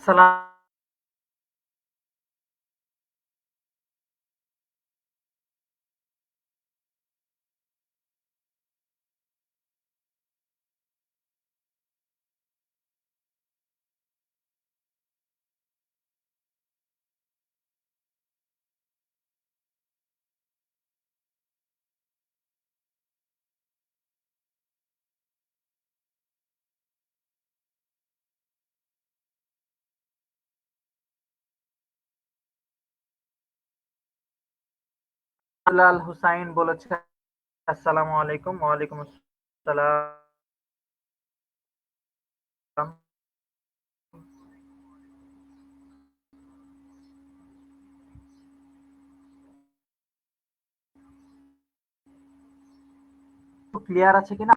আসসালাম আল হুসাইন বলেছে আসসালামু আলাইকুম। ওয়ালাইকুম আসসালাম। ক্লিয়ার আছে কিনা?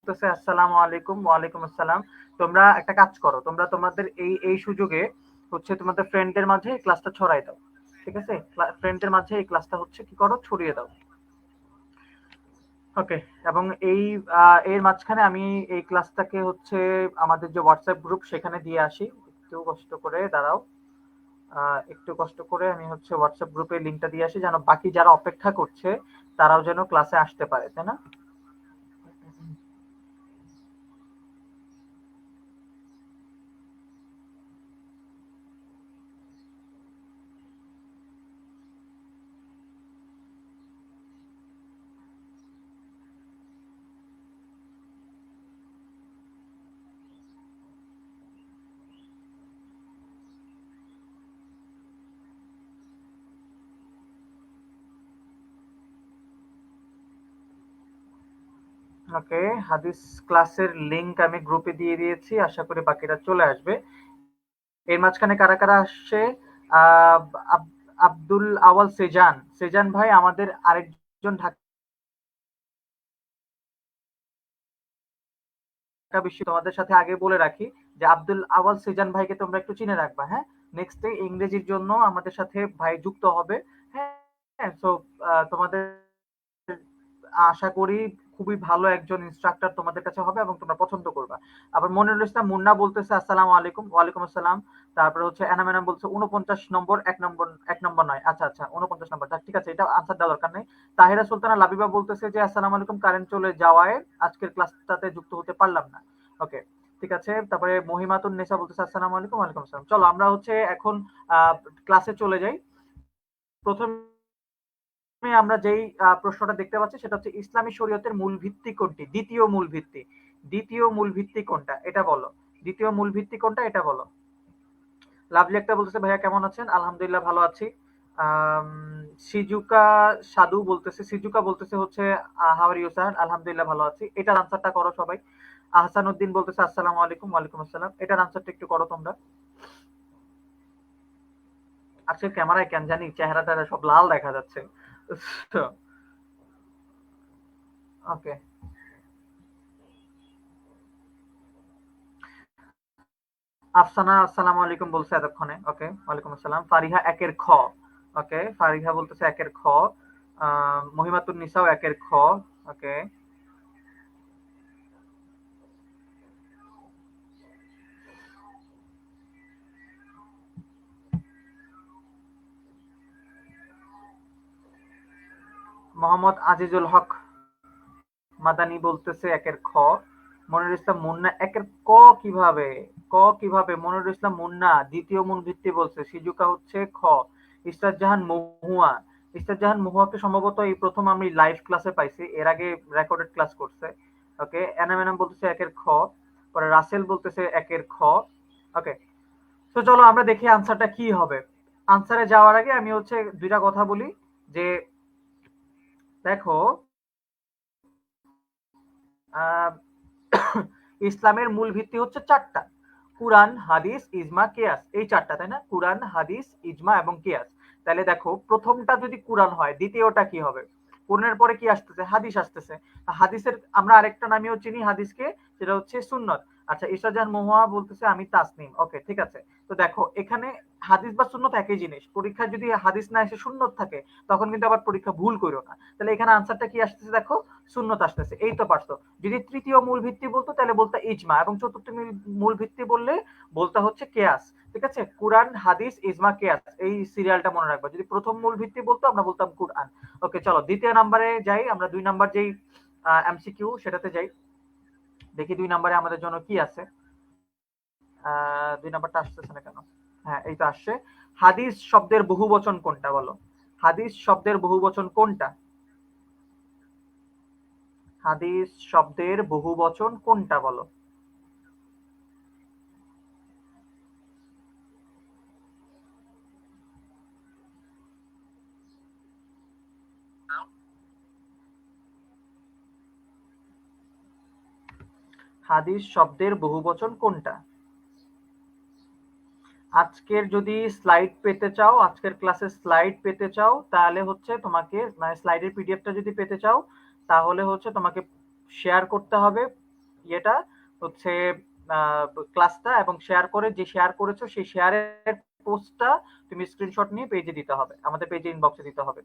বলতেছে আসসালামু আলাইকুম। ওয়ালাইকুম আসসালাম। তোমরা একটা কাজ করো, তোমরা তোমাদের এই সুযোগে হচ্ছে তোমাদের ফ্রেন্ডদের মাঝে এই ক্লাসটা ছড়াই দাও। ঠিক আছে, ফ্রেন্ডদের মাঝে এই ক্লাসটা হচ্ছে কি করো, ছড়িয়ে দাও। ওকে। এবং এর মাঝখানে আমি এই ক্লাসটাকে হচ্ছে আমাদের যে হোয়াটসঅ্যাপ গ্রুপ সেখানে দিয়ে আসি। একটু কষ্ট করে দাঁড়াও। একটু কষ্ট করে আমি হচ্ছে হোয়াটসঅ্যাপ গ্রুপে লিঙ্কটা দিয়ে আসি, যেন বাকি যারা অপেক্ষা করছে তারাও যেন ক্লাসে আসতে পারে, তাই না? ওকে। হাদিস ক্লাসের লিংক আমি গ্রুপে দিয়ে দিয়েছি, আশা করি বাকিরা চলে আসবে। এর মাঝখানে কারা কারা আসছে? আহ আব্দুল আওয়াল সেজান, সেজান ভাই আমাদের আরেকজন ঢাকা তোমাদের সাথে আগে বলে রাখি যে আব্দুল আওয়াল সেজান ভাইকে তোমরা একটু চিনে রাখবা, হ্যাঁ? নেক্সটে ইংরেজির জন্য আমাদের সাথে ভাই যুক্ত হবে। হ্যাঁ, তো তোমাদের আশা করি খুবই ভালো একজন ইনস্ট্রাক্টর তোমাদের কাছে হবে এবং তোমরা পছন্দ করবা। আবার মনিরুল ইসলাম মুন্না বলতেছে আসসালামু আলাইকুম। ওয়ালাইকুম আসসালাম। তারপরে হচ্ছে এনাম এনাম বলছে 49 নম্বর, 1 নম্বর, 1 নম্বর নয়। আচ্ছা আচ্ছা, 49 নম্বর। যাক, ঠিক আছে, এটা আনসার দেওয়ার দরকার নেই। তাহিরা সুলতানা লাবিবা বলতেছে যে আসসালামু আলাইকুম, কারেন্ট চলে যাওয়ায় আজকের ক্লাসটাতে যুক্ত হতে পারলাম না। ওকে, ঠিক আছে। তারপরে মহিমাতুন নেসা বলতেছে আসসালামু আলাইকুম। ওয়ালাইকুম আসসালাম। চলো আমরা হচ্ছে এখন ক্লাসে চলে যাই। প্রথম আমরা যেই প্রশ্নটা দেখতে পাচ্ছি সেটা হচ্ছে ইসলামী শরীয়তের মূল ভিত্তি কোনটি? দ্বিতীয় মূল ভিত্তি। দ্বিতীয় মূল ভিত্তি কোনটা? এটা বলো। দ্বিতীয় মূল ভিত্তি কোনটা? এটা বলো। লাভলি একটা বলতেছে ভাইয়া কেমন আছেন? আলহামদুলিল্লাহ ভালো আছি। আম, সিজুকা সাধু বলতেছে, সিজুকা বলতেছে হচ্ছে হাউ আর ইউ স্যার? আলহামদুলিল্লাহ ভালো আছি। এটার আনসারটা করো সবাই। আহসান উদ্দিন বলতেছে আসসালামু আলাইকুম। ওয়ালাইকুম আসসালাম। এটার আনসারটা একটু করো তোমরা। আজকে ক্যামেরায় কেন জানি চেহারাটা সব লাল দেখা যাচ্ছে। ওকে। আফসানা আসসালামু আলাইকুম বলছে এতক্ষণে। ওকে, ওয়ালাইকুম আসসালাম। ফারিহা একের খ। ওকে, ফারিহা বলতেছে একের খ। মহিমাতুন নিসাও একের খ। ওকে। মোহাম্মদ আজিজুল হক মাদানি বলতেছে একের খ। মনিরুল ইসলাম মুন্না একের কিভাবে মনিরুল ইসলাম মুন্না দ্বিতীয় মূল ভিত্তি বলছে। সিজুকা হচ্ছে খ। ইসরাত জাহান মহুয়া, ইসরাত জাহান মহুয়াকে সম্ভবত এই প্রথম আমি লাইভ ক্লাসে পাইছি, এর আগে রেকর্ডেড ক্লাস করছে। ওকে, এনাম এনাম বলতেছে একের খ। পরে রাসেল বলতেছে একের খ। ওকে, তো চলো আমরা দেখি আনসারটা কি হবে। আনসারে যাওয়ার আগে আমি হচ্ছে দুইটা কথা বলি যে দেখো আহ ইসলামের মূল ভিত্তি হচ্ছে চারটা: কুরআন, হাদিস, ইজমা, কিয়াস। এই চারটা, তাই না? কুরআন, হাদিস, ইজমা এবং কিয়াস। তাহলে দেখো প্রথমটা যদি কুরআন হয়, দ্বিতীয়টা কি হবে? কোরআনের পরে কি আসতেছে? হাদিস আসতেছে। হাদিসের আমরা আরেকটা নামেও চিনি হাদিসকে, সেটা হচ্ছে সুন্নত। আচ্ছা, ইসরাজান মহুয়া বলতেছে আমি তাসনিম। ওকে, ঠিক আছে। তো দেখো এখানে হাদিস বা সুন্নত একই জিনিস। পরীক্ষায় যদি হাদিস না এসে সুন্নত থাকে তখন কিন্তু আবার পরীক্ষা ভুল করো না। তাহলে এখানে আনসারটা কি আসতেছে দেখো, সুন্নত আসতেছে। এই তো পারছো। যদি তৃতীয় মূল ভিত্তি বলতো তাহলে বলতো ইজমা, এবং চতুর্থ মূল ভিত্তি বললে বলতে হচ্ছে কেয়াস। ঠিক আছে, কুরআন, হাদিস, ইজমা, কেয়াস, এই সিরিয়ালটা মনে রাখবা। যদি প্রথম মূল ভিত্তি বলতো আমরা বলতাম কুরআন। ওকে, চলো দ্বিতীয় নাম্বারে যাই আমরা। 2 নাম্বার যেই এমসিকিউ সেটাতে যাই, দেখি 2 নাম্বারে আমাদের জন্য কি আছে। 2 নাম্বারটা আসতেছে না কেন? হ্যাঁ, এই তো আসছে। হাদিস শব্দের বহুবচন কোনটা বলো? হাদিস শব্দের বহুবচন কোনটা? হাদিস শব্দের বহুবচন কোনটা বলো? হাদিস শব্দের বহুবচন কোনটা? আজকের যদি স্লাইড পেতে চাও, আজকের ক্লাসের স্লাইড পেতে চাও, তাহলে হচ্ছে তোমাকে মানে স্লাইডের পিডিএফটা যদি পেতে চাও তাহলে হচ্ছে তোমাকে শেয়ার করতে হবে ইয়েটা হচ্ছে ক্লাসটা, এবং শেয়ার করে যে শেয়ার করেছো সেই শেয়ারের পোস্টটা তুমি স্ক্রিনশট নিয়ে পেজে দিতে হবে, আমাদের পেজে ইনবক্সে দিতে হবে।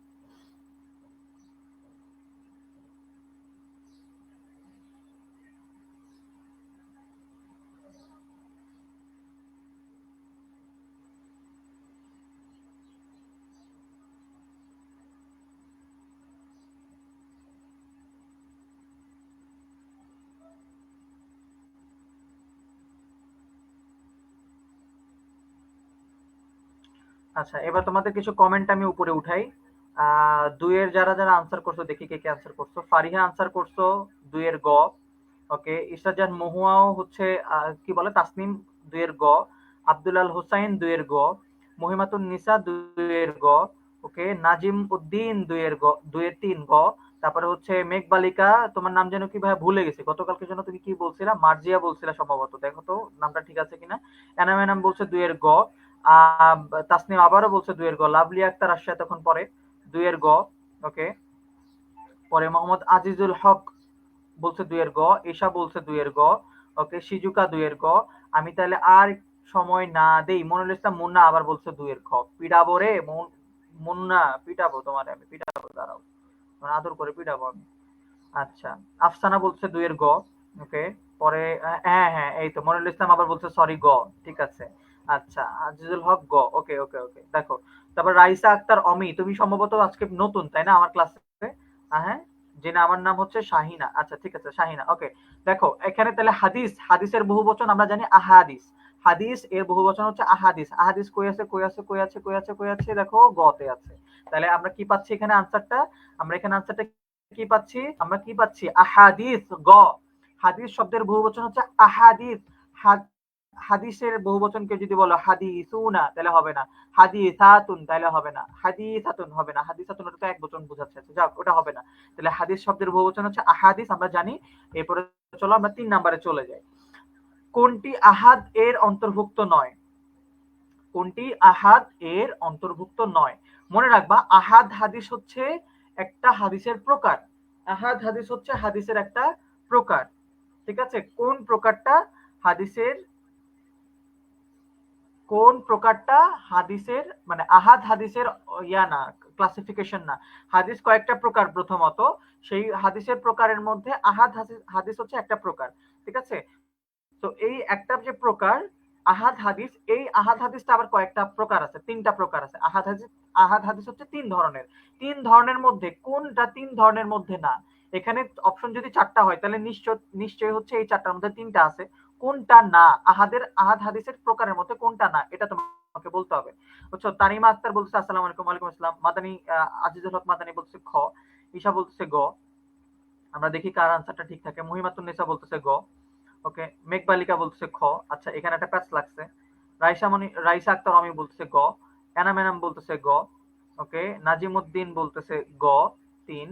আচ্ছা, এবার তোমাদের কিছু কমেন্ট আমি উপরে উঠাই। দুইয়ের যারা যারা আনসার করছো দেখি কে কে আনসার করছো। ফারিহা আনসার করছো দুইয়ের গ। ওকে, ইসরাজান মহুয়াও হচ্ছে কি বলে তাসনিম দুইয়ের গ। আব্দুল আল হোসাইন দুইয়ের গ। মহিমাতুন নিসা দুইয়ের গ। ওকে, নাজিম উদ্দিন দুইয়ের গ, দুইয়ের 3 গ। তারপরে হচ্ছে মেঘবালিকা, তোমার নাম যেন কি ভাই ভুলে গেছি, গতকালকে যেন তুমি কি বলছিলা, মার্জিয়া বলছিলা সম্ভবত, দেখো তো নামটা ঠিক আছে কিনা। এনাম এনাম বলছে দুইয়ের গ। আহ তাসনিম আবারও বলছে দুইয়ের গ। লাভলি আক্তার আসছে এতক্ষণ পরে, দুইয়ের গ। ওকে, পরে মোহাম্মদ আজিজুল হক বলছে দুইয়ের গ। ঈশা বলছে দুইয়ের গ। ওকে, সিজুকা দুইয়ের গ। আমি তাহলে আর সময় না দেই, মনিরুল ইসলাম মুন্না আবার বলছে দুইয়ের খ। পিটাবো রে মুন্না, পিটাবো তোমারে, আমি পিটাবো, দাঁড়াও, তোমার আদর করে পিটাবো আমি। আচ্ছা, আফসানা বলছে দুইয়ের গ। ওকে, পরে হ্যাঁ হ্যাঁ এই তো মনিরুল ইসলাম আবার বলছে সরি গ। ঠিক আছে। আচ্ছা, আজিজুল হক গ। ওকে ওকে ওকে, দেখো। তারপর রাইসা আক্তার অমি, তুমি সম্ভবত আজকে নতুন তাই না আমার ক্লাসে? হ্যাঁ, যে না, আমার নাম হচ্ছে শাহিনা। আচ্ছা ঠিক আছে, শাহিনা। ওকে, দেখো এখানে তাহলে হাদিস, হাদিসের বহুবচন আমরা জানি আহাদিস। হাদিস এর বহুবচন হচ্ছে আহাদিস। আহাদিস কই আছে কই আছে কই আছে কই আছে কই আছে, দেখো গতে আছে। তাহলে আমরা কি পাচ্ছি এখানে আনসারটা? আমরা এখানে আনসারটা কি পাচ্ছি? আমরা কি পাচ্ছি? আহাদিস গ। হাদিস শব্দের বহুবচন হচ্ছে আহাদিস। হাদিসের বহুবচনকে যদি বলো হাদিসুনা তাহলে হবে না। হাদিসাতুন তাহলে হবে না। হাদিসাতুন হবে না। হাদিসাতুন ওটা তো এক বচন বোঝাচ্ছে, যাক ওটা হবে না। তাহলে হাদিস শব্দের বহুবচন হচ্ছে আহাদিস, আমরা জানি। এরপরে চলো আমরা 3 নম্বরে চলে যাই। কোনটি আহাদ এর অন্তর্ভুক্ত নয়? কোনটি আহাদ এর অন্তর্ভুক্ত নয়? মনে রাখবা, আহাদ হাদিস হচ্ছে একটা হাদিসের প্রকার। আহাদ হাদিস হচ্ছে হাদিসের একটা প্রকার। ঠিক আছে, কোন প্রকারটা হাদিসের, কোন প্রকারটা হাদিসের মানে আহাদ হাদিসের ইয়া না, ক্লাসিফিকেশন না। হাদিস কয়েকটা প্রকার প্রথমত, সেই হাদিসের প্রকারের মধ্যে আহাদ হাদিস হচ্ছে একটা প্রকার। ঠিক আছে, তো এই একটা যে প্রকার আহাদ হাদিস, এই আহাদ হাদিসটা আবার কয়েকটা প্রকার আছে, 3টা প্রকার আছে। আহাদ হাদিস, আহাদ হাদিস হচ্ছে 3 ধরনের। 3 ধরনের মধ্যে কোনটা 3 ধরনের মধ্যে না? এখানে অপশন যদি 4টা হয় তাহলে নিশ্চয়ই হচ্ছে এই 4টার মধ্যে 3টা আছে। কোনটা না? আহাদ হাদিসের প্রকারের মধ্যে কোনটা না? এটা তোমাকে বলতে হবে। বুঝছো? তানিমা আক্তার বলছে আসসালামু আলাইকুম। ওয়ালাইকুম আসসালাম। মাদানী আজিজুল হক মাদানী বলছে খ। ঈশা বলতেছে গ। আমরা দেখি কার আনসারটা ঠিক থাকে। মুহিমাতুন্নেসা বলতেছে গ। ওকে, মেঘবালিকা বলতেছে খ। আচ্ছা, এখানে একটা প্যাচ লাগছে। রাইসা আক্তার অমি বলতেছে গ। এনাম এনাম বলতেছে গ। ওকে, নাজিমুদ্দিন বলতেছে গ 3।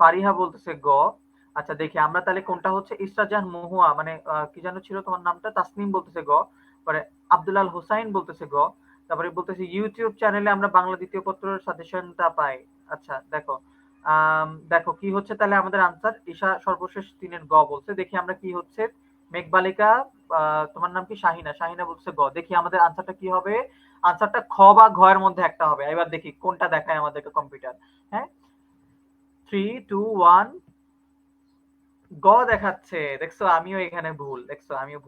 ফারিহা বলতেছে গ। আচ্ছা দেখি আমরা তাহলে কোনটা হচ্ছে। ইসরাজান মহুয়া মানে কি যেন ছিল তোমার নামটা, তাসনিম বলতেছে গ। পরে আব্দুল আল হোসাইন বলতেছে গ। তারপরে বলতেছে ইউটিউব চ্যানেলে আমরা বাংলা দ্বিতীয় পত্রের সাজেশনটা পাই। আচ্ছা দেখো, দেখো কি হচ্ছে তাহলে আমাদের আনসার। ঈশা সর্বশেষ 3-এর গ বলছে। দেখি আমরা কি হচ্ছে। মেঘবালিকা, তোমার নাম কি? শাহিনা। শাহিনা বলছে গ। দেখি আমাদের আনসারটা কি হবে। আনসারটা খ বা ঘ এর মধ্যে একটা হবে। এবার দেখি কোনটা দেখায় আমাদেরকে কম্পিউটার। হ্যাঁ, 3 2 1 গ দেখাচ্ছে। দেখছো আমিও এখানে ভুল। দেখছো আমিও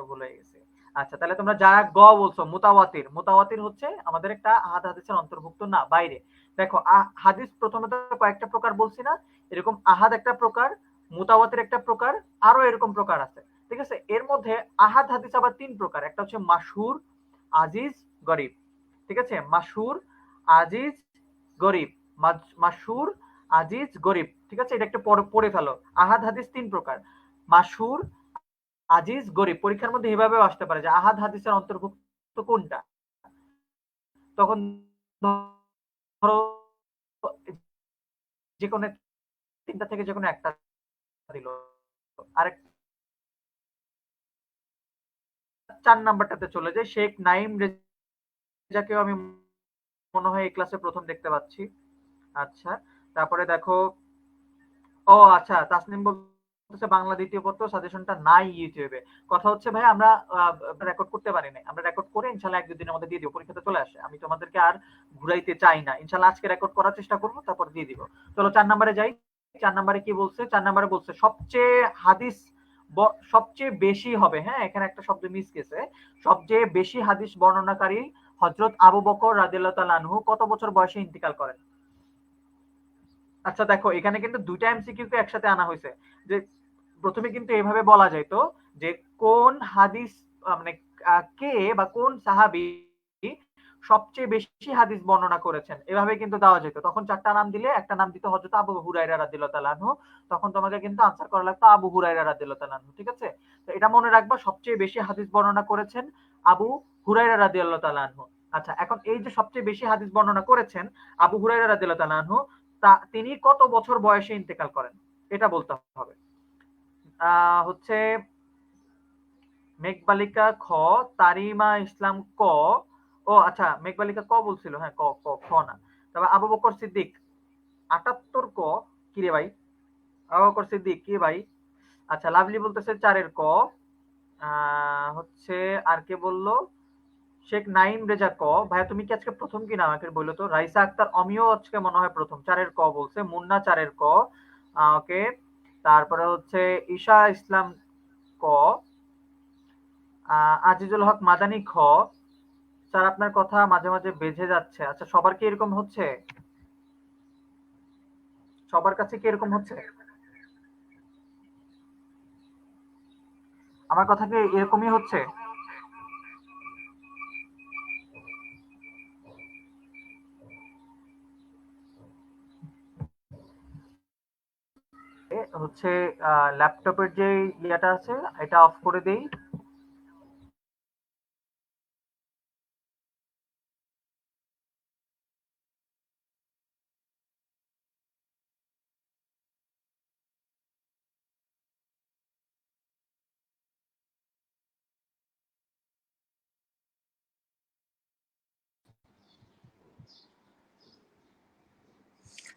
ভুল হয়ে গেছি। আচ্ছা তাহলে তোমরা যারা গ বলছো, মুতাওয়াতির। মুতাওয়াতির হচ্ছে আমাদের একটা আহাদ হাদিসের অন্তর্ভুক্ত না, বাইরে। দেখো হাদিস প্রথমে তো কয়েকটা প্রকার বলছি না? এরকম আহাদ একটা প্রকার, মুতাওয়াতির একটা প্রকার, আরো এরকম প্রকার আছে। ঠিক আছে? এর মধ্যে আহাদ হাদিস আবার 3 প্রকার। একটা হচ্ছে মাশহুর, আজিজ, গরিব। ঠিক আছে? মাশহুর, আজিজ, গরিব। মাশহুর, আজিজ, গরিব। ঠিক আছে? এটা একটা পড়ে ফেলো। আহাদ হাদিস 3 প্রকার। মাশহুর, আজিজ, গরিব। পরীক্ষার মধ্যে এভাবেও আসতে পারে যে আহাদ হাদিসের অন্তর্ভুক্ত কোনটা। তখন ধরো যে কোনো 3টা থেকে যে কোনো একটা দিল। আরেক 4 নাম্বারটাতে চলে যাই। শেখ নাঈম রেজাকেও আমি মনে হয় এই ক্লাসে ১ম দেখতে পাচ্ছি। আচ্ছা, তারপরে দেখো, ও আচ্ছা, তাসনিম বলতেছে বাংলা দ্বিতীয় পত্র সাজেশনটা নাই ইউটিউবে। কথা হচ্ছে ভাই আমরা রেকর্ড করতে পারি নাই। আমরা রেকর্ড করে ইনশাআল্লাহ 1-2 দিনের মধ্যে দিয়ে দিব। পরীক্ষাতে চলে আসে। আমি তোমাদেরকে আর ঘুরাইতে চাই না। ইনশাআল্লাহ আজকে রেকর্ড করার চেষ্টা করব, তারপর দিয়ে দিব। চলো 4 নম্বরে যাই। 4 নম্বরে কি বলছে? 4 নম্বরে বলছে সবচেয়ে বেশি হবে। হ্যাঁ, এখানে একটা শব্দ মিস গেছে। সবচেয়ে বেশি হাদিস বর্ণনাকারী হযরত আবু বকর রাদিয়াল্লাহু তাআলা আনহু কত বছর বয়সে ইন্তিকাল করেন? আচ্ছা দেখো, এখানে কিন্তু 2টা এমসিকিউ কে একসাথে আনা হয়েছে। যে প্রথমে কিন্তু এভাবে বলা যাইতো যে কোন হাদিস মানে কে বা কোন সাহাবী সবচেয়ে বেশি হাদিস বর্ণনা করেছেন, এভাবে কিন্তু দেওয়া যেত। তখন 4টা নাম দিলে একটা নাম দিত হযরত আবু হুরায়রা রাদিয়াল্লাহু তাআলা আনহু। তখন তোমাকে কিন্তু আনসার করা লাগতো আবু হুরায়রা রাদিয়াল্লাহু তাআলা আনহু। ঠিক আছে? তো এটা মনে রাখবা, সবচেয়ে বেশি হাদিস বর্ণনা করেছেন আবু হুরায়রা রাদিয়াল্লাহু তাআলা আনহু। আচ্ছা, এখন এই যে সবচেয়ে বেশি হাদিস বর্ণনা করেছেন আবু হুরায়রা রাদিয়াল্লাহু তাআলা আনহু, তিনি কত বছর বয়সে ইন্তেকাল করেন? এটা বলতে হবে। হচ্ছে মেঘবালিকা খ, তারিমা ইসলাম ক। ও আচ্ছা, মেঘবালিকা ক বলছিল। হ্যাঁ, ক ক খ না। তবে আবু বকর সিদ্দিক 78 ক। কি রে ভাই? আবু বকর সিদ্দিক কি ভাই? আচ্ছা, লাভলি বলতেছে 4-এর ক। হচ্ছে আর কে বললো? শেখ নাইম রেজা ক। ভাইয়া তুমি কি আজকে প্রথম কিনা আমাকে বললো তো। রাইসা আক্তার অমিও আজকে মনে হয় প্রথম। 4-এর ক বলছে। মুন্না 4-এর ক। ওকে, তারপরে হচ্ছে ঈশা ইসলাম ক। আজিজুল হক মাদানি খ। স্যার আপনার কথা মাঝে মাঝে বেজে যাচ্ছে। আচ্ছা, সবার কি এরকম হচ্ছে? সবার কাছে কি এরকম হচ্ছে? আমার কথা কি এরকমই হচ্ছে? হচ্ছে ল্যাপটপের যে ইয়েটা আছে এটা অফ করে দেই।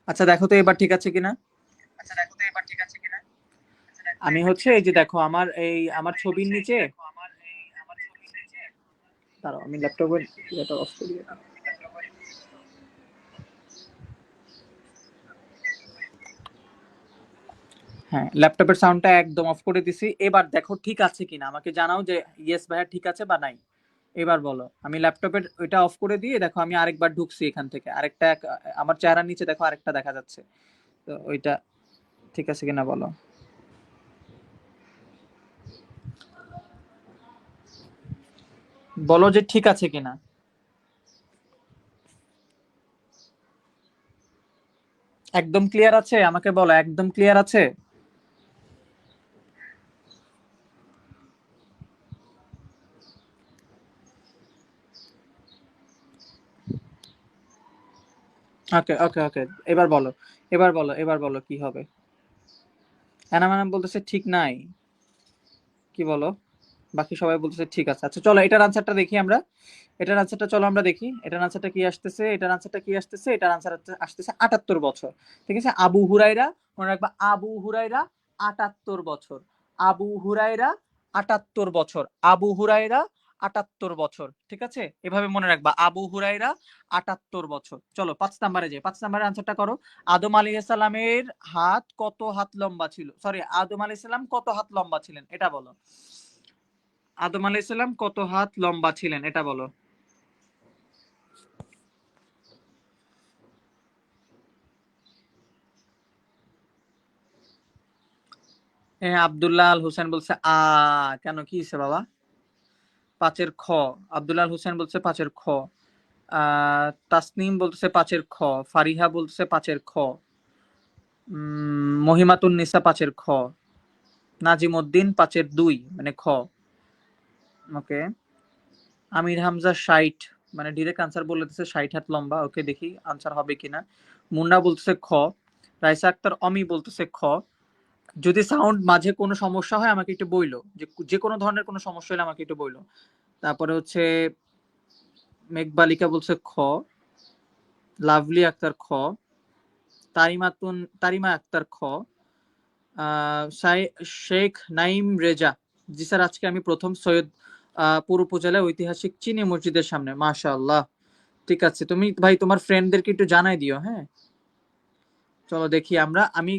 আচ্ছা দেখো তো এবার ঠিক আছে কিনা। আমি হচ্ছে এই যে দেখো আমার ছবির নিচে, দাঁড়াও আমি ল্যাপটপের ইয়েটা অফ করি। হ্যাঁ, ল্যাপটপের সাউন্ডটা একদম অফ করে দিছি। এবার দেখো ঠিক আছে কিনা, আমাকে জানাও যে ইয়েস ভাইয়া ঠিক আছে বা নাই। এবার বলো। আমি ল্যাপটপের ওইটা অফ করে দিয়ে দেখো আমি আরেকবার ঢুকছি এখান থেকে, আরেকটা আমার চেহারার নিচে দেখো আরেকটা দেখা যাচ্ছে, তো ওইটা ঠিক আছে কিনা বলো। বলো যে ঠিক আছে কিনা। একদম ক্লিয়ার আছে, আমাকে বলো একদম ক্লিয়ার আছে। ওকে ওকে ওকে, এবার বলো, এবার বলো, এবার বলো কি হবে। এনাম এনাম বলতেছে ঠিক নাই, কি বলো। বাকি সবাই বলতেছে ঠিক আছে। আচ্ছা চলো এটার আনসারটা দেখি আমরা, এটার আনসারটা চলো আমরা দেখি, এটার আনসারটা কি আসতেছে, এটার আনসারটা কি আসতেছে, এটার আনসার আসতেছে 78 বছর। ঠিক আছে, আবু হুরাইরা, মনে রাখবা আবু হুরাইরা 78 বছর, আবু হুরাইরা 78 বছর, আবু হুরাইরা 78 বছর। ঠিক আছে, এভাবে মনে রাখবা আবু হুরাইরা 78 বছর। চলো 5 নম্বরে যাই, 5 নম্বরের আনসারটা করো। আদম আলাইহিস সালামের হাত কত হাত লম্বা ছিল, সরি আদম আলাইহিস সালাম কত হাত লম্বা ছিলেন এটা বলো। আদম আলাইহিস সালাম কত হাত লম্বা ছিলেন এটা বলো। হ্যাঁ, আব্দুল্লাহ আল হোসেন বলছে কেন কি হয়েছে বাবা। 5-এর খ। আব্দুল্লাহ আল হোসেন বলছে 5-এর খ। তাসনিম বলতেছে 5-এর খ। ফারিহা বলতেছে 5-এর খ। মহিমাতুন নিসা 5-এর খ। নাজিম উদ্দিন 5-এর 2 মানে খ। ওকে। আমির হামজা 60, মানে ডিরেক্ট আনসার বলে দিচ্ছে 60 হাত লম্বা। ওকে দেখি আনসার হবে কিনা। মুন্না বলতেছে খ। রাইসা আক্তার অমি বলতেছে খ। যদি সাউন্ড মাঝে কোনো সমস্যা হয় আমাকে একটু বইলো, যে যে কোনো ধরনের কোনো সমস্যা হলে আমাকে একটু বইলো। তারপরে হচ্ছে মেঘবালিকা বলছে খ। লাভলি আক্তার খ। তারিমা আক্তার খ। শেখ নাইম রেজা, জি স্যার আজকে আমি প্রথম সৈয়দ পুর উপজেলায় ঐতিহাসিক চিনি মসজিদের সামনে, মাশাআল্লাহ। ঠিক আছে, তুমি ভাই তোমার ফ্রেন্ডদেরকে একটু জানাই দিও, হ্যাঁ। চলো দেখি আমরা, আমি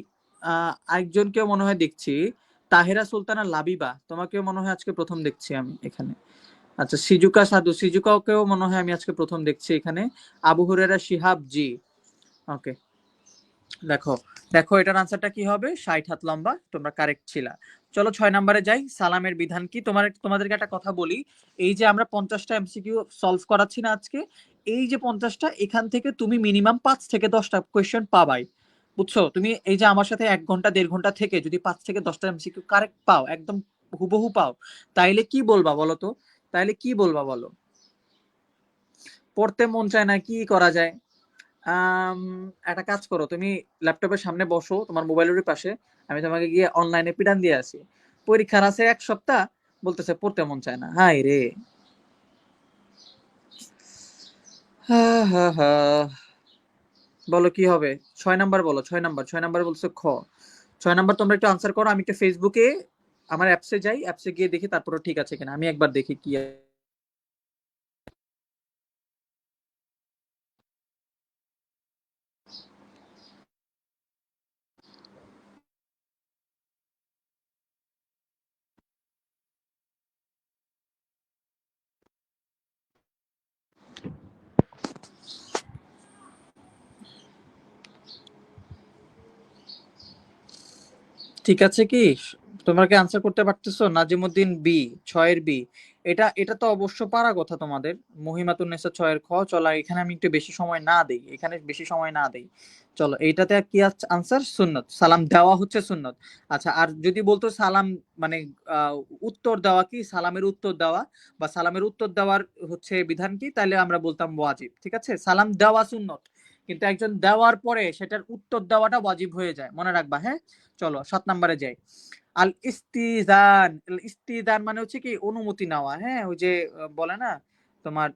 আরেকজনকেও মনে হয় দেখছি, তাহেরা সুলতানা লাবিবা, তোমাকেও মনে হয় আজকে প্রথম দেখছি আমি এখানে। আচ্ছা সিজুকা সাধু, সিজুকাকেও মনে হয় আমি আজকে প্রথম দেখছি এখানে। আবু হুরায়রা শিহাব, জি। ওকে, দেখো দেখো এটার আনসারটা কি হবে, 60 হাত লম্বা, তোমরা কারেক্ট ছিলা। চলো 6 নম্বরে যাই, সালামের বিধান কি। তোমাদেরকে একটা কথা বলি, এই যে আমরা 50টা এমসিকিউ সলভ করাচ্ছি না আজকে, এই যে 50টা, এখান থেকে তুমি মিনিমাম 5 থেকে 10টা কোয়েশ্চেন পাবাই, বুঝছো। তুমি এই যে আমার সাথে 1 ঘন্টা 1.5 ঘন্টা থেকে যদি 5 থেকে 10টা এমসিকিউ কারেক্ট পাও, একদম হুবহু পাও, তাইলে কি বলবা বলো তো, তাইলে কি বলবা বলো। পড়তে মন চায় না, কি করা যায়। একটা কাজ করো, তুমি ল্যাপটপের সামনে বসো তোমার মোবাইলের পাশে, আমি তোমাকে গিয়ে অনলাইনে পিটান দিয়ে আসি। পরীক্ষার আছে 1 সপ্তাহ, বলতেছে পড়তে মন চায় না, হাই রে। হা হা হা। বলো কি হবে। 6 নাম্বার বলো, 6 নাম্বার, 6 নাম্বার বলছে খ। 6 নাম্বার তোমরা একটু আনসার করো, আমি একটু ফেসবুকে আমার অ্যাপসে যাই, অ্যাপসে গিয়ে দেখি তারপরে ঠিক আছে কিনা, আমি একবার দেখি কি। ঠিক আছে কি, তোমরা কি আনসার করতে পারতেছো। নাজিমুদ্দিন বি, 6-এর বি। এটা এটা তো অবশ্য পারা কথা তোমাদের। মহিমাতুন্নেসা 6-এর খ। চলো এখানে আমি একটু বেশি সময় না দেই, এখানে বেশি সময় না দেই। চলো এইটাতে কি আনসার, সুন্নত, সালাম দেওয়া হচ্ছে সুন্নত। আচ্ছা আর যদি বলতো সালাম মানে আহ, উত্তর দেওয়া কি, সালামের উত্তর দেওয়া বা সালামের উত্তর দেওয়ার হচ্ছে বিধান কি, তাহলে আমরা বলতাম ওয়াজিব। ঠিক আছে, সালাম দেওয়া সুন্নত, কিন্তু একজন দেওয়ার পরে সেটার উত্তর দেওয়াটা ওয়াজিব হয়ে যায়, মনে রাখবা, হ্যাঁ। চলো 7 নম্বরে যাই। আল ইস্তিজান, ইস্তিজান মানে হচ্ছে কি অনুমতি নেওয়া, হ্যাঁ। ওই যে বলে না তোমার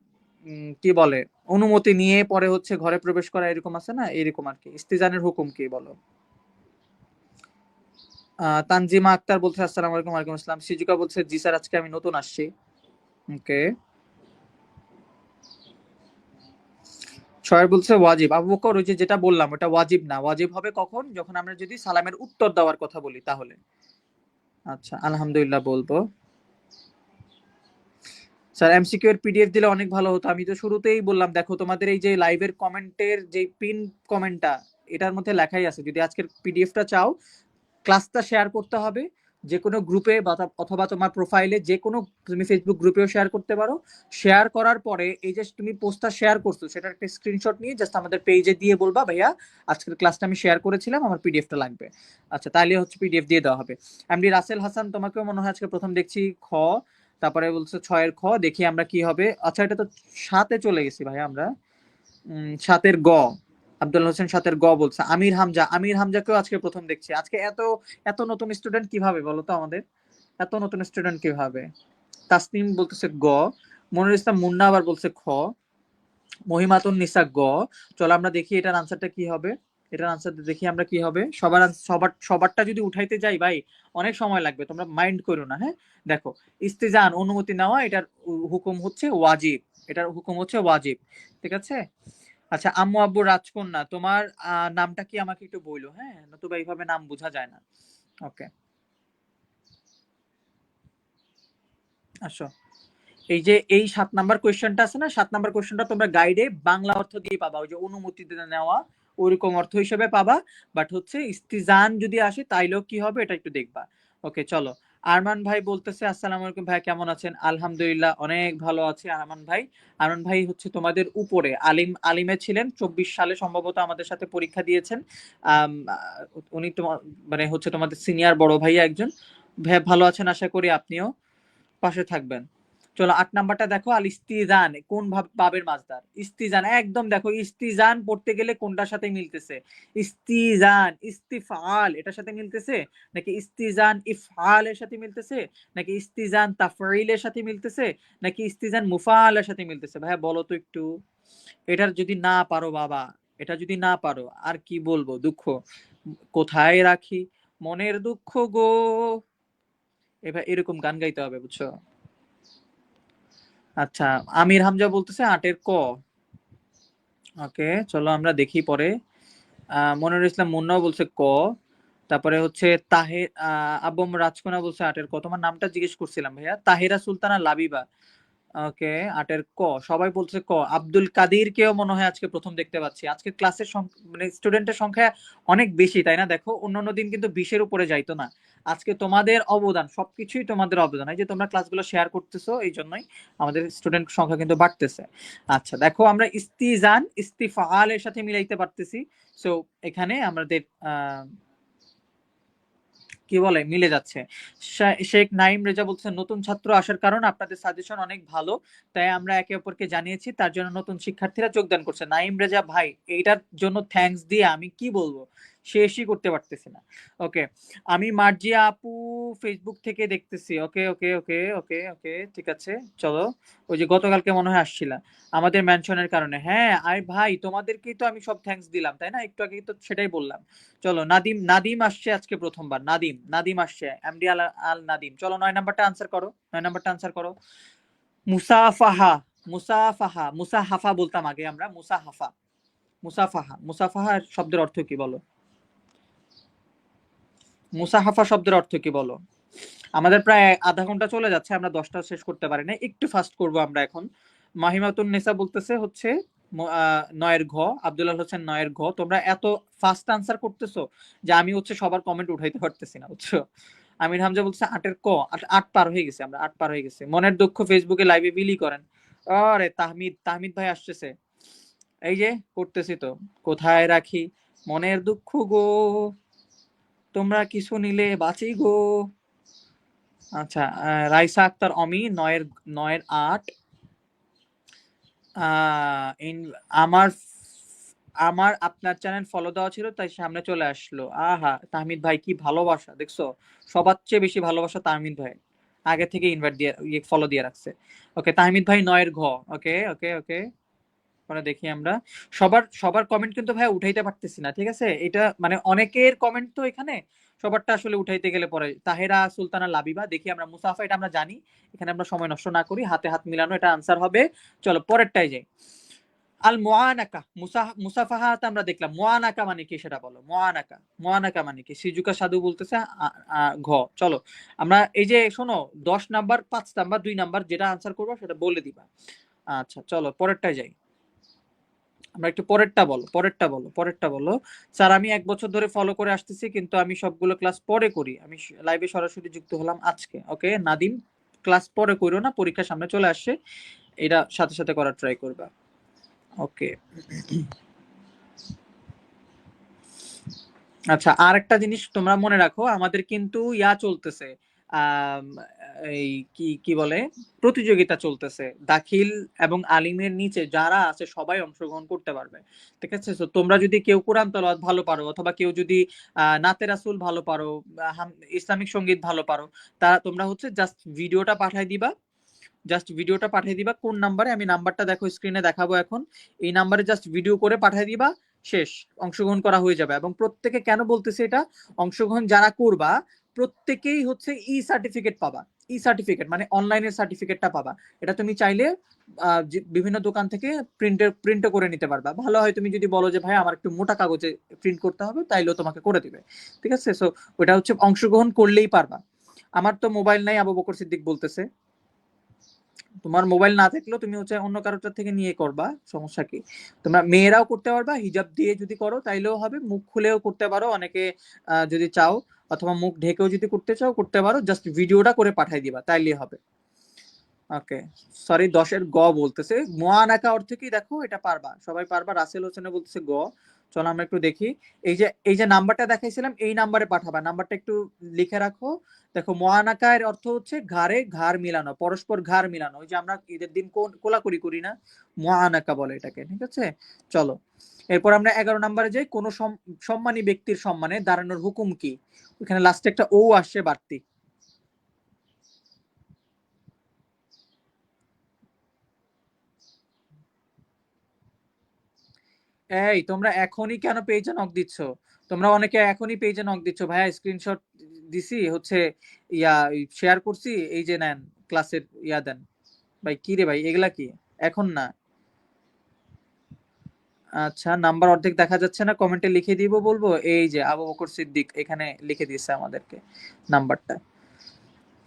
কি বলে, অনুমতি নিয়ে পরে হচ্ছে ঘরে প্রবেশ করা, এরকম আছে না, এরকম আর কি। ইস্তিজানের হুকুম কি বলো। তানজিমা আক্তার বলছে আসসালামু আলাইকুম। ওয়ালাইকুম আসসালাম। সিজুকা বলছে জি স্যার আজকে আমি নতুন আসছি। ওকে। 6 বলছে ওয়াজিব। আবু বকর ওই যে যেটা বললাম ওটা ওয়াজিব না, ওয়াজিব হবে কখন, যখন আমরা যদি সালামের উত্তর দেওয়ার কথা বলি তাহলে। আচ্ছা আলহামদুলিল্লাহ বলবো। স্যার এমসিকিউ এর পিডিএফ দিলে অনেক ভালো হতো। আমি তো শুরুতেই বললাম, দেখো তোমাদের এই যে লাইভের কমেন্টের যে পিন কমেন্টটা, এটার মধ্যে লেখাই আছে, যদি আজকের পিডিএফটা চাও ক্লাসটা শেয়ার করতে হবে যে কোনো গ্রুপে অথবা তোমার প্রোফাইলে, যে কোনো, তুমি ফেসবুক গ্রুপেও শেয়ার করতে পারো। শেয়ার করার পরে এই যে তুমি পোস্টটা শেয়ার করছো সেটার একটা স্ক্রিনশট নিয়ে জাস্ট আমাদের পেজে দিয়ে বলবা, ভাইয়া আজকের ক্লাসটা আমি শেয়ার করেছিলাম, আমার পিডিএফটা লাগবে। আচ্ছা, তাহলে হচ্ছে পিডিএফ দিয়ে দেওয়া হবে। এমডি রাসেল হাসান, তোমাকেও মনে হয় আজকে প্রথম দেখছি খ, তারপরে বলছে 6 এর খ, দেখি আমরা কি হবে। আচ্ছা, এটা তো 7-এ চলে গেছি ভাই আমরা। 7-এর গ, আব্দুল হোসেন 7-এর গ বলছে। আমির হামজা, আমির হামজাকেও আজকে প্রথম দেখছি। আজকে এত এত নতুন স্টুডেন্ট কিভাবে বলো তো আমাদের, এত নতুন স্টুডেন্ট কিভাবে? তাসনিম বলতেছে গ, মনির ইসলাম মুন্না আবার বলছে খ, মহিমাতুন নিসা গ। চলো আমরা দেখি এটার আনসারটা কি হবে। এটার আনসার দেখি আমরা কি হবে। সবারটা যদি উঠাইতে যাই ভাই অনেক সময় লাগবে, তোমরা মাইন্ড করো না, হ্যাঁ। দেখো, ইস্তিজান অনুমতি নেওয়া, এটার হুকুম হচ্ছে ওয়াজিব, এটার হুকুম হচ্ছে ওয়াজিব, ঠিক আছে। আচ্ছা, আম্মু আব্বু রাজকন্যা, তোমার নামটা কি আমাকে একটু বইলো, হ্যাঁ, নতুবা এইভাবে নাম বোঝা যায় না। ওকে, আসো। এই যে এই 7 নাম্বার কোয়েশ্চেনটা আছে না, 7 নাম্বার কোয়েশ্চেনটা তোমরা গাইডে বাংলা অর্থ দিয়ে পাবা, ওই যে অনুমতি দিতে নেওয়া ওইরকম অর্থ হিসেবে পাবা। বাট হচ্ছে ইস্তিজান যদি আসে তাইলেও কি হবে এটা একটু দেখবা। ওকে, চলো। আরমান ভাই বলতেছে আসসালামু আলাইকুম ভাই, কেমন আছেন? আলহামদুলিল্লাহ, অনেক ভালো আছি আরমান ভাই। আরমান ভাই হচ্ছে তোমাদের উপরে আলিমে ছিলেন, 24 সালে সম্ভবত আমাদের সাথে পরীক্ষা দিয়েছেন। উনি তোমার মানে হচ্ছে তোমাদের সিনিয়র বড় ভাই একজন। ভাই ভালো আছেন আশা করি, আপনিও পাশে থাকবেন। চলো 8 নাম্বারটা দেখো, আল ইস্তিজান কোন বাবের মাসদার? ইস্তিজান, একদম দেখো ইস্তিজান পড়তে গেলে কোনটার সাথে মিলতেছে? ইস্তিজান ইস্তিফাল এটার সাথে মিলতেছে, নাকি ইস্তিজান ইফআল এর সাথে মিলতেছে, নাকি ইস্তিজান তাফঈল এর সাথে মিলতেছে, নাকি ইস্তিজান মুফআল এর সাথে মিলতেছে? ভাইয়া বলো তো একটু। এটার যদি না পারো বাবা, এটা যদি না পারো আর কি বলবো, দুঃখ কোথায় রাখি মনের দুঃখ গো, এবার এরকম গান গাইতে হবে, বুঝছো। আচ্ছা, আমির হামজা বলতেছে 8-এর ক। ওকে, চলো আমরা দেখি পরে। মনিরুল ইসলাম মুন্নাও বলছে ক। তারপরে হচ্ছে তাহের আবম রাজকোনা বলছে 8-এর ক। তোমার নামটা জিজ্ঞেস করছিলাম ভাইয়া, তাহেরা সুলতানা লাবিবা। ওকে, 8-এর ক সবাই বলছে ক। আব্দুল কাদির কেও মনে হয় আজকে প্রথম দেখতে পাচ্ছি। আজকে ক্লাসের মানে স্টুডেন্টের সংখ্যা অনেক বেশি, তাই না? দেখো অন্যান্য দিন কিন্তু 20-এর উপরে যাইতো না। আজকে তোমাদের অবদান, সবকিছুই তোমাদের অবদান, এই যে তোমরা ক্লাসগুলো শেয়ার করতেছো এই জন্যই আমাদের স্টুডেন্ট সংখ্যা কিন্তু বাড়তেছে। আচ্ছা, দেখো আমরা ইস্তিজান ইস্তিফাল এর সাথে মিলাইতে পারতেছি। সো এখানে আমাদের কি বলে মিলে যাচ্ছে। শেখ নাইম রেজা বলছে নতুন ছাত্র আসার কারণ আপনাদের সাজেশন অনেক ভালো, তাই আমরা একে অপরকে জানিয়েছি, তার জন্য নতুন শিক্ষার্থীরা যোগদান করছে। নাইম রেজা ভাই, এইটার জন্য থ্যাঙ্কস দিয়ে আমি কি বলবো, শেষই করতে পারতেছি না। ওকে, আমি মার্জিয়া আপু ফেসবুক থেকে দেখতেছি। ওকে ওকে ওকে ওকে ওকে, ঠিক আছে, চলো। ওই যে গতকালকে মনে হয় আসছিলা আমাদের মেনশনের কারণে, হ্যাঁ। আর ভাই তোমাদেরকেই তো আমি সব থ্যাঙ্কস দিলাম, তাই না? একটু আগে তো সেটাই বললাম। চলো, নাদিম নাদিম আসছে আজকে প্রথমবার, নাদিম নাদিম আসছে, এমডি আল আল নাদিম। চলো 9 নাম্বারটা আনসার করো, 9 নাম্বারটা আনসার করো। মুসাফাহা, মুসাফাহা, মুসাহাফা বলতাম আগে আমরা, মুসাহাফা, মুসাফাহা, মুসাফাহা শব্দের অর্থ কি বলো? মুসাহাফা শব্দের অর্থ কি বলো? আমাদের প্রায় আধা ঘন্টা চলে যাচ্ছে, আমরা 10টা শেষ করতে পারি না, একটু ফাস্ট করব আমরা এখন। মাহিমাতুন নেসা বলতেছে হচ্ছে 9-এর ঘ। আব্দুল্লাহ হোসেন 9-এর ঘ। তোমরা এত ফাস্ট আনসার করতেছো যে আমি হচ্ছে সবার কমেন্ট উঠাইতে পারতেছি না, বুঝছো। আমির হামজা বলছে 8-এর ক। 8 পার হয়ে গেছে, আমরা 8 পার হয়ে গেছে। মনের দুঃখ ফেসবুকে লাইভে বিলি করেন। আরে তাহমিদ, তাহমিদ ভাই আসতেছে, এই যে করতেছি তো। কোথায় রাখি মনের দুঃখ গো, তোমরা কিছু নিলে বাঁচি গো। আচ্ছা, রাইসা আক্তার অমি 9-এর 8। আমার আমার আপনার চ্যানেল ফলো দেওয়া ছিল তাই সামনে চলে আসলো। আহা, তাহমিদ ভাই কি ভালোবাসা দেখছো, সবার চেয়ে বেশি ভালোবাসা তাহমিদ ভাই, আগে থেকে ইনভাইট দিয়ে ফলো দিয়ে রাখছে। ওকে, তাহমিদ ভাই 9-এর ঘ। ওকে ওকে ওকে, পরে দেখি আমরা। সবার সবার কমেন্ট কিন্তু ভাই উঠাইতে পারতেছি না, ঠিক আছে। এটা মানে অনেকের কমেন্ট তো এখানে, সবারটা আসলে উঠাইতে গেলে পরে। তাহেরা সুলতানা লাবিবা, দেখি আমরা। মুসাফা এটা আমরা জানি, এখানে আমরা সময় নষ্ট না করি, হাতে হাত মিলানো এটা আনসার হবে। চলো পরেরটাই যাই। আল মুআনাকা, মুসাফাহাত আমরা দেখলাম, মুআনাকা মানে কি সেটা বলো। মুআনাকা, মুআনাকা মানে কি? সিজুকা সাধু বলতেছে ঘ। চলো আমরা এই যে শোনো, 10 নাম্বার, 5 নাম্বার, 2 নাম্বার যেটা আনসার করবা সেটা বলে দিবা। আচ্ছা চলো পরেরটায় যাই। আমরা একটু পরেরটা বলো, পরেরটা বলো, পরেরটা বলো। স্যার আমি 1 বছর ধরে ফলো করে আসতেছি, কিন্তু আমি সবগুলো ক্লাস পরে করি। আমি লাইভে সরাসরি যুক্ত হলাম আজকে। ওকে নাদিম, ক্লাস পরে করো না, পরীক্ষার সামনে চলে আসছে, এটা সাথে সাথে করার ট্রাই করবা। ওকে আচ্ছা, আর একটা জিনিস তোমরা মনে রাখো, আমাদের কিন্তু ইয়া চলতেছে, আম, এই কি কি বলে, প্রতিযোগিতা চলতেছে। দাখিল এবং আলিমের নিচে যারা আছে সবাই অংশগ্রহণ করতে পারবে। ঠিক আছে, তো তোমরা যদি কেউ কোরআন তেলাওয়াত ভালো পারো, অথবা কেউ যদি নাতে রাসূল ভালো পারো, ইসলামিক সঙ্গীত ভালো পারো, তারা তোমরা হচ্ছে জাস্ট ভিডিওটা পাঠিয়ে দিবা। জাস্ট ভিডিওটা পাঠিয়ে দিবা কোন নাম্বারে, আমি নাম্বারটা দেখো স্ক্রিনে দেখাবো এখন। এই নাম্বারে জাস্ট ভিডিও করে পাঠিয়ে দিবা, শেষ, অংশগ্রহণ করা হয়ে যাবে। এবং প্রত্যেকে কেন বলতেছে এটা, অংশগ্রহণ যারা করবা প্রত্যেকেই হচ্ছে ই সার্টিফিকেট পাবা। ই সার্টিফিকেট মানে অনলাইনের সার্টিফিকেটটা পাবা। এটা তুমি চাইলে বিভিন্ন দোকান থেকে প্রিন্টও করে নিতে পারবা। ভালো হয় তুমি যদি বলো যে ভাই আমার একটু মোটা কাগজে প্রিন্ট করতে হবে, তাইলেও তোমাকে করে দিবে। ঠিক আছে, সো ওটা হচ্ছে অংশগ্রহণ করলেই পারবা। আমার তো মোবাইল নাই, আবু বকর সিদ্দিক বলতেছে। তোমার মোবাইল না থাকলেও তুমি হচ্ছে অন্য কারোটার থেকে নিয়ে করবা, সমস্যা কি? তোমরা মেয়েরাও করতে পারবা, হিজাব দিয়ে যদি করো তাইলেও হবে, মুখ খুলেও করতে পারো অনেকে যদি চাও, অথবা মুখ ঢেকেও যদি করতে চাও করতে পারো, জাস্ট ভিডিওটা করে পাঠাই দিবা তাইলেই হবে। ওকে সরি, 10-এর গ বলতেছে, মুআনাকা অর্থ কি দেখো, এটা পারবা, সবাই পারবা। রাসেল হোসেন বলতেছে গ। চলো আমরা একটু দেখি। এই যে নাম্বারটা দেখাইছিলাম, এই নাম্বারে পাঠাবা, নাম্বারটা একটু লিখে রাখো। দেখো মুআনাকার অর্থ হচ্ছে ঘাড়ে ঘাড় মিলানো, পরস্পর ঘাড় মিলানো। ওই যে আমরা ঈদের দিন কোলাকুলি করি না, মুআনাকা বলে এটাকে। ঠিক আছে, চলো এরপর আমরা 11 নাম্বারে যাই। কোন সম্মানী ব্যক্তির সম্মানে দাঁড়ানোর হুকুম কি? ওখানে লাস্টে একটা ও আসছে বাড়তি। এই তোমরা এখনই কেন পেজে নক দিচ্ছ? তোমরা অনেকে এখনই পেজে নক দিচ্ছ, ভাইয়া স্ক্রিনশট দিছি হচ্ছে, ইয়া শেয়ার করছি, এই যে নেন ক্লাসের ইয়া দেন। ভাই কি রে ভাই, এগুলা কি? এখন না। আচ্ছা নাম্বার অর্ধেক দেখা যাচ্ছে না, কমেন্টে লিখে দিব বলবো। এই যে আবু বকর সিদ্দিক এখানে লিখে দিয়েছে আমাদেরকে নাম্বারটা।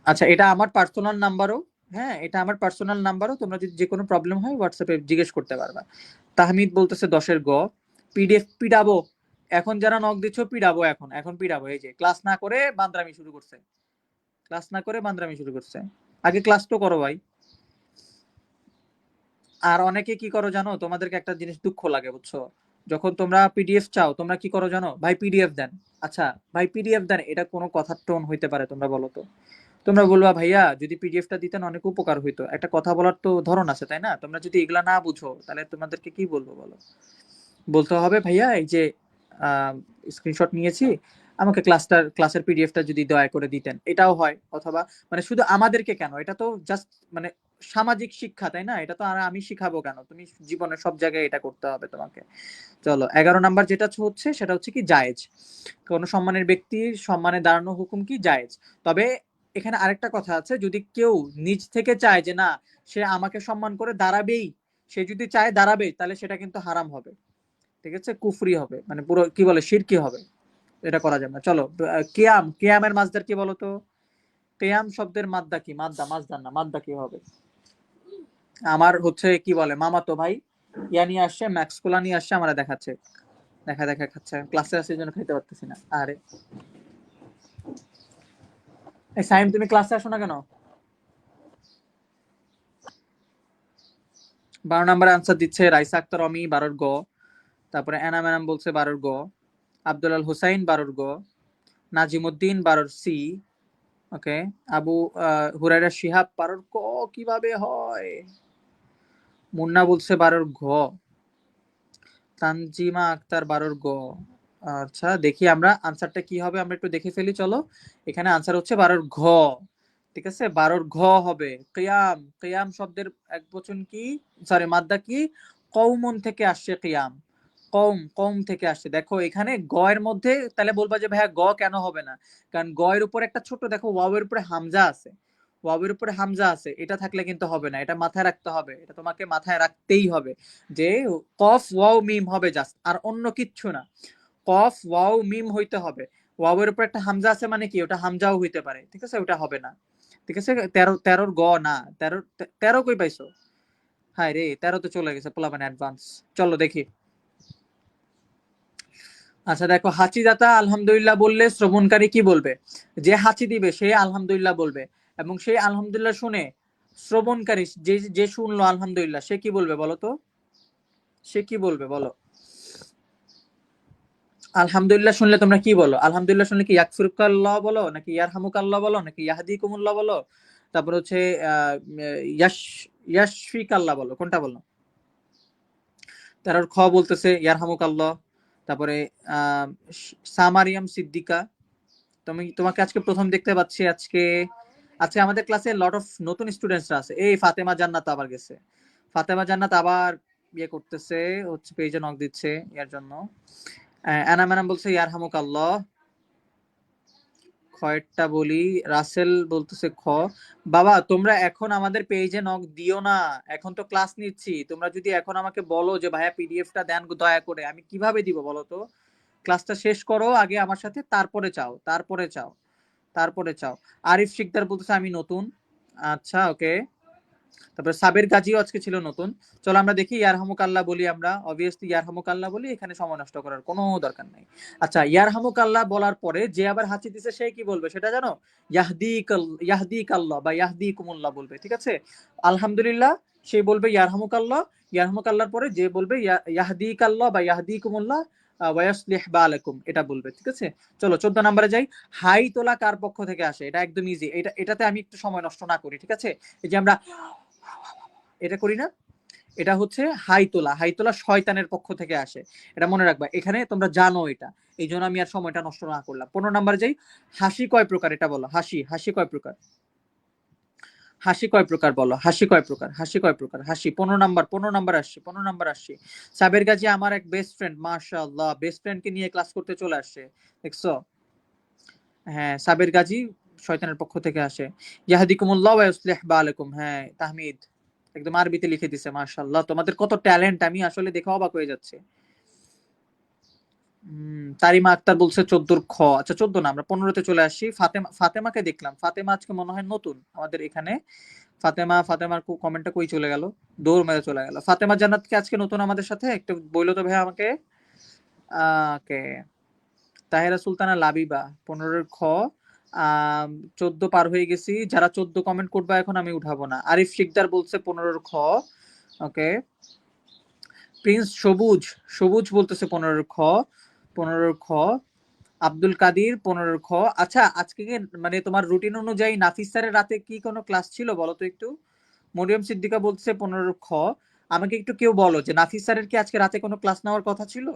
আচ্ছা এটা আমার পার্সোনাল নাম্বারও, হ্যাঁ এটা আমার পার্সোনাল নাম্বারও, তোমরা যদি যে কোনো প্রবলেম হয় হোয়াটসঅ্যাপে জিজ্ঞেস করতে পারবা। তাহমিদ বলতেছে 10-এর গ। পিডিএফ পিডাবো, এখন যারা নক দিচ্ছ পিডাবো, এখন এখন পিডাবো। এই যে ক্লাস না করে বান্দরামি শুরু করছে, ক্লাস না করে বান্দরামি শুরু করছে। আগে ক্লাস তো করো ভাই। আর অনেকে কি করো জানো, তোমাদেরকে একটা জিনিস দুঃখ লাগে বুঝছো, যখন তোমরা পিডিএফ চাও তোমরা কি করো জানো, ভাই পিডিএফ দেন। আচ্ছা ভাই পিডিএফ দেন, এটা কোনো কথার টোন হইতে পারে তোমরা বলো তো? তোমরা বলবা ভাইয়া যদি পিডিএফটা দিতেন অনেক উপকার হইতো, একটা কথা বলার তো ধরন আছে তাই না? তোমরা যদি এগুলা না বুঝো তাহলে তোমাদেরকে কি বলবো বলো? বলতে হবে ভাইয়া এই যে স্ক্রিনশট নিয়েছি, আমাকে ক্লাসের পিডিএফটা যদি দয়া করে দিতেন, এটাও হয়। অথবা মানে শুধু আমাদেরকে কেন, এটা তো জাস্ট মানে সামাজিক শিক্ষা তাই না? এটা তো আর আমি শিখাবো কেন, তুমি জীবনে সব জায়গায় এটা করতে হবে তোমাকে। চলো 11 নাম্বার যেটা হচ্ছে সেটা হচ্ছে কি জায়েজ। কোন সম্মানের ব্যক্তির সম্মানে দাঁড়ানো হুকুম কি জায়েজ। তবে এখানে আরেকটা কথা আছে, যদি কেউ নিজ থেকে চায় যে না সে আমাকে সম্মান করে দাঁড়াবেই, সে যদি চায় দাঁড়াবে, তাহলে সেটা কিন্তু হারাম হবে। ঠিক আছে, কুফরি হবে, মানে পুরো কি বলে শিরকি হবে, এটা করা যাবে না। চলো কিয়াম, কিয়ামের মাসদার কি বলো তো? কিয়াম শব্দের মাদ্দা কি? মাসদার না, মাদ্দা কি হবে? আমার হচ্ছে কি বলে মামাতো ভাই ইয়া নিয়ে আসছে, ম্যাক্স কোলা নিয়ে আসছে, আমার দেখাচ্ছে, দেখা দেখা খাচ্ছে, ক্লাসে আসে এই জন্য খাইতে পারতেছি না। আরে এই সাইম তুমি ক্লাসে আসো না কেন? 12 নাম্বার আনসার দিচ্ছে রাইসা আক্তার অমি 12-এর গ। তারপরে এনাম এনাম বলছে 12-এর গ। আব্দুল আল হুসাইন 12-এর গ। নাজিমুদ্দিন 12-এর সি। ওকে আবু হুরায়রা শিহাব 12-এর ক। কিভাবে হয়? মুন্না বলছে 12-এর ঘ। তানজিমা আক্তার 12-এর গ। আচ্ছা দেখি আমরা আনসারটা কি হবে, আমরা একটু দেখে ফেলি চলো। এখানে আনসার হচ্ছে 12-এর ঘ। ঠিক আছে 12-এর ঘ হবে। কিয়াম, কিয়াম শব্দের একবচন কি, সরি মাদ্দা কি? কওমন থেকে আসছে কিয়াম, কওম, কওম থেকে আসছে। দেখো এখানে গ এর মধ্যে, তাহলে বলবা যে ভাইয়া গ কেন হবে না, কারণ গ এর উপর একটা ছোট দেখো ওয়াও এর উপরে হামজা আছে, ওয়াবের উপরে হামজা আছে, এটা থাকলে কিন্তু হবে না, এটা মাথায় রাখতে হবে, এটা তোমাকে মাথায় রাখতেই হবে যে কফ ওয়াও মিম হবে জাস্ট, আর অন্য কিচ্ছু না। কফ ওয়াও মিম হইতে হবে। ওয়াবের উপর একটা হামজা আছে মানে কি, ওটা হামজাও হইতে পারে, ঠিক আছে, ওটা হবে না, ঠিক আছে। 13 গ না, 13 কই পাইছো? হায় রে, 13 তো চলে গেছে পোলা মানে অ্যাডভান্স। চলো দেখি। আচ্ছা দেখো, হাঁচিদাতা আলহামদুলিল্লাহ বললে শ্রবণকারী কি বলবে? যে হাঁচি দিবে সে আলহামদুলিল্লাহ বলবে, এবং সেই আলহামদুলিল্লাহ শুনে শ্রবণকারী যে যে শুনলো আলহামদুলিল্লাহ, সে কি বলবে বলো তো? সে কি বলবে বলো? আলহামদুলিল্লাহ শুনলে তোমরা কি বলো? আলহামদুলিল্লাহ শুনলে কি ইয়াকফিরুকাল্লাহ বলো, নাকি ইয়ারহামুকাল্লাহ বলো, নাকি ইয়াহদিকুমুল্লাহ বলো, তারপর হচ্ছে আহ ইয়াশ ইয়াশফিকাল্লাহ বলো, কোনটা বলো? তার খ বলতেছে ইয়ারহামুকাল্লাহ। তারপরে আহ সামারিয়াম সিদ্দিকা, তোমাকে আজকে প্রথম দেখতে পাচ্ছি। আজকে আজকে আমাদের ক্লাসে লট অফ নতুন স্টুডেন্টসরা আছে। এই ফাতেমা জান্নাত আবার গেছে, ফাতেমা জান্নাত আবার ইয়ে করতেছে, হচ্ছে পেজে নক দিচ্ছে এর জন্য। এনাম এনাম বলছে ইয়ারহামুকাল্লাহ। খয়েরটা বলি, রাসেল বলতেছে খ। বাবা তোমরা এখন আমাদের পেজে নক দিও না, এখন তো ক্লাস নিচ্ছি। তোমরা যদি এখন আমাকে বলো যে ভাইয়া পিডিএফটা দেন দয়া করে, আমি কিভাবে দিব বলো তো? ক্লাসটা শেষ করো আগে আমার সাথে, তারপরে চাও, তারপরে চাও, তারপরে চাও। আরিফ শিকদার বলতেছে আমি নতুন। আচ্ছা ওকে। তারপরে সাবের গাজীও আজকে ছিল নতুন। চলো আমরা দেখি, ইয়ারহামুক আল্লাহ বলি আমরা, অবভিয়াসলি ইয়ারহামুক আল্লাহ বলি, এখানে সময় নষ্ট করার কোনো দরকার নাই। আচ্ছা, ইয়ারহামুক আল্লাহ বলার পরে যে আবার হাঁচি দিছে সে কি বলবে সেটা জানো? ইয়াহদিক আল্লাহ বা ইয়াহদিকুমুল্লাহ বলবে, ঠিক আছে। আলহামদুলিল্লাহ সে বলবে ইয়ারহামুক আল্লাহ, ইয়ারহামুক আল্লাহর পরে যে বলবে ইয়াহদিক আল্লাহ বা ইয়াহদিকুমুল্লাহ ওয়াসলিহ বালাকুম, এটা বলবে, ঠিক আছে। চলো 14 নম্বরে যাই। হাই তোলা কার পক্ষ থেকে আসে? এটা একদম ইজি, এটাতে আমি একটু সময় নষ্ট না করি, ঠিক আছে। এই যে আমরা এটা করি না, এটা হচ্ছে হাই তোলা। হাই তোলা শয়তানের পক্ষ থেকে আসে, এটা মনে রাখবা। এখানে তোমরা জানো এটা, এই জন্য আমি আর সময়টা নষ্ট না করলাম। 15 নাম্বার যাই। হাসি কয় প্রকার এটা বলো? হাসি, হাসি কয় প্রকার? হাসি কয় প্রকার বলো? হাসি কয় প্রকার? হাসি কয় প্রকার? হাসি 15 নাম্বার, 15 নাম্বার আসছে, 15 নাম্বার আসছে। সাবের গাজী আমার এক বেস্ট ফ্রেন্ড, মাশাআল্লাহ, বেস্ট ফ্রেন্ডকে নিয়ে ক্লাস করতে চলে আসছে, দেখছো? হ্যাঁ, সাবের গাজী শয়তানের পক্ষ থেকে আসে। ইয়াহদিকুমুল্লাহ ওয়া ইউসলিহ বালাকুম, হ্যাঁ তাহমিদ একদম আরবিতে লিখে দিছে, মাশাআল্লাহ, তোমাদের কত ট্যালেন্ট, আমি আসলে দেখে অবাক হয়ে যাচ্ছে। তারিমা আক্তার বলছে 14 খ। আচ্ছা 14 না, আমরা 15তে চলে আসি। ফাতেমাকে দেখলাম, ফাতেমা আজকে মনে হয় নতুন আমাদের এখানে। ফাতেমার কমেন্টটা কই চলে গেল? দৌড় মেরে চলে গেল। ফাতেমা জান্নাতকে আজকে নতুন আমাদের সাথে, একটু বইলো তো ভাই আমাকে। ওকে। তাহেরা সুলতানা লাবিবা 15 খ। 14 পার হয়ে গেছি। যারা 14 কমেন্ট করবে এখন আমি উঠাবো না। আরিফ শিকদার বলছে 15 খ। ওকে। প্রিন্স সবুজ, সবুজ বলতেছে 15 খ, 15 খ। আব্দুল কাদির 15 খ। আচ্ছা আজকে মানে তোমার রুটিন অনুযায়ী নাফিস স্যারের রাতে কি কোনো ক্লাস ছিল বলো তো একটু? মরিয়ম সিদ্দিকা বলছে 15 খ। আমাকে একটু কেউ বলো যে নাফিস স্যারের কি আজকে রাতে কোনো ক্লাস নেওয়ার কথা ছিল?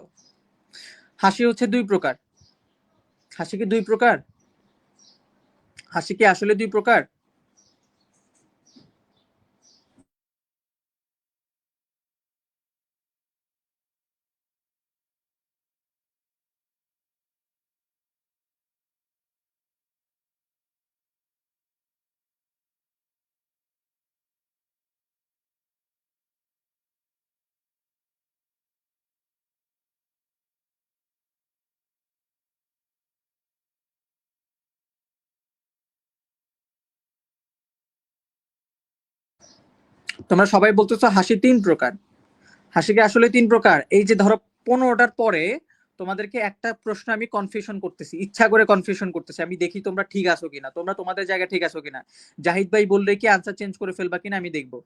হাসি হচ্ছে 2 প্রকার। হাসি কি 2 প্রকার? হাসি কি আসলে 2 প্রকার? তোমরা সবাই বলতেছো হাসি 3 প্রকার। হাসি কি আসলে 3 প্রকার? এই যে ধরো 15টার পরে তোমাদেরকে একটা প্রশ্ন আমি কনফিউশন করতেছি, ইচ্ছা করে কনফিউশন করতেছি, আমি দেখি তোমরা ঠিক আছো কিনা, তোমরা তোমাদের জায়গায় ঠিক আছো কিনা। জাহিদ ভাই বললে কি আনসার চেঞ্জ করে ফেলবা কিনা আমি দেখবো।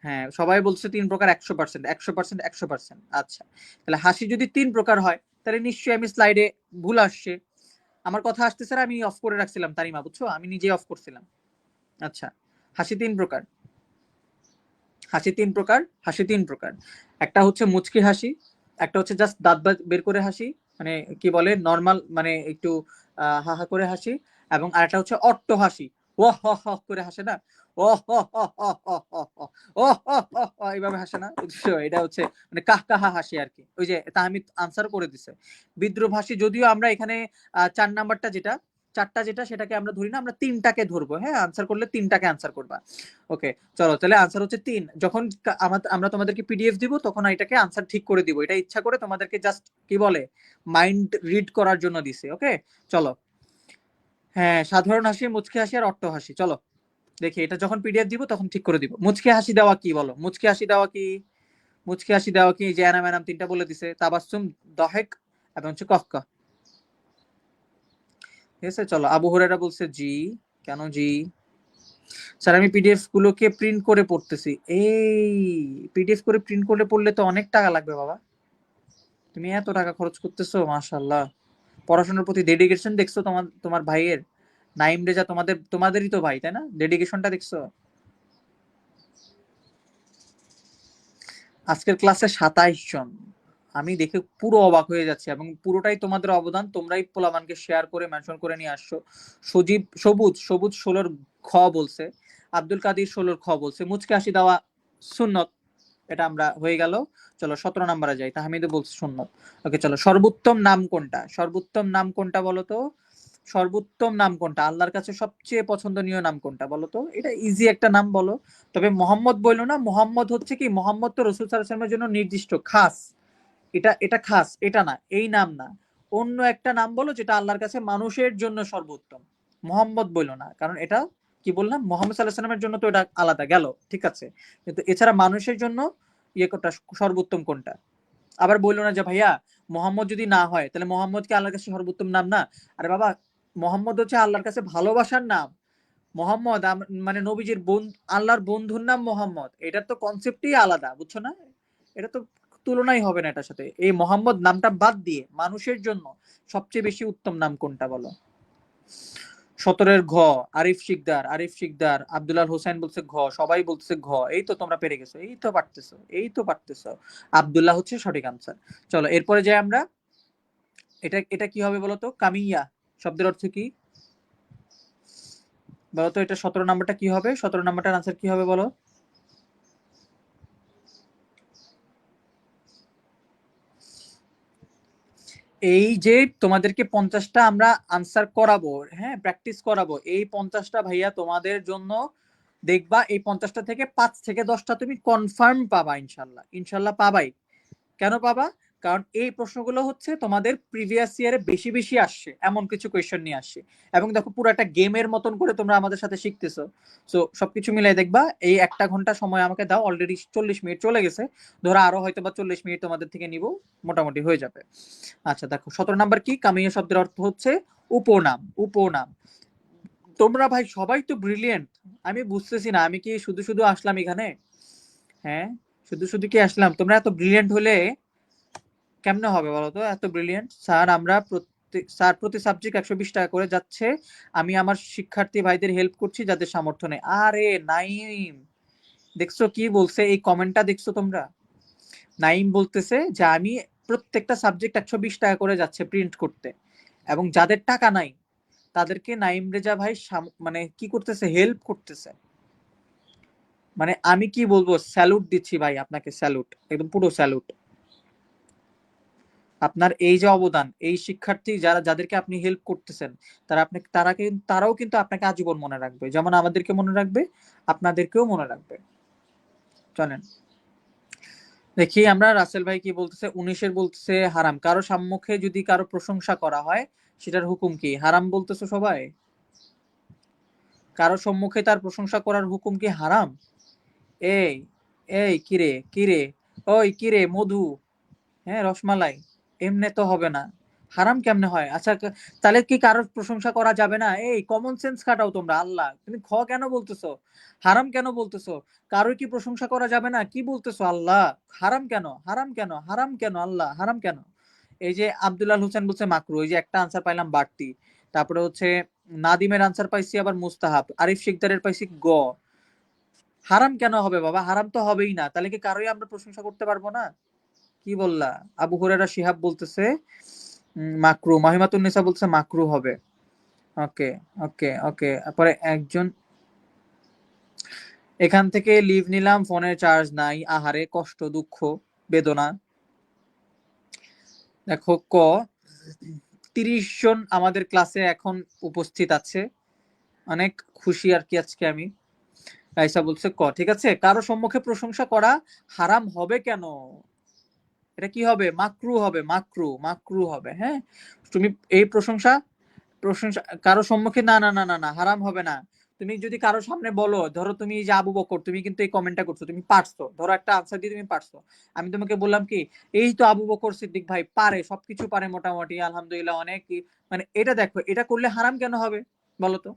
হ্যাঁ সবাই বলছে 3 প্রকার, 100%, 100%, 100%। আচ্ছা, তাহলে হাসি যদি 3 প্রকার হয় তাহলে নিশ্চয়ই আমি স্লাইডে ভুল আসছে, আমার কথা আসতে স্যার আমি অফ করে রাখছিলাম তারিমা, বুঝছো, আমি নিজেই অফ করছিলাম। আচ্ছা, হাসি 3 প্রকার। হাসি 3 প্রকার, হাসি 3 প্রকার। একটা হচ্ছে মুচকি হাসি, একটা হচ্ছে জাস্ট দাঁত বের করে হাসি, মানে কি বলে নরমাল, মানে একটু হা হা করে হাসি। এবং আরেকটা হচ্ছে অট্ট হাসি, ও হ হ করে হাসে না, ও হ হ হ হ হ হ, ও হ হ হ এইভাবে হাসে না, বুঝছো? এটা হচ্ছে মানে কাহ কাহা হাসি আর কি। ওই যে তাহমিদ আনসার করে দিছে। বিদ্রুপ হাসি, যদিও আমরা এখানে 4 নাম্বারটা যেটা চারটা যেটা সেটাকে আমরা ধরি না, আমরা তিনটাকে ধরবো। হ্যাঁ, আনসার করলে তিনটাকে আনসার করবা। ওকে, চলো তাহলে আনসার হচ্ছে 3। যখন আমরা তোমাদেরকে পিডিএফ দিব তখন এটাকে আনসার ঠিক করে দিব। এটা ইচ্ছা করে তোমাদেরকে জাস্ট কি বলে মাইন্ড রিড করার জন্য দিছে। ওকে, চলো। হ্যাঁ, সাধারণ হাসি, মুচকি হাসি আর অট্ট হাসি। চলো দেখি, এটা যখন পিডিএফ দিব তখন ঠিক করে দিব। মুচকি হাসি দেওয়া কি বলো? মুচকি হাসি দেওয়া কি? মুচকি হাসি দেওয়া কি? যে এনাম এনাম তিনটা বলে দিছে, তাবাসসুম, দহেক এবং হচ্ছে কফকা। ঠিক আছে, চলো। আবু হুরায়রা বলছে জি। কেন জি? স্যার আমি পিডিএফ গুলোকে প্রিন্ট করে পড়তেছি। এই পিডিএফ করে প্রিন্ট করে পড়লে তো অনেক টাকা লাগবে বাবা। তুমি এত টাকা খরচ করতেছো, মাশাআল্লাহ। পড়াশোনার প্রতি ডেডিকেশন দেখছো তোমার তোমার ভাইয়ের। নাইম রেজা তোমাদেরই তো ভাই, তাই না? ডেডিকেশনটা দেখছো। আজকের ক্লাসে 27 জন। আমি দেখে পুরো অবাক হয়ে যাচ্ছি, এবং পুরোটাই তোমাদের অবদান। তোমরাই পোলামানকে শেয়ার করে মেনশন করে নিয়ে আসছো। সবুজ সবুজ 16 খ বলছে, আব্দুল কাদির 16 খ বলছে। মুচকে হাসি দেওয়া সুন্নত, এটা আমরা হয়ে গেল। চলো 17 নম্বরে যাই। তাহমিদে বলছে সুন্নত। ওকে, চলো। সর্বোত্তম নাম কোনটা? সর্বোত্তম নাম কোনটা বলো তো? সর্বোত্তম নাম কোনটা? আল্লাহর কাছে সবচেয়ে পছন্দনীয় নাম কোনটা বলো তো? এটা ইজি একটা নাম বলো। তবে মোহাম্মদ বললো না, মোহাম্মদ হচ্ছে কি, মোহাম্মদ তো রাসূল সাল্লাল্লাহু আলাইহি ওয়াসাল্লামের জন্য নির্দিষ্ট, খাস। এটা এটা খাস, এটা না, এই নাম না। অন্য একটা নাম বলো যেটা আল্লাহর কাছে মানুষের জন্য সর্বোত্তম। মোহাম্মদ বললো না, কারণ এটা কি বললাম, মোহাম্মদ সাল্লাল্লাহু আলাইহি ওয়াসাল্লামের জন্য তো এটা আলাদা গেল, ঠিক আছে। কিন্তু এছাড়া মানুষের জন্য ইয়ে কোনটা, সর্বোত্তম কোনটা? আবার বললো না যে ভাইয়া মোহাম্মদ যদি না হয় তাহলে মোহাম্মদ কি আল্লাহর কাছে সর্বোত্তম নাম না? আরে বাবা, মোহাম্মদ হচ্ছে আল্লাহর কাছে ভালোবাসার নাম। মোহাম্মদ মানে নবীজির আল্লাহর বন্ধুর নাম মোহাম্মদ। এটার তো কনসেপ্টই আলাদা, বুঝছো না? এটা তো তুলনাই হবে না এটার সাথে। এই মোহাম্মদ নামটা বাদ দিয়ে মানুষের জন্য সবচেয়ে বেশি উত্তম নাম কোনটা বলো? 17 ঘ। আরিফ শিকদার, আরিফ শিকদার। আব্দুল্লাহ হোসেন বলছে ঘ, সবাই বলছে ঘ। এই তো তোমরা পেরে গেছো, এই তো পারতেছো, এই তো পারতেছো। আব্দুল্লাহ হচ্ছে সঠিক আনসার। চলো এরপরে যাই আমরা। এটা এটা কি হবে বলতো? কামিয়া শব্দের অর্থ কি বলতো? এটা 17 নাম্বারটা কি হবে? 17 নাম্বারটার আনসার কি হবে বলো? এই যে তোমাদেরকে 50টা আমরা আনসার করাবো, হ্যাঁ, প্র্যাকটিস করাবো, এই 50টা ভাইয়া তোমাদের জন্য। দেখবা এই 50টা থেকে 5 থেকে 10টা তুমি কনফার্ম পাবা, ইনশাল্লাহ, ইনশাল্লাহ পাবাই। কেন পাবা? কারণ এই প্রশ্নগুলো হচ্ছে তোমাদের প্রিভিয়াস ইয়ারে বেশি বেশি আসছে, এমন কিছু কোয়েশ্চেন নিয়ে আসছে। এবং দেখো পুরো একটা গেমের মতন করে তোমরা আমাদের সাথে শিখতেছো। সো সবকিছু মিলাই দেখবা। এই 1 ঘন্টা সময় আমাকে দাও, অলরেডি 40 মিনিট চলে গেছে। ধরো আরো হয়তো বা 40 মিনিট তোমাদের থেকে নিব, মোটামুটি হয়ে যাবে। আচ্ছা দেখো, 17 নাম্বার কি? কামিয়া শব্দের অর্থ হচ্ছে উপনাম, উপনাম। তোমরা ভাই সবাই তো ব্রিলিয়েন্ট। আমি বুঝতেছি না, আমি কি শুধু শুধু আসলাম এখানে? হ্যাঁ, শুধু শুধু কি আসলাম? তোমরা এত ব্রিলিয়েন্ট হলে কেমনে হবে বলো তো? এত ব্রিলিয়েন্ট স্যার, আমরা স্যার প্রতি সাবজেক্ট 120 টাকা করে যাচ্ছে। আমি আমার শিক্ষার্থী ভাইদের হেল্প করছি যাদের সামর্থ্য নেই। আরে নাইম, দেখছো কি বলছে? এই কমেন্টটা দেখছো তোমরা? নাইম বলতেছে যে আমি প্রত্যেকটা সাবজেক্ট 120 টাকা করে যাচ্ছে প্রিন্ট করতে, এবং যাদের টাকা নাই তাদেরকে নাইম রেজা ভাই মানে কি করতেছে, হেল্প করতেছে। মানে আমি কি বলবো, স্যালুট দিচ্ছি ভাই আপনাকে, স্যালুট, একদম পুরো স্যালুট। আপনার এই যে অবদান, এই শিক্ষার্থী যাদেরকে আপনি হেল্প করতেছেন, তারাও কিন্তু আপনাকে আজীবন মনে রাখবে, যেমন আমাদেরকে মনে রাখবে, আপনাদেরকেও মনে রাখবে। চলেন দেখি আমরা। রাসেল ভাই কি বলতেছে? 19-এর বলতেছে হারাম। কারো সম্মুখে যদি কারো প্রশংসা করা হয় সেটার হুকুম কি? হারাম বলতেছো সবাই? কারো সম্মুখে তার প্রশংসা করার হুকুম কি হারাম? এই এই কিরে কিরে, ওই কিরে মধু, হ্যাঁ রসমালাই, এমনে তো হবে না। হারাম কেমনে হয়? আচ্ছা তাহলে কি কারোর প্রশংসা করা যাবে না? এই কমন সেন্স খাটাও তোমরা। আল্লাহ, তুমি খ কেন বলতেছো? হারাম কেন বলতেছো? কারোর কি প্রশংসা করা যাবে না? কি বলতেছো আল্লাহ? হারাম কেন, হারাম কেন, হারাম কেন আল্লাহ, হারাম কেন? এই যে আব্দুল্লাহ হোসেন বলছে মাকরু, এই যে একটা আনসার পাইলাম বাড়তি। তারপরে হচ্ছে নাদিমের আনসার পাইছি আবার মুস্তাহাব। আরিফ শিকদারের পাইছি গ। হারাম কেন হবে বাবা? হারাম তো হবেই না, তাহলে কি কারোই আমরা প্রশংসা করতে পারবো না? কি বললা? আবু হুরায়রা শিহাব বলতেছে মাকরু। মাহিমাতুন্নেসা বলছে মাকরু হবে। ওকে, ওকে, ওকে। তারপরে একজন এখান থেকে লিভ নিলাম, ফোনের চার্জ নাই, আহারে কষ্ট, দুঃখ, বেদনা। দেখো ক, 30 জন আমাদের ক্লাসে এখন উপস্থিত আছে, অনেক খুশি আর কি আজকে আমি। রাইসা বলছে ক, ঠিক আছে। কারো সম্মুখে প্রশংসা করা হারাম হবে কেন? এটা কি হবে? মাকরু হবে, মাকরু, মাকরু হবে। হ্যাঁ, তুমি এই প্রশংসা প্রশংসা কারো সম্মুখে, না না না না না, হারাম হবে না। তুমি যদি কারো সামনে বলো, ধরো তুমি যে আবু বকর, তুমি কিন্তু এই কমেন্টটা করছো, তুমি পারছো, ধরো একটা আনসার দিয়ে তুমি পারছো, আমি তোমাকে বললাম কি, এই তো আবু বকর সিদ্দিক ভাই পারে, সবকিছু পারে মোটামুটি, আলহামদুলিল্লাহ অনেক, মানে এটা দেখো, এটা করলে হারাম কেন হবে বলো তো?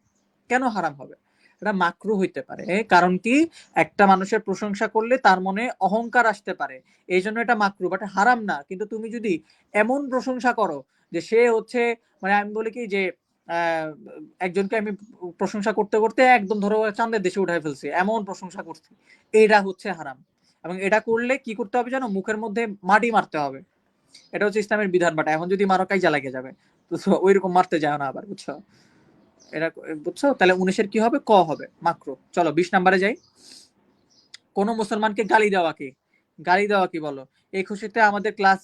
কেন হারাম হবে? এটা মাকরু হইতে পারে, কারণ কি, একটা মানুষের প্রশংসা করলে তার মনে অহংকার আসতে পারে, এই জন্য এটা মাকরু, বাট হারাম না। কিন্তু তুমি যদি এমন প্রশংসা করো যে সে হচ্ছে, মানে আমি বলি কি যে আহ, একজনকে আমি প্রশংসা করতে করতে একদম ধরো চাঁদের দেশে উঠাই ফেলছি, এমন প্রশংসা করছি, এটা হচ্ছে হারাম। এবং এটা করলে কি করতে হবে জানো? মুখের মধ্যে মাটি মারতে হবে। এটা হচ্ছে ইসলামের বিধান, বাট এখন যদি মারো কাইজা লাগে যাবে, তো ওইরকম মারতে যায় না আবার, বুঝছো? এটা বুঝছো? তাহলে 19-এর কি হবে? ক হবে, মাকরু। চলো 20 নাম্বারে যাই। কোন মুসলমানকে গালি দেওয়া কি? গালি দেওয়া কি বলো? এই খুশিতে আমাদের ক্লাস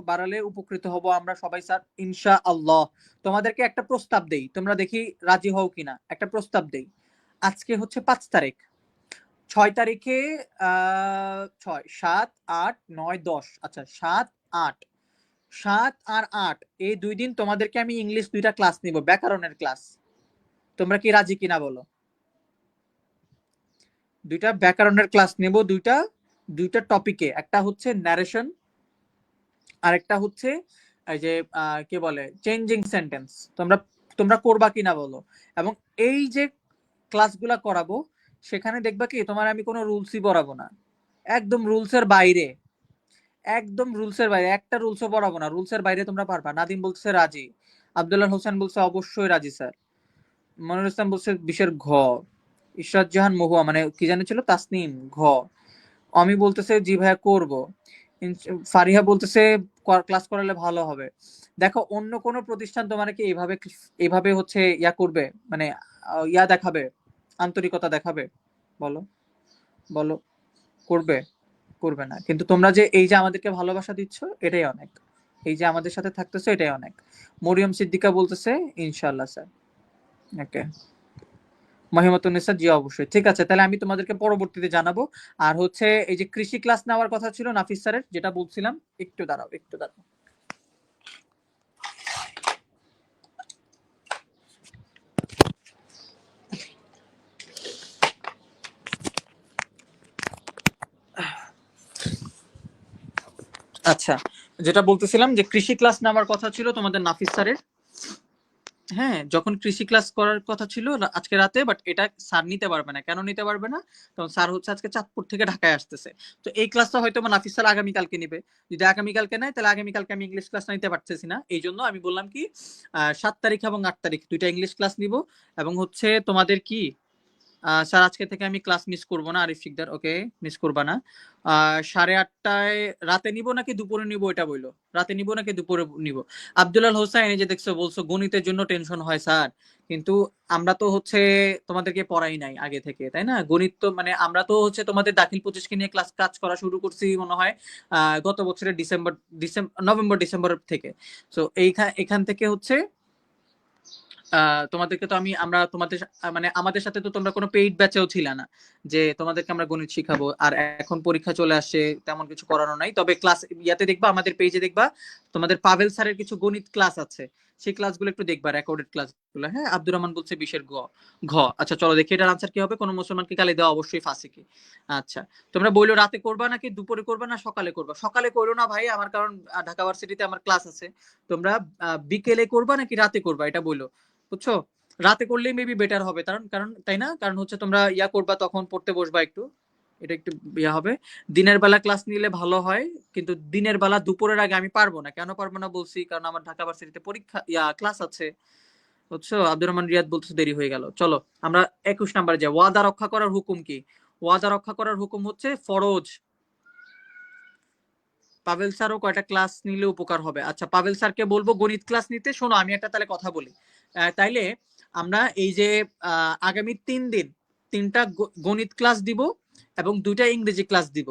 বাড়ালে উপকৃত হব আমরা সবাই স্যার, ইনশা আল্লাহ। তোমাদেরকে একটা প্রস্তাব দেই, তোমরা দেখি রাজি হও কিনা। একটা প্রস্তাব দেই, আজকে হচ্ছে 5 তারিখ, 6 তারিখে 6, 7, 8, 9, 10, আচ্ছা 7, 8, 7 আর 8 এই 2 দিন তোমাদেরকে আমি ইংলিশ 2টা ক্লাস নিব, ব্যাকরণের ক্লাস। তোমরা কি রাজি কিনা বলো? 2টা ব্যাকরণের ক্লাস নেব, দুইটা দুইটা টপিকে, একটা হচ্ছে ন্যারেশন, আর একটা হচ্ছে এই যে কি বলে, চেঞ্জিং সেন্টেন্স। তোমরা তোমরা করবা কিনা বলো? এবং এই যে ক্লাসগুলা করাবো, সেখানে দেখবা কি, তোমার আমি কোনো রুলসই পড়াবো না, একদম রুলসের বাইরে, একদম রুলসের বাইরে, একটা রুলসও পড়াবো না, রুলসের বাইরে তোমরা পারবা। নাদিম বলছে রাজি, আব্দুল্লাহ হোসেন বলছে অবশ্যই রাজি স্যার, মনিরুল ইসলাম বলছে 20-এর ঘ, ইশরাত জাহান মহুয়া, মানে কি জানি ছিল, তাসনিম ঘ, অমি বলতেছে জি ভাইয়া করবো, ফারিহা বলতেছে ক্লাস করালে ভালো হবে। দেখো, অন্য কোনো প্রতিষ্ঠান তোমার কি এইভাবে এইভাবে হচ্ছে ইয়া করবে, মানে ইয়া দেখাবে, আন্তরিকতা দেখাবে? বলো, বলো, করবে? করবে না। কিন্তু তোমরা যে এই যে আমাদেরকে ভালোবাসা দিচ্ছ, এটাই অনেক। এই যে আমাদের সাথে থাকতেছো, এটাই অনেক। মরিয়ম সিদ্দিকা বলতেছে ইনশাআল্লাহ স্যার। ওকে, মহিমাতুন্নেসা জি অবশ্যই, ঠিক আছে। তাহলে আমি তোমাদেরকে পরবর্তীতে জানাবো। আর হচ্ছে এই যে কৃষি ক্লাস নেওয়ার কথা ছিল নাফিস স্যারের, যেটা বলছিলাম, একটু দাঁড়াও, একটু দাঁড়াও। আচ্ছা, যেটা বলতেছিলাম যে কৃষি ক্লাস নেওয়ার কথা ছিল তোমাদের নাফিস স্যারের। হ্যাঁ, যখন কৃষি ক্লাস করার কথা ছিল আজকে রাতে, বাট এটা স্যার নিতে পারবে না। কেন নিতে পারবে না? কারণ স্যার হচ্ছে আজকে চাঁদপুর থেকে ঢাকায় আসতেছে। তো এই ক্লাসটা হয়তো নাফিস স্যার আগামীকালকে নিবে। যদি আগামীকালকে নেয়, তাহলে আগামীকালকে আমি ইংলিশ ক্লাস নিতে পারতেছি না। এই জন্য আমি বললাম কি, 7 তারিখ এবং 8 তারিখ 2টা ইংলিশ ক্লাস নিব। এবং হচ্ছে তোমাদের কি, স্যার আজকে থেকে আমি ক্লাস মিস করব না, আরিফ শিকদার, ওকে, মিস করবা না। 8:30টায় রাতে নিব নাকি দুপুরে নিব, এটা বললো। রাতে নিব নাকি দুপুরে নিব? আব্দুল্লাহ হোসেন, এই যে দেখছো, বলছো গণিতের জন্য টেনশন হয় স্যার, কিন্তু আমরা তো হচ্ছে তোমাদেরকে পড়াই নাই আগে থেকে, তাই না? গণিত তো মানে আমরা তো হচ্ছে তোমাদের দাখিল 25কে নিয়ে ক্লাস কাজ করা শুরু করছি মনে হয় গত বছরের নভেম্বর ডিসেম্বর থেকে। তো এখান থেকে হচ্ছে তোমাদেরকে তো আমরা তোমাদের মানে আমাদের সাথে তো তোমরা কোনো পেইড ব্যাচেও ছিল না যে তোমাদেরকে আমরা গণিত শিখাবো। আর এখন পরীক্ষা চলে আসছে, তেমন কিছু করানো নাই। তবে ক্লাস ইয়াতে দেখবা, আমাদের পেজে দেখবা, তোমাদের পাভেল স্যারের কিছু গণিত ক্লাস আছে, সেই ক্লাসগুলো একটু দেখবা, রেকর্ডেড ক্লাসগুলো। হ্যাঁ, আব্দুর রহমান বলছে 20-এর ঘ। আচ্ছা চলো দেখি এটার আনসার কি হবে। কোনো মুসলমানকে গালি দেওয়া অবশ্যই ফাসিকি। আচ্ছা, তোমরা বললো রাতে করবা নাকি দুপুরে করবা না সকালে করবা? সকালে করো না ভাই আমার, কারণ ঢাকা ভার্সিটিতে আমার ক্লাস আছে। তোমরা বিকেলে করবা নাকি রাতে করবা, এটা বললো, বুঝছো? রাতে করলেই মেবি বেটার হবে, কারণ কারণ তাই না, কারণ হচ্ছে তোমরা ইয়া করবা, তখন পড়তে বসবা একটু, এটা একটু ইয়া হবে। দিনের বেলা ক্লাস নিলে ভালো হয়, কিন্তু দিনের বেলা দুপুরের আগে আমি পারবো না। কেন পারবো না বলছি, কারণ আমার ঢাকা ভার্সিটিতে পরীক্ষা ইয়া ক্লাস আছে, বুঝছো? আব্দুর রহমান রিয়াদ বলতেছে দেরি হয়ে গেল। চলো আমরা 21 নাম্বারে যাই। ওয়াদা রক্ষা করার হুকুম কি? ওয়াদা রক্ষা করার হুকুম হচ্ছে ফরজ। পাভেল স্যারও কয়টা ক্লাস নিলে উপকার হবে? আচ্ছা, পাভেল স্যারকে বলবো গণিত ক্লাস নিতে। শোনো, আমি একটা তাহলে কথা বলি। তাইলে আমরা এই যে আগামী 3 দিন 3টা গণিত ক্লাস দিব এবং 2টা ইংরেজি ক্লাস দিব।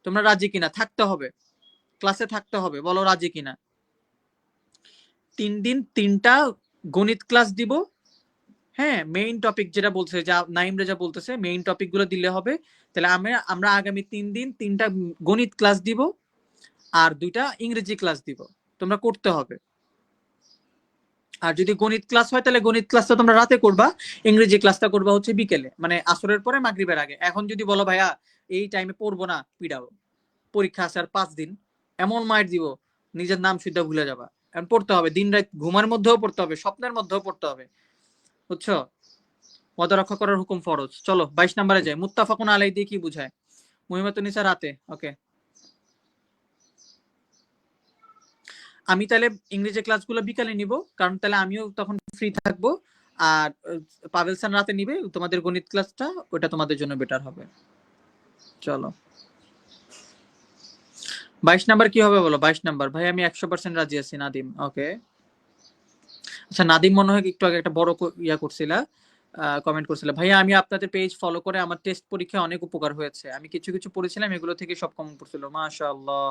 তোমরা রাজি কিনা? থাকতে হবে, ক্লাসে থাকতে হবে, বলো রাজি কিনা? 3 দিন 3টা গণিত ক্লাস দিব। হ্যাঁ, মেইন টপিক যেটা বলছে, যা নাইম রেজা বলতেছে মেইন টপিক গুলো দিলে হবে। তাহলে আমরা আগামী 3 দিন 3টা গণিত ক্লাস দিব আর 2টা ইংরেজি ক্লাস দিব, তোমরা করতে হবে। আর যদি গণিত ক্লাস হয় তাহলে গণিত ক্লাসটা তোমরা রাতে করবা, ইংরেজি ক্লাসটা করবা হচ্ছে বিকেলে, মানে আসরের পরে মাগরিবের আগে। এখন যদি বলো ভাইয়া এই টাইমে পড়বো না, পিড়াও, পরীক্ষা আছে আর 5 দিন, এমন মাইর দিব নিজের নাম সুদ্ধা ভুলে যাবা। এখন পড়তে হবে, দিন রাত ঘুমের মধ্যেও পড়তে হবে, স্বপ্নের মধ্যেও পড়তে হবে, বুঝছো? ওয়াদা রক্ষা করার হুকুম ফরজ। চলো 22 নম্বরে যাই। মুত্তাফাকুন আলাই দিয়ে কি বুঝায়? মুহিমাতুন নিসা রাতে। ওকে, আমি তাহলে ইংরেজি ক্লাসগুলো বিকালে নিব, কারণ তাহলে আমিও তখন ফ্রি থাকবো। আর পাভেল স্যার রাতে নিবে তোমাদের গণিত ক্লাসটা, ওটা তোমাদের জন্য বেটার হবে। চলো 22 নাম্বার কি হবে বলো? 22 নাম্বার ভাই আমি 100% রাজি আছি। নাদিম, ওকে। আচ্ছা, নাদিম মনে হয় একটু আগে একটা বড় ইয়া করছিল, কমেন্ট করছিল, ভাইয়া আমি আপনাদের পেজ ফলো করে আমার টেস্ট পরীক্ষায় অনেক উপকার হয়েছে, আমি কিছু কিছু পড়েছিলাম, এগুলো থেকে সব কমন পড়ছিল। মাশাআল্লাহ।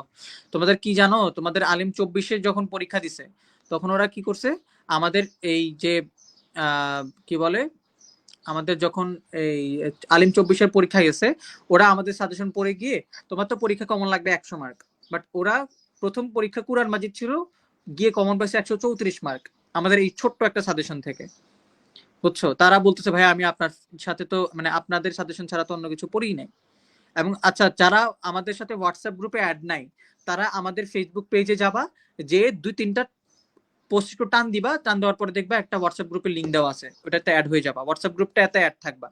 তোমাদের কি জানো, তোমাদের আলিম 24-এ যখন পরীক্ষা দিছে তখন ওরা কি করছে, আমাদের এই যে কি বলে, আমাদের যখন এই আলিম 24-এর পরীক্ষা গেছে, ওরা আমাদের সাজেশন পড়ে গিয়ে, তোমার তো পরীক্ষা কমন লাগবে 100 মার্ক, বাট ওরা প্রথম পরীক্ষা কুরআন মাজিদ ছিল, গিয়ে কমন পাইছে 134 মার্ক আমাদের এই ছোট্ট একটা সাজেশন থেকে, বুঝছো? তারা বলতেছে ভাই আমি আপনার সাথে তো মানে আপনাদের সাজেশন ছাড়া তো অন্য কিছু পড়িই নাই। এবং আচ্ছা, যারা আমাদের সাথে হোয়াটসঅ্যাপ গ্রুপে অ্যাড নাই, তারা আমাদের ফেসবুক পেজে যাবা, যে 2-3টা পোস্ট একটু টান দিবা, টান দেওয়ার পরে দেখবা একটা হোয়াটসঅ্যাপ গ্রুপের লিঙ্ক দেওয়া আছে, ওটাতে অ্যাড হয়ে যাবা, হোয়াটসঅ্যাপ গ্রুপটা এতে অ্যাড থাকবা।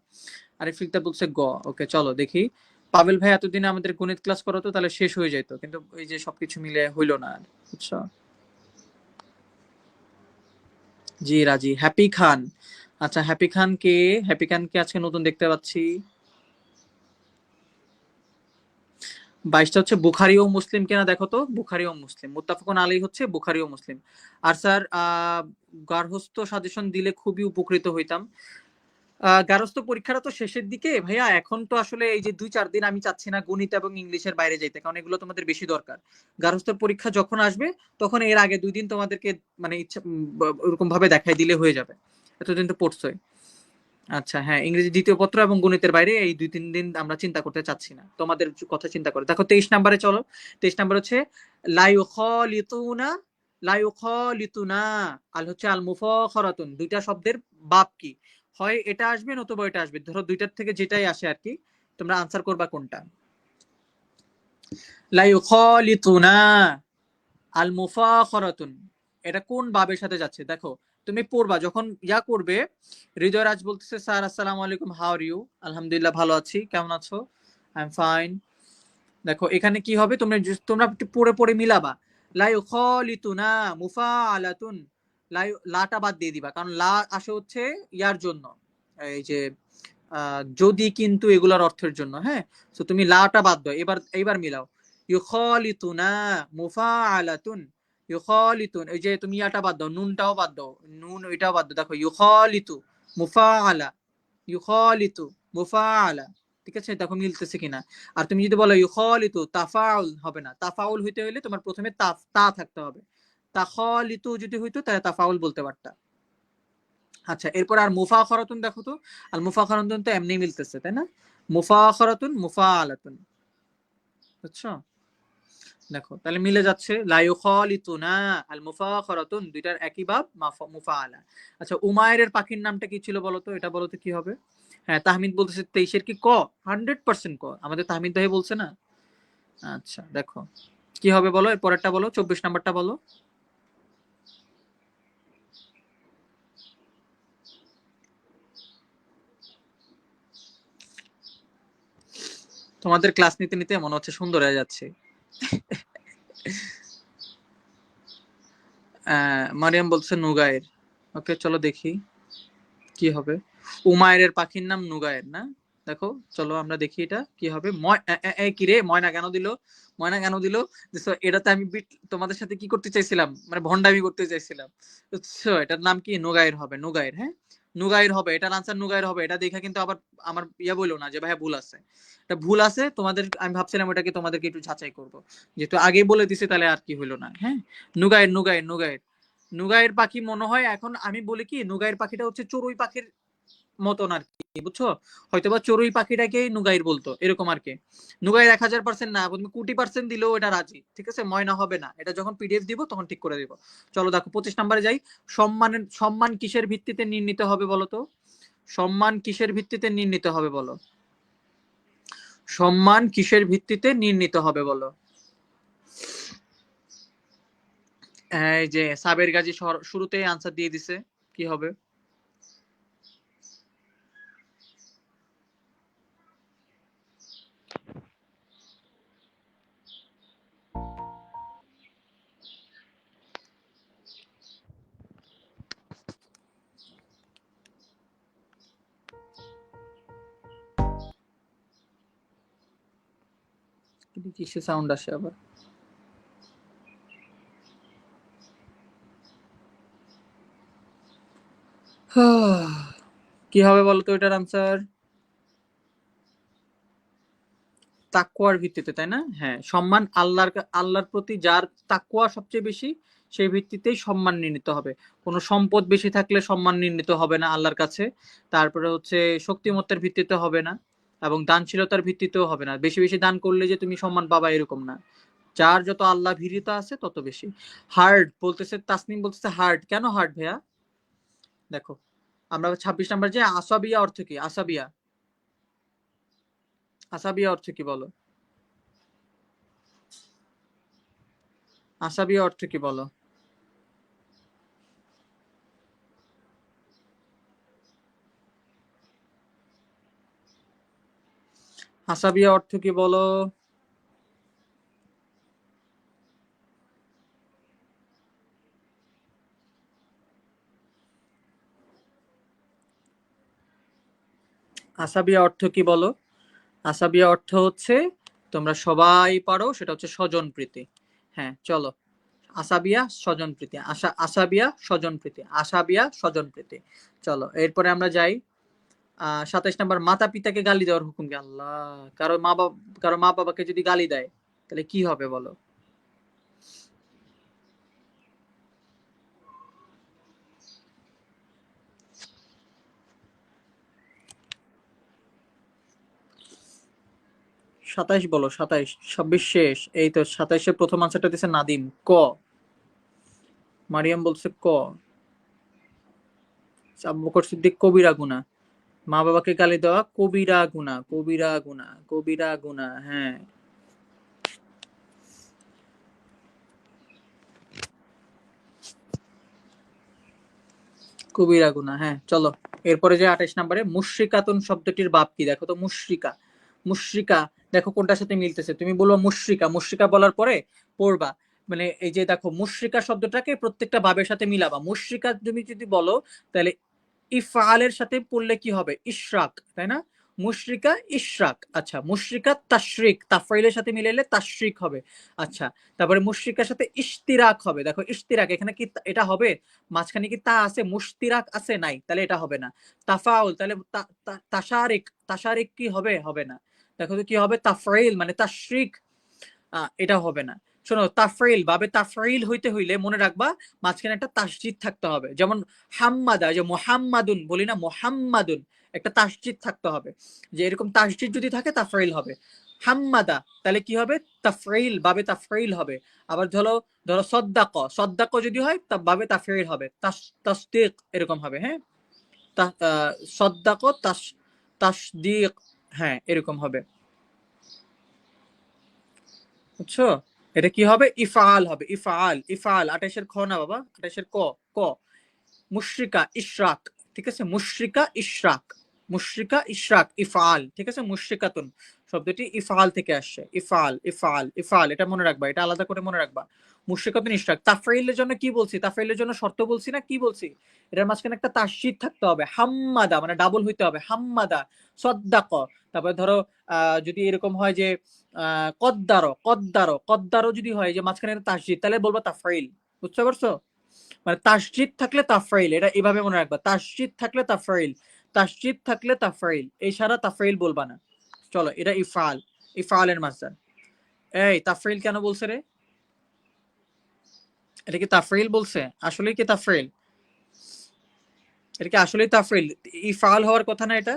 আরে ফিল্টার বলছে গ। ওকে চলো দেখি। পাবেল ভাই এতদিনে আমাদের গণিত ক্লাস করাতো, তাহলে শেষ হয়ে যেত, কিন্তু এই যে সবকিছু মিলে হইলো না, বুঝছো? জি রাজি। হ্যাপি খান, আচ্ছা হ্যাপি খান কে? হ্যাপি খানকে আজকে নতুন দেখতে পাচ্ছি। 22টা হচ্ছে বুখারি ও মুসলিম কিনা দেখো তো। বুখারি ও মুসলিম, মুত্তাফাকুন আলী হচ্ছে বুখারি ও মুসলিম। আর স্যার গার্হস্থ সাজেশন দিলে খুবই উপকৃত হইতাম। গার্হস্থ্য পরীক্ষাটা তো শেষের দিকে ভাইয়া, এখন তো আসলে এই যে 2-4 দিন আমি চাচ্ছি না গণিত এবং ইংলিশের বাইরে যাইতে, কারণ এগুলো তোমাদের বেশি দরকার। গার্হস্থ্য পরীক্ষা যখন আসবে তখন এর আগে 2 দিন তোমাদেরকে মানে ইচ্ছা ওরকম ভাবে দেখাই দিলে হয়ে যাবে, এতদিন তো পড়ছোই। আচ্ছা হ্যাঁ, ইংরেজি দ্বিতীয় পত্র এবং গণিতের বাইরে এই 2-3 দিন আমরা চিন্তা করতে চাচ্ছি না, তোমাদের কথা চিন্তা করে দেখো। 23 নম্বরে চলো। 23 নম্বর হচ্ছে লাইউখালিতুনা। লাইউখালিতুনা আল হচ্ছে আল মুফাখারাতুন, দুইটা শব্দের বাপ কি হয়, এটা আসবে নতুবা এটা আসবে, ধরো দুইটার থেকে যেটাই আসে আর কি, তোমরা আনসার করবা কোনটা। লাইউখালিতুনা আল মুফাখারাতুন, এটা কোন বাবের সাথে যাচ্ছে দেখো, তুমি পড়বা যখন ইয়া করবে। হৃদয়রাজ বলতেছে স্যার আসসালামু আলাইকুম, হাউ আর ইউ? আলহামদুলিল্লাহ ভালো আছি, কেমন আছো? I am fine. দেখো এখানে কি হবে, তোমরা তোমরা একটু পড়ে পড়ে মিলাবা। লা ইউখালিতুনা মুফাআলাতুন, লাটা বাদ দিয়ে দিবা, কারণ লা আসে হচ্ছে ইয়ার জন্য, এই যে যদি কিন্তু এগুলার অর্থের জন্য, হ্যাঁ। তো তুমি লাটা বাদ দাও, এবার মিলাও। ইউখালিতুনা মুফাআলাতুন, ইউখালিতুন, এই যে তুমি ইয়াটা বাদ দাও, নুনটাও বাদ দাও, নুন ওইটাও বাদ দাও, দেখো ইউখালিতু মুফাআলা, ইউখালিতু মুফাআলা, ঠিক আছে? দেখো মিলতেছে কিনা। আর তুমি যদি বলো ইউখালিতু তাফাউল, হবে না, তাফাউল হইতে হলে তোমার প্রথমে তা থাকতে হবে, তাখালিতু যদি হইতো তাহলে তাফাউল বলতে পারতা। আচ্ছা এরপর আর মুফাখারাতুন দেখো তো, আর মুফাখারাতুন তো এমনি মিলতেছে তাই না, মুফাখারাতুন মুফাআলাতুন, বুঝছো? দেখো তাহলে মিলে যাচ্ছে, লা ইউখালিতুনা আল মুফাখারাতুন, দুইটার একই ভাব, মুফাআলা। আচ্ছা উমাইরের পাখির নামটা কি ছিল বলো তো, এটা বলো তো কি হবে? হ্যাঁ তাহমিদ বলতেছে 23-এর কি ক? 100% ক, আমাদের তাহমিদ ভাই বলছে না। আচ্ছা দেখো কি হবে বলো, এর পরেরটা বলো, 24 নাম্বারটা বলো। তোমাদের ক্লাস নিতে নিতে মনে হচ্ছে সুন্দর হয়ে যাচ্ছে। মারিয়াম বলছে নুগায়ের। ওকে চলো দেখি কি হবে। উমায়ের পাখির নাম নুগায়ের না, দেখো চলো আমরা দেখি এটা কি হবে। কি রে ময়না কেন দিল, ময়না কেন দিল? এটাতে আমি তোমাদের সাথে কি করতে চাইছিলাম, মানে ভন্ডামি করতে চাইছিলাম, বুঝছো? এটার নাম কি নুগায়ের হবে, নুগায়ের, হ্যাঁ নুগায়ের হবে, এটার আনসার নুগায়ের হবে। এটা দেখে কিন্তু আবার আমার ইয়া বললো না যে ভাইয়া ভুল আছে, এটা ভুল আছে তোমাদের, আমি ভাবছিলাম ওটাকে তোমাদেরকে একটু যাচাই করবো, যেহেতু আগে বলে দিছে তাহলে আর কি হইলো না। হ্যাঁ নুগায়ের নুগায়ের নুগায়ের। নুগাইয়ের পাখি মনে হয়, এখন আমি বলি কি, নুগাইয়ের পাখিটা হচ্ছে চড়ুই পাখির মতন আর কি, বুঝছো? হয়তোবা চড়ুই পাখিটাকেই নুগাইর বলতো, এরকম আর কি। নুগাইর 1000% না, তুমি কোটি পার্সেন্ট দিলেও এটা রাজি, ঠিক আছে? ময়না হবে না, এটা যখন পিডিএফ দিব তখন ঠিক করে দিব। চলো দেখো 25 নম্বরে যাই। সম্মান কিসের ভিত্তিতে নির্ণীত হবে বলো তো? সম্মান কিসের ভিত্তিতে নির্ণীত হবে বলো? সম্মান কিসের ভিত্তিতে নির্ণীত হবে বলো? এই যে সাবের গাজী শুরুতেই আনসার দিয়ে দিছে, কি হবে? কিসে সাউন্ড আসে আবার? কি হবে বলতো এটার আনসার? তাকওয়ার ভিত্তিতে, তাই না? হ্যাঁ, সম্মান আল্লাহর প্রতি যার তাকওয়া সবচেয়ে বেশি, সেই ভিত্তিতেই সম্মান নির্ণীত হবে। কোনো সম্পদ বেশি থাকলে সম্মান নির্ণীত হবে না আল্লাহর কাছে। তারপরে হচ্ছে শক্তিমত্তার ভিত্তিতে হবে না, এবং দানশীলতার ভিত্তিতেও হবে না। বেশি বেশি দান করলে যে তুমি সম্মান পাবা এরকম না। যার যত আল্লাহ ভীরিতা আছে তত বেশি। হার্ড বলতেছে, তাসনিম বলতেছে হার্ড। কেন হার্ড ভাইয়া? দেখো আমরা 26 নাম্বার যে আসাবিয়া অর্থ কি? আসাবিয়া, আসাবিয়া অর্থ কি বলো? আসাবিয়া অর্থ কি বলো? আসাবিয়া অর্থ কি বলো? আসাবিয়া অর্থ কি বলো? আসাবিয়া অর্থ হচ্ছে, তোমরা সবাই পারো, সেটা হচ্ছে স্বজন প্রীতি। হ্যাঁ চলো, আসাবিয়া স্বজন প্রীতি, আসাবিয়া স্বজন প্রীতি, আসাবিয়া স্বজন প্রীতি। চলো এরপরে আমরা যাই 27 নাম্বার, মাতা পিতাকে গালি দেওয়ার হুকুম কি? আল্লাহ, কারো মা বাবাকে যদি গালি দেয় তাহলে কি হবে বলো? 27 বলো, 27। 26 শেষ, এই তো 27 এর প্রথম আনসারটা দিছে নাদিম, ক। মারিয়াম বলছে ক। আবু বকর সিদ্দিক কবিরা গুনাহ। মা বাবাকে গালি দেওয়া কবিরা গুনাহ, কবিরা গুনাহ, কবিরা গুনাহ, হ্যাঁ। কবিরা গুনাহ, হ্যাঁ চলো। এরপরে যে 28 নম্বরে, মুশরিকাতুন শব্দটির বাপ কি? দেখো তো, মুশরিকা, মুশরিকা, দেখো কোনটার সাথে মিলতেছে। তুমি বলবা মুশরিকা, মুশরিকা বলার পরে পড়বা, মানে এই যে দেখো মুশরিকা শব্দটাকে প্রত্যেকটা ভাবের সাথে মিলাবা। মুশরিকা তুমি যদি বলো তাহলে ইফআলের সাথে পড়লে কি হবে? ইশরাক, তাই না? মুশরিকা ইশরাক। আচ্ছা, মুশরিকা তাশরিক, তাফাইলের সাথে মিলাইলে তাশরিক হবে। আচ্ছা, তারপরে মুশরিকার সাথে ইশতিরাক হবে। দেখো ইশতিরাক, এখানে কি এটা হবে? মাঝখানে কি তা আছে? মুশতিরাক আছে? নাই, তাহলে এটা হবে না। তাফাউল, তাহলে তাশারিক, তাশারিক কি হবে? হবে না। দেখো তো কি হবে? তাফাইল মানে তাশরিক, এটা হবে না। শোনো, তাফরিল বাবে তাফরিল হইতে হইলে মনে রাখবা মাঝখানে একটা তাসজিদ থাকতে হবে। যেমন হাম্মাদা, যে মোহাম্মাদুন বলি না, মোহাম্মাদুন, একটা তাসজিদ থাকতে হবে। যে এরকম তাসজিদ যদি থাকে তাফরিল হবে। হাম্মাদা তাহলে কি হবে? তাফরিল, বাবে তাফরিল হবে। আবার ধরো, সদ্দাক, সদ্দাক যদি হয় তা বাবে তাফরিল হবে। তাসদিক এরকম হবে, হ্যাঁ। সদ্দাক তাসদিক, হ্যাঁ এরকম হবে, বুঝছো? এটা কি হবে? ইফআল হবে, ইফআল, ইফআল। 28 এর খ না বাবা, 28 এর ক, ক। মুশরিকা ইশরাক, ঠিক আছে? মুশরিকা ইশরাক, মুশরিকা ইশরাক, ইফআল, ঠিক আছে? মুশরিকাতুন শব্দটি ইফআল থেকে আসছে। ইফআল, ইফআল, ইফআল, এটা মনে রাখবা, এটা আলাদা করে মনে রাখবা। মুশরিকাতুন ইশরাক। তাফরিলের জন্য কি বলছি? তাফরিলের জন্য শর্ত বলছি না, কি বলছি? এটার মাঝখানে একটা তাসজিদ থাকতে হবে। হাম্মাদা মানে ডাবল হইতে হবে, হাম্মাদা। সদ্দাক, তারপরে ধরো যদি এরকম হয় যে কদ্দারো, কদ্দারো, কদ্দারো যদি হয় যে মাঝখানে একটা তাসজিদ, তাহলে বলবো তাফরিল। বুঝতে পারছো? মানে তাসজিদ থাকলে তাফরাইল, এটা এভাবে মনে রাখবা। তাসজিদ থাকলে তাফরাইল, তাসজিদ থাকলে তাফরাইল, এই সারা তাফরাইল বলবা না। চলো, এটা ইফআল, ইফআলের মাসদার। এই তাফরাইল কেন বলছে রে? এটা কি তাফরিল বলছে? আসলেই কি তাফরিল? এটা কি আসলেই তাফরিল? ইফআল হওয়ার কথা না এটা?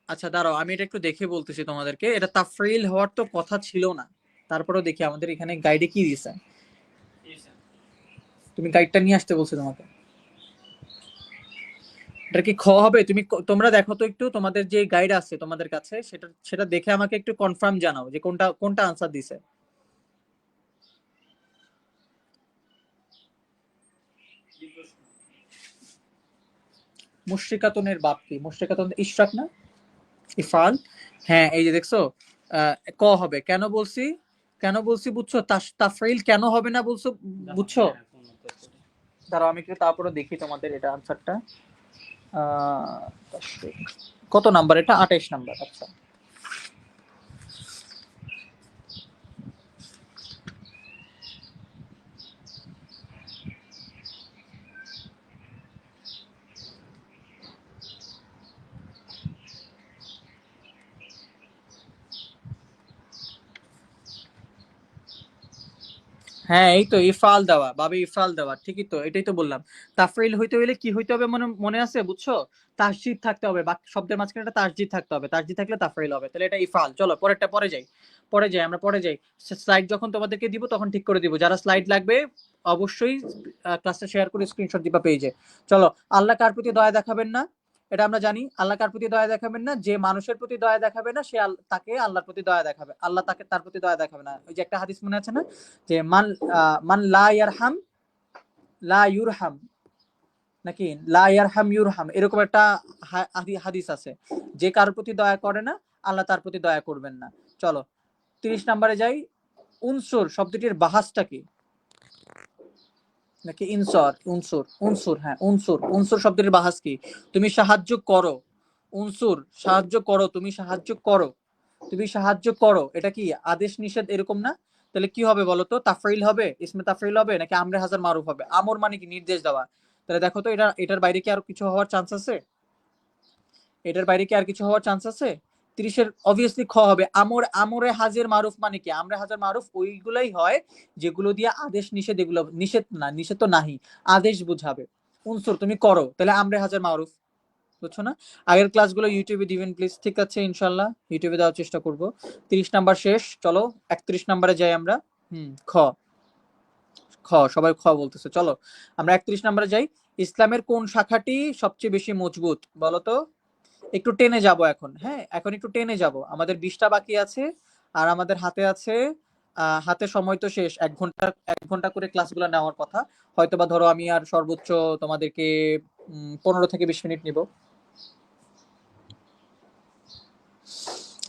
আচ্ছা দাঁড়াও, আমি এটা একটু দেখে বলতেছি তোমাদেরকে। এটা তাফরিল হওয়ার তো কথা ছিল না। তারপরেও দেখি আমাদের এখানে গাইডে কি দিছে। তুমি গাইডটা নিয়ে আসতে বলছো তোমাকে। এটা কি খ হবে? তোমরা দেখো তো একটু, তোমাদের যে গাইড আছে তোমাদের কাছে, সেটা সেটা দেখে আমাকে একটু কনফার্ম জানাও যে কোনটা কোনটা আনসার দিছে। মুশরিকাতুনের বাপ কি? মুশরিকাতুন ইশরাক না? ইফআল। হ্যাঁ, এই যে দেখছো, ক হবে। কেন বলছি? কেন বলছি বুঝছো? তাফরিল কেন হবে না বলছো, বুঝছো? দাঁড়াও আমি একটু তারপরে দেখি তোমাদের এটা আনসারটা। কত নাম্বার এটা? 28 নাম্বার। আচ্ছা, হ্যাঁ এই তো ইফাল দেওয়া বাবে, ইফাল দেওয়া, ঠিকই তো, এটাই তো বললাম। তাফরিল হইতে হইলে কি হইতে হবে মনে মনে আছে, বুঝছো? তাসজিদ থাকতে হবে, বাকি শব্দের মাঝখানে একটা তাসজিদ থাকতে হবে, তাসজিদ থাকলে তাফরিল হবে। তাহলে এটা ইফাল। চলো পরেরটা, পরে যাই, পরে যাই, আমরা পরে যাই। স্লাইড যখন তোমাদেরকে দিব তখন ঠিক করে দিব। যারা স্লাইড লাগবে অবশ্যই ক্লাসটা শেয়ার করে স্ক্রিনশট দিবা পেজে। চলো। আল্লাহ কার প্রতি দয়া দেখাবেন না? এটা আমরা জানি। আল্লাহ কার প্রতি দয়া দেখাবেন না? যে মানুষের প্রতি দয়া দেখাবে না সে তাকে আল্লাহর প্রতি দয়া দেখাবে, আল্লাহ তাকে তার প্রতি দয়া দেখাবে না। ওই যে একটা হাদিস মনে আছে না, যে মান লা ইয়ারহাম লা ইউরহাম, নাকি লা ইয়ারহাম ইউরহাম, এরকম একটা হাদিস আছে। যে কারোর প্রতি দয়া করে না আল্লাহ তার প্রতি দয়া করবেন না। চলো 30 নম্বরে যাই। উনসুর শব্দটির বাহাসটা কি? নাকি ইনসর, উনসুর, উনসুর, হ্যাঁ উনসুর, উনসুর শব্দটির বাহাস কি? তুমি সাহায্য করো। উনসুর সাহায্য করো, তুমি সাহায্য করো, তুমি সাহায্য করো, এটা কি আদেশ নিষেধ এরকম না? তাহলে কি হবে বলো তো? তাফরিল হবে, ইসমে তাফরিল হবে, নাকি আমরে হাজার মারুফ হবে? আমর মানে কি? নির্দেশ দেওয়া। তাহলে দেখো তো, এটার বাইরে কি আর কিছু হওয়ার চান্স আছে? এটার বাইরে কি আর কিছু হওয়ার চান্স আছে? 30-এর অবভিয়াসলি খ হবে। আমরে হাজের মারুফ মানে কি? আমরে হাজার মারুফ ওইগুলাই হয় যেগুলো দিয়ে আদেশ নিষেধ, এগুলো নিষেধ না, নিষেধ তো নাহি, আদেশ বুঝাবে। উনসুর তুমি করো, তাহলে আমরে হাজার মারুফ। বুঝছো না? আগের ক্লাসগুলো ইউটিউবে দিবেন প্লিজ, ঠিক আছে? ইনশাল্লাহ ইউটিউবে দেওয়ার চেষ্টা করব। 30 নাম্বার শেষ। চলো 31 নাম্বারে যাই আমরা। খ। খ, সবাই খ বলতেছে। চলো আমরা 31 নাম্বারে যাই। ইসলামের কোন শাখাটি সবচেয়ে বেশি মজবুত বলো তো? একটু টেনে যাব এখন, হ্যাঁ এখন একটু টেনে যাব। আমাদের 20টা বাকি আছে, আর আমাদের হাতে আছে হাতে সময় তো শেষ। 1 ঘন্টা 1 ঘন্টা করে ক্লাসগুলো নেওয়ার কথা। হয়তোবা ধরো আমি আর সর্বোচ্চ তোমাদেরকে 15 থেকে 20 মিনিট নিব।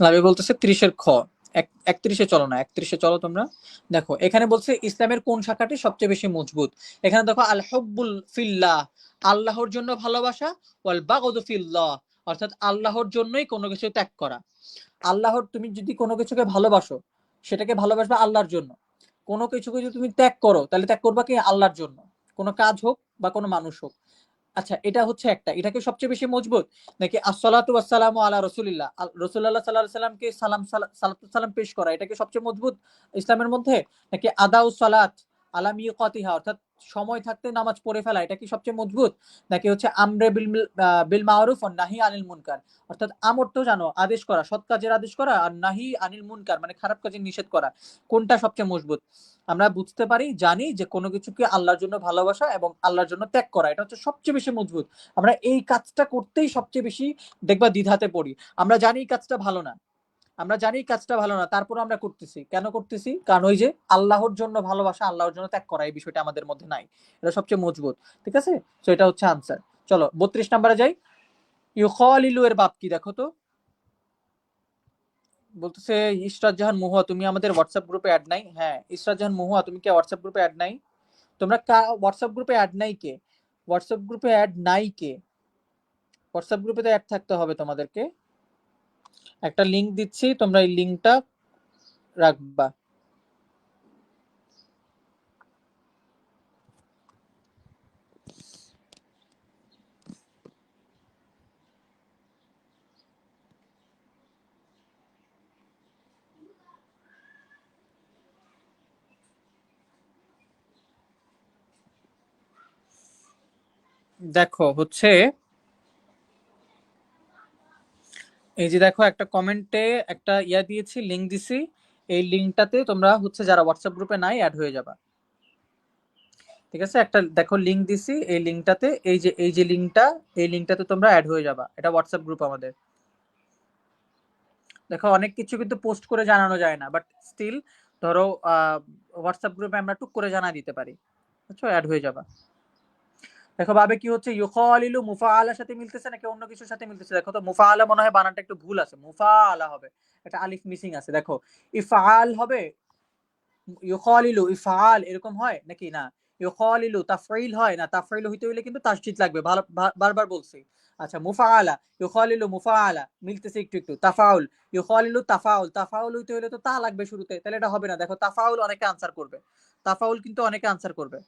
লাভে বলতেছে 30-এর খ। 31-এ চলো না, 31-এ চলো তোমরা। দেখো এখানে বলছে ইসলামের কোন শাখাটি সবচেয়ে বেশি মজবুত। এখানে দেখো আল হুব্বুল ফিল্লাহ, আল্লাহর জন্য ভালোবাসা, ওয়াল বাগদু ফিল্লাহ, অর্থাৎ আল্লাহর জন্যই কোনো কিছু ত্যাগ করা। আল্লাহর, তুমি যদি কোনো কিছুকে ভালোবাসো সেটাকে ভালোবাসবে আল্লাহর জন্য। কোনো কিছুকে যদি তুমি ত্যাগ করো তাহলে ত্যাগ করবা কি? আল্লাহর জন্য। কোনো কাজ হোক বা কোনো মানুষ হোক। আচ্ছা এটা হচ্ছে একটা, এটাকে সবচেয়ে বেশি মজবুত। নাকি আসসালাতু ওয়াসসালামু আলা রাসূলিল্লাহ, রাসূলুল্লাহ সাল্লাল্লাহু আলাইহি সাল্লামকে সালাতু সালাম পেশ করা, এটাকে সবচেয়ে মজবুত ইসলামের মধ্যে? নাকি আদাউ সালাত আলা মিকাতিহা, অর্থাৎ সময় থাকতে নামাজ পড়ে ফেলা, এটা কি সবচেয়ে মজবুত? নাকি হচ্ছে আমরে বিল মারুফ ওয়ান নাহি আনিল মুনকার, অর্থাৎ আমর তো জানো, আদেশ করা, সৎ কাজের আদেশ করা, আর নাহি আনিল মুনকার মানে খারাপ কাজের নিষেধ করা, কোনটা সবচেয়ে মজবুত? আমরা বুঝতে পারি, জানি যে কোনো কিছুকে আল্লাহর জন্য ভালোবাসা এবং আল্লাহর জন্য ত্যাগ করা, এটা হচ্ছে সবচেয়ে বেশি মজবুত। আমরা এই কাজটা করতেই সবচেয়ে বেশি দেখবা দ্বিধাতে পড়ি। আমরা জানি এই কাজটা ভালো না, আমরা জানি এই কাজটা ভালো না, তারপর আমরা করতেছি। কেন করতেছি? কারণ ওই যে আল্লাহর জন্য ভালোবাসা, আল্লাহর জন্য ত্যাগ করা, এই বিষয়টা আমাদের মধ্যে নাই। এটা সবচেয়ে মজবুত। ঠিক আছে, তো এটা হচ্ছে আনসার। চলো 32 নাম্বারে যাই। ইউখালিলু এর বাপ কি দেখো তো? বলতেছে ইশরাত জাহান মহুয়া, তুমি আমাদের হোয়াটসঅ্যাপ গ্রুপে অ্যাড নাই। হ্যাঁ ইশরাত জাহান মহুয়া, তুমি কি হোয়াটসঅ্যাপ গ্রুপে অ্যাড নাই? তোমরা হোয়াটসঅ্যাপ গ্রুপে অ্যাড নাই কে? হোয়াটসঅ্যাপ গ্রুপে অ্যাড নাই কে? হোয়াটসঅ্যাপ গ্রুপে তো অ্যাড থাকতে হবে তোমাদেরকে। একটা লিংক দিচ্ছি, তোমরা এই লিংকটা রাখবা। দেখো হচ্ছে এই যে দেখো একটা কমেন্টে একটা দিয়েছি, লিংক দিছি। এই লিংকটাতে তোমরা হচ্ছে যারা হোয়াটসঅ্যাপ গ্রুপে নাই অ্যাড হয়ে যাবা। ঠিক আছে, একটা দেখো লিংক দিছি, এই লিংকটাতে এই যে লিংকটা, এই লিংকটাতে তোমরা অ্যাড হয়ে যাবা। এটা হোয়াটসঅ্যাপ গ্রুপ আমাদের। দেখো অনেক কিছু কিন্তু পোস্ট করে জানানো যায় না, বাট স্টিল ধরো হোয়াটসঅ্যাপ গ্রুপে আমরা টুক করে জানা দিতে পারি। বুঝছো, অ্যাড হয়ে যাবা। দেখো ভাবে কি হচ্ছে, ইউখালিলু মুফাআলার সাথে মিলতেছে নাকি অন্য কিছুর সাথে মিলতেছে? দেখো তো মুফাআলা মনে হয় বানানটা একটু ভুল আছে, মুফাআলা হবে, এটা আলিফ মিসিং আছে। দেখো ইফআল হবে, ইউখালিলু ইফআল এরকম হয় নাকি? না। ইউখালিলু তাফঈল হয় না, তাফঈল হইতে হইলে কিন্তু তাসদীদ লাগবে, বারবার বলছি। আচ্ছা মুফাআলা, ইউখালিলু মুফাআলা মিলতেছে একটু একটু। তাফাউল, ইউখালিলু তাফাউল, তাফাউল হইতে হইলে তো তা লাগবে শুরুতে, তাহলে এটা হবে না। দেখো তাফাউল অনেকে আনসার করবে, তাফাউল কিন্তু অনেকে আনসার করবে,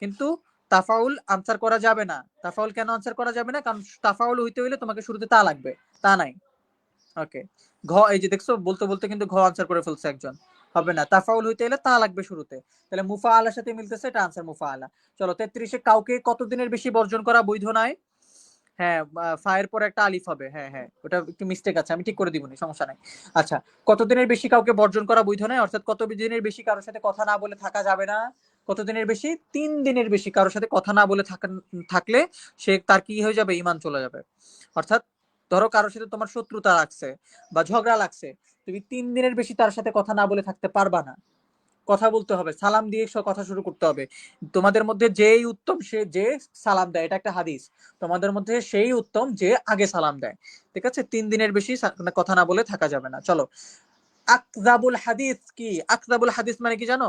কিন্তু তাফাউল আনসার করা যাবে না। তাফাউল কেন আনসার করা যাবে না? কারণ তাফাউল হইতে হইলে তোমাকে শুরুতে তা লাগবে, তা নাই। ওকে, ঘ, এই যে দেখছো বলতে বলতে কিন্তু ঘ আনসার করে ফেলছে একজন। হবে না, তাফাউল হইতে হলে তা লাগবে শুরুতে। তাহলে মুফাআলার সাথে মিলতেছে, এটা আনসার মুফাআলা। চলো 33 কাউকে কতদিনের বেশি বর্জন করা বৈধ নয়? হ্যাঁ, ফায়ের পরে একটা আলিফ হবে, হ্যাঁ হ্যাঁ, ওটা একটু মিস্টেক আছে, আমি ঠিক করে দিবনি, সমস্যা নাই। আচ্ছা, কতদিনের বেশি কাউকে বর্জন করা বৈধ নয়, অর্থাৎ কত দিনের বেশি কারোর সাথে কথা না বলে থাকা যাবে না? কতদিনের বেশি? 3 দিনের বেশি কারোর সাথে কথা না বলে থাকলে সে তার কি হয়ে যাবে, ঈমান চলে যাবে। অর্থাৎ ধরো কারোর সাথে তোমার শত্রুতা লাগছে বা ঝগড়া লাগছে, তুমি 3 দিনের বেশি তার সাথে কথা না বলে থাকতে পারবা না। কথা বলতে হবে, সালাম দিয়ে কথা শুরু করতে হবে। তোমাদের মধ্যে যেই উত্তম সে যে সালাম দেয়, এটা একটা হাদিস। তোমাদের মধ্যে সেই উত্তম যে আগে সালাম দেয়। ঠিক আছে, 3 দিনের বেশি কথা না বলে থাকা যাবে না। চলো, আকযাবুল হাদিস কি? আকযাবুল হাদিস মানে কি জানো?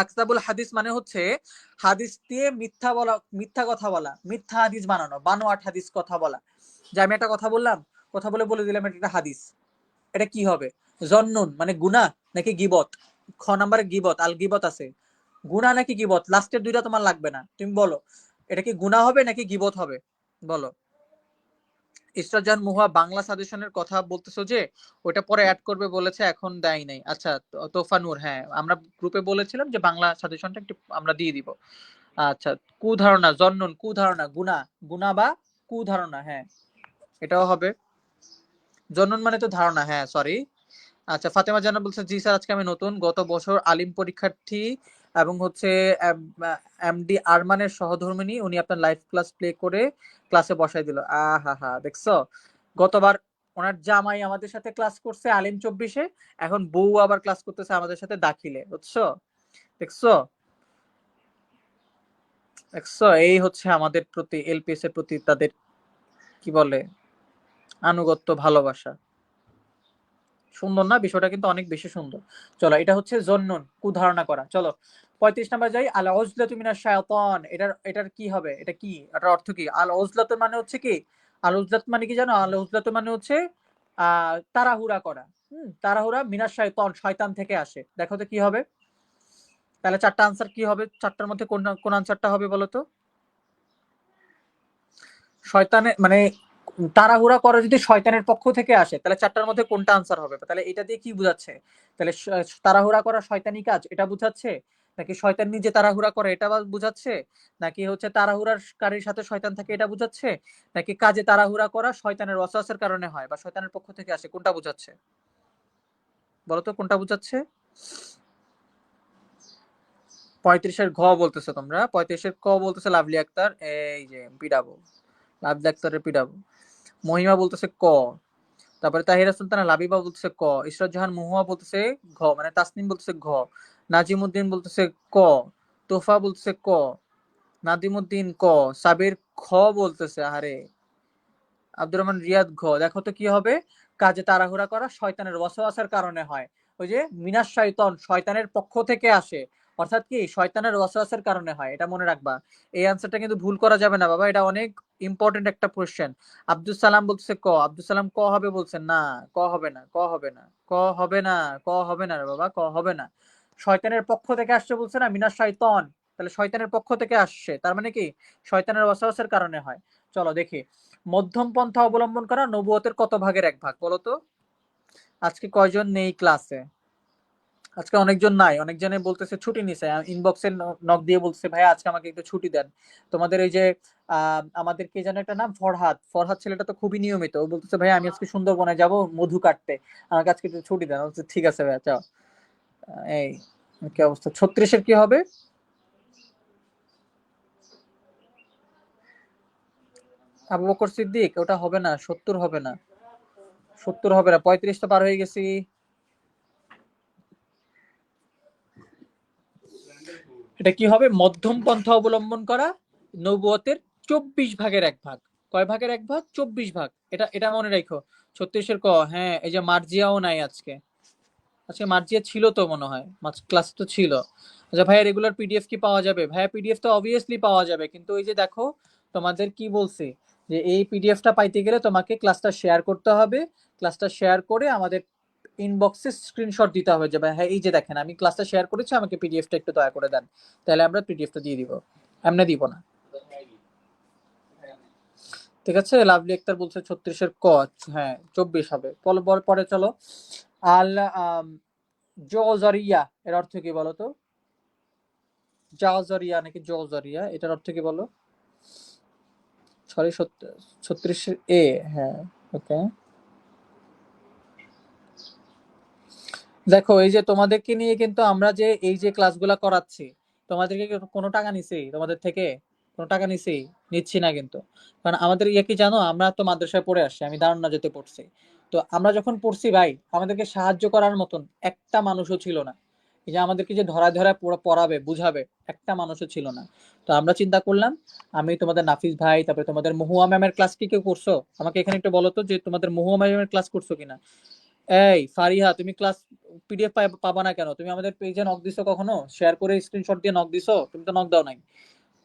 আকযাবুল হাদিস মানে হচ্ছে হাদিস দিয়ে মিথ্যা বলা, মিথ্যা কথা বলা, মিথ্যা হাদিস বানানো, বানোয়াট হাদিস কথা বলা। যে আমি একটা কথা বললাম, কথা বলে বলে দিলাম এটা একটা হাদিস, এটা কি হবে? জন্নুন মানে গুনাহ নাকি গীবত? খ নাম্বারে গীবত, আল গীবত আছে। গুনাহ নাকি গীবত? লাস্টের দুইটা তোমার লাগবে না, তুমি বলো এটা কি গুনাহ হবে নাকি গীবত হবে, বলো। ইসরাত জাহান মুহা বাংলা সাজেশনের কথা বলতেছো যে, ওটা পরে অ্যাড করবে বলেছে, এখন দেয় নাই। আচ্ছা, তোফা নূর, হ্যাঁ আমরা গ্রুপে বলেছিলাম যে বাংলা সাজেশনটা একটু আমরা দিয়ে দিব। আচ্ছা, কুধারণা, জন্নুন কুধারণা, গুনাহ, গুনাহ বা কুধারণা, হ্যাঁ এটাও হবে। জন্নুন মানে তো ধারণা, হ্যাঁ সরি। আচ্ছা, ফাতেমা জান্নাত বলছে জি স্যার, আজকে আমি নতুন, গত বছর আলিম পরীক্ষার্থী এবং হচ্ছে এমডি আরমানের সহধর্মিনী, উনি আপনার লাইভ ক্লাস প্লে করে ক্লাসে বসাই দিল। আহা হা, দেখছো গতবার ওনার জামাই আমাদের সাথে ক্লাস করছে আলিম 24-এ, এখন বউ আবার ক্লাস করতেছে আমাদের সাথে দাখিলে, বুঝছো? দেখছো, দেখছো এই হচ্ছে আমাদের প্রতি, এলপিএস এর প্রতি তাদের কি বলে, আনুগত্য, ভালোবাসা। সুন্দর না বিষয়টা? কিন্তু অনেক বেশি সুন্দর। চলো, এটা হচ্ছে জন্নুন, কুধারণা করা। চলো 35 নাম্বার যাই। আল উজলাতু মিনাশ শায়তান, এটার কি হবে? এটা কি, এটার অর্থ কি? আল উজলাতু মানে হচ্ছে কি? আল উজলাত মানে কি জানো? আল উজলাতু মানে হচ্ছে তাড়াহুড়া করা। তাড়াহুড়া, মিনাশ শায়তান শয়তান থেকে আসে। দেখো তো কি হবে? তাহলে চারটা আনসার কি হবে? চারটার মধ্যে কোন কোন আনসারটা হবে বলো তো? শয়তানের মানে তাড়াহুড়া করা যদি শয়তানের পক্ষ থেকে আসে, তাহলে চারটার মধ্যে কোনটা আনসার হবে? তাহলে এটা দিয়ে কি বুঝাচ্ছে? তাহলে তাড়াহুড়া করা শয়তানি কাজ, এটা বুঝাচ্ছে? নাকি শয়তান নিজে তাড়াহুড়া করে, এটা বুঝাচ্ছে? নাকি হচ্ছে তাড়াহুড়ার কারীর সাথে শয়তান থাকে, এটা বুঝাচ্ছে? নাকি কাজে তাড়াহুড়া করা শয়তানের ওয়াসওয়াসের কারণে হয় বা শয়তানের পক্ষ থেকে আসে, কোনটা বুঝাচ্ছে বলো তো? কোনটা বুঝাচ্ছে? 35-এর ঘ বলতেছো তোমরা, 35-এর ক বলতেছে লাভলি আক্তার, এই যে পিডাবো, লাভলি আক্তারের পিডাবো। মহিমা বলতেছে ক, তারপরে তাহিরা সুলতানা লাবিবা বলতেছে ক, ইসরাত জাহান মুহুয়া বলতেছে ঘ, মানে তাসনিম বলতেছে ঘ, নাজিমুদ্দিন বলতেছে ক, তোফা বলতেছে ক, নাদিমুদ্দিন ক, সাবির খ বলতেছে, আরে আব্দুর রহমান রিয়াদ ঘ। দেখো তো কি হবে? কাজে তাড়াহুড়া করা শয়তানের ওয়াসওয়াসার কারণে হয়। ওই যে মিনাশ শয়তান, শয়তানের পক্ষ থেকে আসে, অর্থাৎ কি শয়তানের ওয়াসওয়াসার কারণে হয়, এটা মনে রাখবা। এই আনসারটা কিন্তু ভুল করা যাবে না বাবা, এটা অনেক ইম্পর্টেন্ট একটা কোশ্চেন। আব্দুল সালাম বলছে ক, আব্দুল সালাম ক হবে বলছেন না, ক হবে না, ক হবে না, ক হবে না, ক হবে না রে বাবা, ক হবে না। শয়তানের পক্ষ থেকে আসছে বলছে না, মিনাশ শয়তান, তাহলে শয়তানের পক্ষ থেকে আসছে, তার মানে কি শয়তানের ওয়াসওয়াসার কারণে হয়। চলো দেখি, মধ্যম পন্থা অবলম্বন করা নবুয়তের কত ভাগের এক ভাগ বলো তো? আজকে কয়জন নেই ক্লাসে? আজকে অনেকজন নাই, অনেকজনে বলতেছে ছুটি নিছে, ইনবক্সে নক দিয়ে বলতেছে ভাই আজকে আমাকে একটু ছুটি দেন। তোমাদের এই যে আমাদের কে যেন একটা নাম, ফরহাদ, ফরহাদ ছেলেটা তো খুবই নিয়মিত, ও বলতেছে ভাই আমি আজকে সুন্দরবনে যাব মধু কাটতে, আমাকে আজকে একটু ছুটি দেন। আমি বলছি, ঠিক আছে ভাই যাও। এই কি অবস্থা, 36-এর কি হবে? আবু বকর সিদ্দিক, ওটা হবে না, 70 হবে না, 70 হবে না, 35 তো পার হয়ে গেছি। এটা কি হবে? মধ্যম পন্থা অবলম্বন করা নবুয়তের 24 ভাগের 1 ভাগ। কয় ভাগের 1 ভাগ? 24 ভাগ। এটা এটা মনে রাখো। 36-এর ক। হ্যাঁ, এই যে মার্জিয়াও নাই আজকে। আজকে মার্জিয়া ছিল তো মনে হয়, ক্লাস তো ছিল। আচ্ছা ভাইয়া, রেগুলার পিডিএফ কি পাওয়া যাবে? ভাইয়া পিডিএফ তো অবভিয়াসলি পাওয়া যাবে, কিন্তু ওই যে দেখো তোমাদের কি বলছি, যে এই পিডিএফটা পাইতে গেলে তোমাকে ক্লাসটা শেয়ার করতে হবে। ক্লাসটা শেয়ার করে আমাদের ইনবক্সে স্ক্রিনশট দিতে হবে যে ভাই হ্যাঁ এই যে দেখেন আমি ক্লাসটা শেয়ার করেছি, আমাকে পিডিএফটা একটু দয়া করে দেন, তাহলে আমরা পিডিএফটা দিয়ে দিব, এমনি দিব না। ঠিক আছে, লাভলি আক্তার বলছে 36-এর ক। হ্যাঁ 24 হবে। পরে চলো। আল জজরিয়া এর অর্থ কি বলো তো? জাওজারিয়া নাকি জজরিয়া, এটার অর্থ কি বলো? সরি, 36-এ। হ্যাঁ, ওকে। দেখো এই যে তোমাদেরকে নিয়ে কিন্তু আমরা যে এই যে ক্লাসগুলা করাচ্ছি, তোমাদেরকে কি কোনো টাকা নিছি তোমাদের থেকে? কোনো টাকা নিছি? নিচ্ছি না কিন্তু। কারণ আমাদের ইয়ে কি জানো, আমরা তো মাদ্রাসায় পড়ে আসছি, আমি দারুন নাজাতে পড়ছি। তো আমরা যখন পড়ছি ভাই, আমাদেরকে সাহায্য করার মতন একটা মানুষও ছিল না। এই যে আমাদেরকে যে ধরায় ধরায় পড়াবে বুঝাবে, একটা মানুষও ছিল না। তো আমরা চিন্তা করলাম, আমি তোমাদের নাফিস ভাই, তারপরে তোমাদের মহুয়া ম্যামের ক্লাস কি কেউ করছো? আমাকে এখানে একটু বলো তো যে তোমাদের মহুয়া ম্যামের ক্লাস করছো কিনা। এই ফারিহা, তুমি ক্লাস পিডিএফ পাবা না কেন? তুমি আমাদের পেজে নক দিছো কখনো? শেয়ার করে স্ক্রিনশট দিয়ে নক দিছো? তুমি তো নক দাও নাই।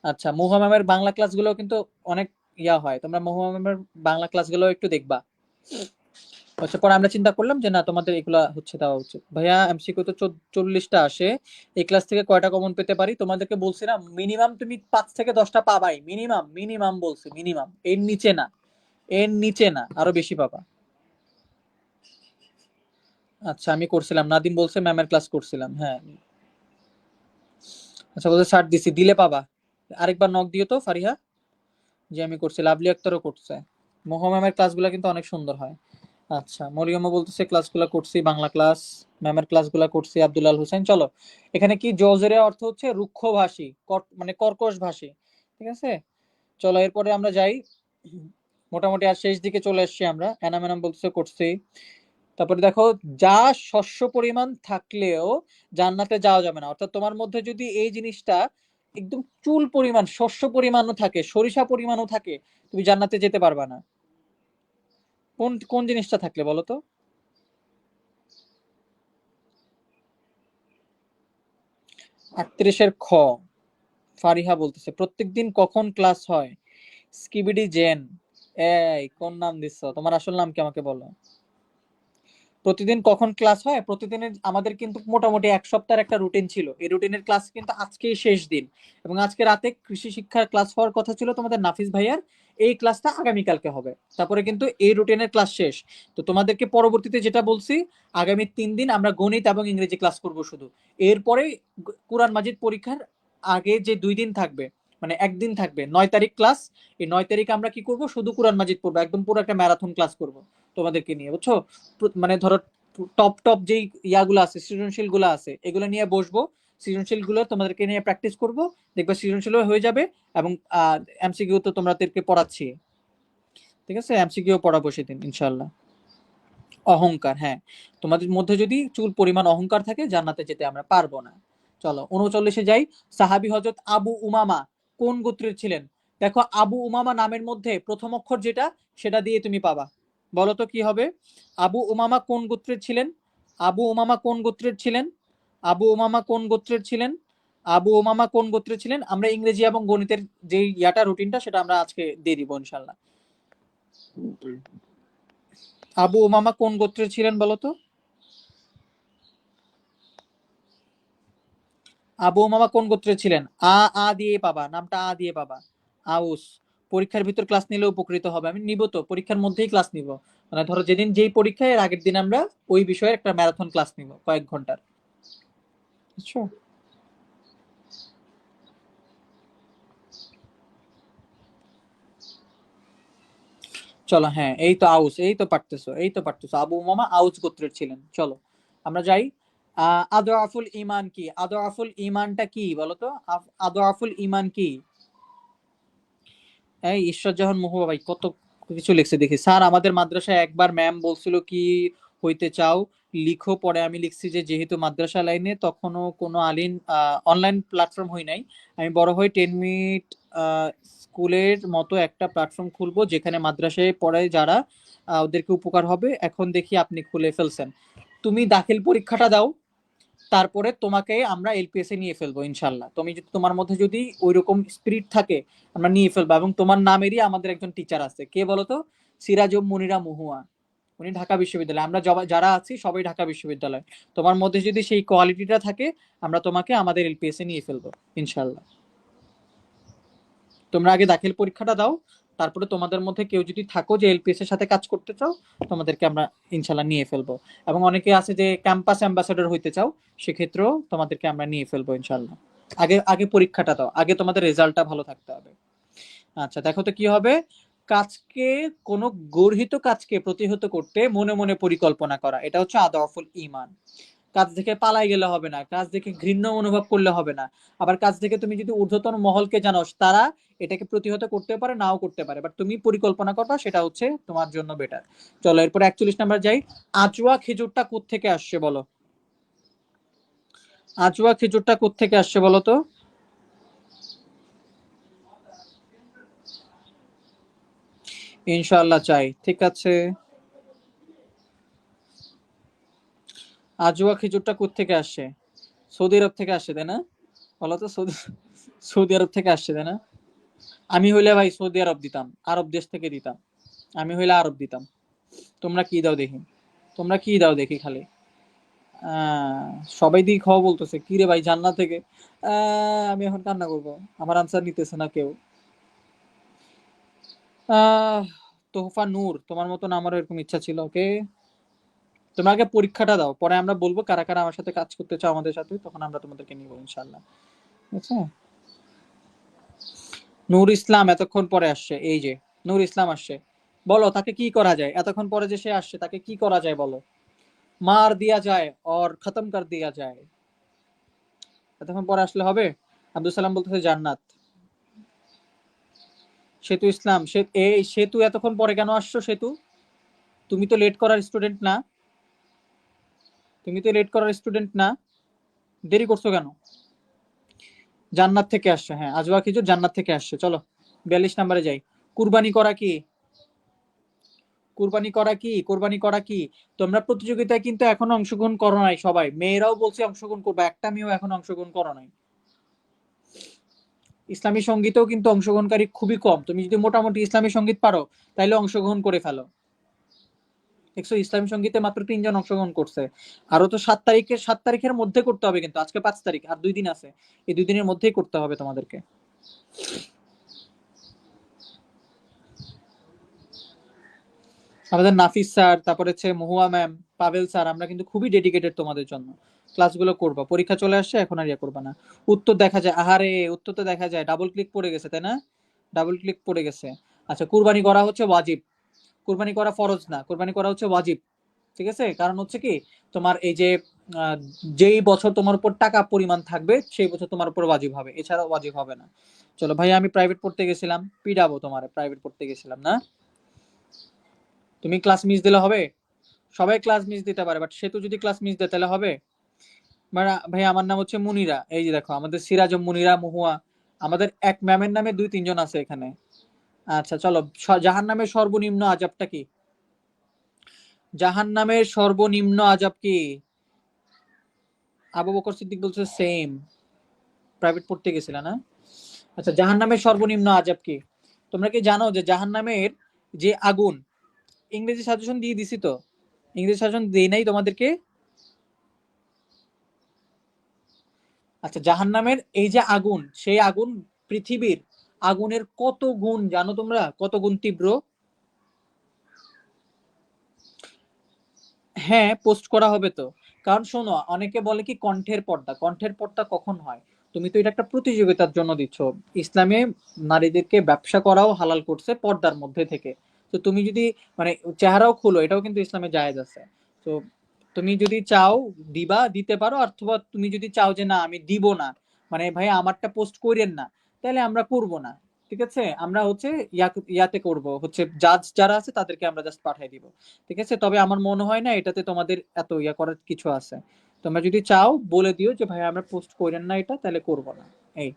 আচ্ছা, মহুয়া ম্যামের বাংলা ক্লাসগুলো কিন্তু অনেক ইয়া হয়, তোমরা মহুয়া ম্যামের বাংলা ক্লাসগুলো একটু দেখবা। আচ্ছা, পরে আমরা চিন্তা করলাম যে না, তোমাদের এগুলা হচ্ছে দেওয়া উচিত। ভাইয়া এমসিকিউ তো 40টা আসে, এই ক্লাস থেকে কয়টা কমন পেতে পারি? তোমাদেরকে বলছি না, মিনিমাম তুমি 5 থেকে 10টা পাবাই, মিনিমাম, মিনিমাম বলছি, মিনিমাম, এর নিচে না, এর নিচে না, আরো বেশি পাবা। আচ্ছা, আমি করছিলাম, নাদিম বলছে ম্যামের ক্লাস করছিলাম, হ্যাঁ। আচ্ছা, বলছে ছাড় দিছি, দিলে পাবা। আরেকবার নক দিও তো ফারিহা, যে আমি করছি। লাভলি আক্তারও করছে। ম্যামের ক্লাসগুলো কিন্তু অনেক সুন্দর হয়। আচ্ছা, মরিয়মও বলতেছে ক্লাসগুলো করছি, বাংলা ক্লাস, ম্যামের ক্লাসগুলো করছি। আব্দুল্লাহ হোসেন, চলো। এখানে কি জজরে অর্থ হচ্ছে রুক্ষভাষী, মানে কর্কশ ভাষী। ঠিক আছে, চলো এরপরে আমরা যাই। মোটামুটি আর শেষ দিকে চলে এসেছি আমরা। এনাম বলতেছে করছি। তারপরে দেখো, যা শস্য পরিমাণ থাকলেও জান্নাতে যাওয়া যাবে না। অর্থাৎ তোমার মধ্যে যদি এই জিনিসটা একদম চুল পরিমাণ, শস্য পরিমাণও থাকে, সরিষা পরিমাণও থাকে, তুমি জান্নাতে যেতে পারবা না। কোন কোন জিনিসটা থাকলে বলো তো? 38-এর খ। ফারিহা বলতেছে প্রত্যেকদিন কখন ক্লাস হয়? স্কিবিডি জেন। এই কোন নাম দিচ্ছ? তোমার আসল নাম কি আমাকে বলো। প্রতিদিন কখন ক্লাস হয়? প্রতিদিনের আমাদের কিন্তু মোটামুটি 1 সপ্তাহের একটা রুটিন ছিল। এই রুটিনের ক্লাস কিন্তু আজকেই শেষ দিন, এবং আজকে রাতে কৃষি শিক্ষার ক্লাস হওয়ার কথা ছিল তোমাদের নাফিস ভাইয়ার। এই ক্লাসটা আগামীকালকে হবে, তারপরে কিন্তু এই রুটিনের ক্লাস শেষ। তো তোমাদেরকে পরবর্তীতে যেটা বলছি, আগামী 3 দিন আমরা গণিত এবং ইংরেজি ক্লাস করব শুধু। এরপরে কোরআন মাজিদ পরীক্ষার আগে যে 2 দিন থাকবে, মানে একদিন থাকবে 9 তারিখ ক্লাস। এই 9 তারিখে আমরা কি করব, শুধু কোরআন মাজিদ পড়বো, একদম পুরো একটা ম্যারাথন ক্লাস করব তোমাদেরকে নিয়ে, বুঝছো? মানে ধরো টপ টপ যেই ইয়াগুলো আছে, সৃজনশীল গুলো আছে, এগুলো নিয়ে বসবো। সৃজনশীল গুলো তোমাদেরকে নিয়ে প্র্যাকটিস করব, দেখবে সৃজনশীল হয়ে যাবে। এবং এমসিকিউ তো তোমাদেরকে পড়াচ্ছি। ঠিক আছে, এমসিকিউ পড়াবো সেদিন ইনশাল্লাহ। অহংকার, হ্যাঁ, তোমাদের মধ্যে যদি চুল পরিমাণ অহংকার থাকে, জান্নাতে যেতে আমরা পারবো না। চলো 39-এ যাই। সাহাবী হযরত আবু উমামা কোন গোত্রের ছিলেন? দেখো, আবু উমামা নামের মধ্যে প্রথম অক্ষর যেটা, সেটা দিয়ে তুমি পাবা। বলো তো কি হবে? আবু উমামা কোন গোত্রের ছিলেন? আবু উমামা কোন গোত্রের ছিলেন? আবু উমামা কোন গোত্রের ছিলেন? আবু উমামা কোন গোত্রের ছিলেন? আমরা ইংরেজি এবং গণিতের যে ইয়াটা রুটিনটা, সেটা আমরা আজকে দিয়ে দিব ইনশাল্লাহ। আবু উমামা কোন গোত্রের ছিলেন বলো তো? আবু উমামা কোন গোত্রের ছিলেন? আ দিয়ে পাবা, নামটা আ দিয়ে পাবা। আউস। পরীক্ষার ভিতর ক্লাস নিলে উপকৃত হবে। আমি নিব তো, পরীক্ষার মধ্যেই ক্লাস নিব। মানে ধরো যেদিন যেই পরীক্ষা, এর আগের দিন আমরা ওই বিষয়ে একটা ম্যারাথন ক্লাস নিব কয়েক ঘন্টার। বুঝছো? চলো, হ্যাঁ, এই তো আউস, এই তো পারতেছো, এই তো পারতেছো। আবু উমামা আউস গোত্রের ছিলেন। চলো আমরা যাই। আদরাফুল ইমান কি? আদরাফুল ইমানটা কি বলো তো? আদরাফুল ইমান কি? এই ঈশ্বর জাহান মুহুয়া ভাই কত কিছু লিখছে দেখি। স্যার আমাদের মাদ্রাসায় একবার ম্যাম বলছিল কি হইতে চাও লিখো, পরে আমি লিখছি যে যেহেতু মাদ্রাসা লাইনে তখনও কোনো আলিন অনলাইন প্ল্যাটফর্ম হই নাই, আমি বড় হয়ে 10 মিনিট স্কুলের মতো একটা প্ল্যাটফর্ম খুলবো যেখানে মাদ্রাসায় পড়ায় যারা ওদেরকে উপকার হবে। এখন দেখি আপনি খুলে ফেলছেন। তুমি দাখিল পরীক্ষাটা দাও, তারপরে তোমাকে আমরা এলপিএস এ নিয়ে ফেলবো ইনশাল্লাহ। তুমি যদি তোমার মধ্যে যদি ওইরকম স্পিরিট থাকে আমরা নিয়ে ফেলবো। এবং তোমার নামেরই আমাদের একজন টিচার আছে, কে বলতো? সিরাজুম মুনিরা মুহুয়া, উনি ঢাকা বিশ্ববিদ্যালয়। আমরা যারা আছি সবাই ঢাকা বিশ্ববিদ্যালয়। তোমার মধ্যে যদি সেই কোয়ালিটিটা থাকে আমরা তোমাকে আমাদের এলপিএস এ নিয়ে ফেলবো ইনশাল্লাহ। তোমরা আগে দাখিল পরীক্ষাটা দাও, তারপরে তোমাদের মধ্যে কেউ যদি থাকো যে এলপিএস এর সাথে কাজ করতে চাও তোমাদেরকে আমরা ইনশাল্লাহ নিয়ে ফেলবো। এবং অনেকে আছে যে ক্যাম্পাস অ্যাম্বাসেডর হইতে চাও, সেক্ষেত্রেও তোমাদেরকে আমরা নিয়ে ফেলবো ইনশাল্লাহ। আগে আগে পরীক্ষাটা দাও, আগে তোমাদের রেজাল্টটা ভালো থাকতে হবে। আচ্ছা দেখো তো কি হবে। কাজকে, কোনো গর্হিত কাজকে প্রতিহত করতে মনে মনে পরিকল্পনা করা, এটা হচ্ছে আদরফুল ইমান। কাজ দেখে পালাই গেলে হবে না, কাজ দেখে ঘৃণ্য অনুভব করলে হবে না। আবার কাজ দেখে তুমি যদি ঊর্ধ্বতন মহলকে জানো তারা এটাকে প্রতিহত করতে পারে, নাও করতে পারে, বাট তুমি পরিকল্পনা করবা, সেটা হচ্ছে তোমার জন্য বেটার। চলো এরপর 41 নাম্বার যাই। আজওয়া খেজুরটা কোত্থেকে আসছে বলো? আজওয়া খেজুরটা কোত্থেকে আসছে বলো তো? ইনশাআল্লাহ চাই, ঠিক আছে। আজওয়া খেজুরটা কোত্থেকে আসছে? সৌদি আরব থেকে আসছে, তাই না? বলো তো, সৌদি সৌদি আরব থেকে আসছে, তাই না? আমি হইলে ভাই সৌদি আরব দিতাম, আরব দেশ থেকে দিতাম। আমি হইলে আরব দিতাম। তোমরা কি দাও দেখি, তোমরা কি দাও দেখি খালি। আহ, সবাই দিয়ে খাওয়া বলতেছে কি রে ভাই, জান্নাত থেকে। আমি এখন কান্না করবো, আমার আনসার নিতেছে না কেউ। আহ তোহফা নূর, তোমার মতন আমারও এরকম ইচ্ছা ছিল। ওকে, তোমরা আগে পরীক্ষাটা দাও, পরে আমরা বলবো কারা কারা আমার সাথে কাজ করতে চাও আমাদের সাথে, তখন আমরা তোমাদেরকে নিবো ইনশাল্লাহ। আচ্ছা, নূর ইসলাম এতক্ষণ পরে আসছে, এই যে নূর ইসলাম আসছে। বলো তাকে কি করা যায়, এতক্ষণ পরে যে সে আসছে তাকে কি করা যায় বলো? মার দিয়া যায় और खत्म कर दिया যায়, এতক্ষণ পরে আসলে হবে? আব্দুল সালাম বলতেছে জান্নাত। সেতু ইসলাম, এই সেতু এতক্ষণ পরে কেন আসছো সেতু? তুমি তো লেট করার স্টুডেন্ট না, তুমি তো লেট করার স্টুডেন্ট না, দেরি করছো কেন? জান্নাত থেকে আসছে, হ্যাঁ আজওয়া খেজুর জান্নাত থেকে আসছে। চলো 42 নাম্বারে যাই। কুরবানি করা কি? কুরবানি করা কি? কুরবানি করা কি? তোমরা প্রতিযোগিতায় কিন্তু এখনো অংশগ্রহণ করো নাই, সবাই মেয়েরাও বলছে অংশগ্রহণ করবে, একটা মেয়েও এখন অংশগ্রহণ করো নাই। ইসলামী সঙ্গীতেও কিন্তু অংশগ্রহণকারী খুবই কম। তুমি যদি মোটামুটি ইসলামী সঙ্গীত পারো তাহলে অংশগ্রহণ করে ফেলো। দেখছো, ইসলামী সঙ্গীতে মাত্র 3 জন অংশগ্রহণ করছে। আরো তো 7 তারিখে, 7 তারিখের মধ্যে করতে হবে, কিন্তু আজকে 5 তারিখ, আর 2 দিন আছে। এই 2 দিনের মধ্যেই করতে হবে তোমাদেরকে। আমাদের নাফিস স্যার, তারপরে হচ্ছে মহুয়া ম্যাম, পাভেল স্যার, আমরা কিন্তু খুবই ডেডিকেটেড তোমাদের জন্য। ক্লাসগুলো করবা, পরীক্ষা চলে আসছে, এখন আর ইয়ে করবা না। উত্তর দেখা যায়, আহারে উত্তর তো দেখা যায়, ডাবল ক্লিক পড়ে গেছে তাই না? ডাবল ক্লিক পড়ে গেছে। আচ্ছা, কুরবানি করা হচ্ছে ওয়াজিব, কুরবানি করা ফরজ না, কুরবানি করা হচ্ছে ওয়াজিব। ঠিক আছে, কারণ হচ্ছে কি, তোমার এই যে আহ, যেই বছর তোমার উপর টাকা পরিমাণ থাকবে সেই বছর তোমার উপর ওয়াজিব হবে, এছাড়া ওয়াজিব হবে না। চলো ভাই, আমি প্রাইভেট পড়তে গেছিলাম, পিডাবো তোমার, প্রাইভেট পড়তে গেছিলাম না। তুমি ক্লাস মিস দিলে হবে? সবাই ক্লাস মিস দিতে পারে, বাট সেতু যদি ক্লাস মিস দেয় তাহলে হবে? ভাই আমার নাম হচ্ছে মুনিরা, এই যে দেখো আমাদের সিরাজ মুনিরা মহুয়া, আমাদের এক ম্যামের নামে 2-3 জন আছে এখানে। আচ্ছা চলো, জাহান নামের সর্বনিম্ন আজাবটা কি? জাহান নামের সর্বনিম্ন আজাব কি? আবু বকর সিদ্দিক বলছে সেম, প্রাইভেট পড়তে গেছিল না। আচ্ছা, জাহান নামের সর্বনিম্ন আজাব কি? তোমরা কি জানো যে জাহান নামের যে আগুন, ইংরেজি সাজেশন দিয়ে দিছি তো, ইংরেজি সাজেশন দেই নাই তোমাদেরকে? আচ্ছা, জাহান্নামের এই যে আগুন, সেই আগুন পৃথিবীর আগুনের কত গুণ জানো তোমরা, কত গুণ তীব্র? হ্যাঁ পোস্ট করা হবে তো, কারণ শোনো, অনেকে বলে কি কণ্ঠের পর্দা কখন হয়? তুমি তো এটা একটা প্রতিযোগিতার জন্য দিচ্ছ। ইসলামে নারীদেরকে ব্যবসা করাও হালাল করছে পর্দার মধ্যে থেকে। তো তুমি যদি মানে চেহারাও খুলো, এটাও কিন্তু ইসলামে জায়েজ আছে। তো তুমি যদি চাও দিবা, দিতে পারো, অথবা তুমি যদি চাও যে না আমি দিব না, মানে ভাই আমারটা পোস্ট করেন না, তাহলে আমরা করব না। ঠিক আছে, আমরা হচ্ছে ইয়াতে করব, হচ্ছে জাজ যারা আছে তাদেরকে আমরা জাস্ট পাঠিয়ে দিব। ঠিক আছে, তবে আমার মনে হয় না এটাতে তোমাদের এত ইয়া করার কিছু আছে। তোমরা যদি চাও বলে দিও যে ভাই আমরা পোস্ট করেন না এটা, তাহলে করব না। এই,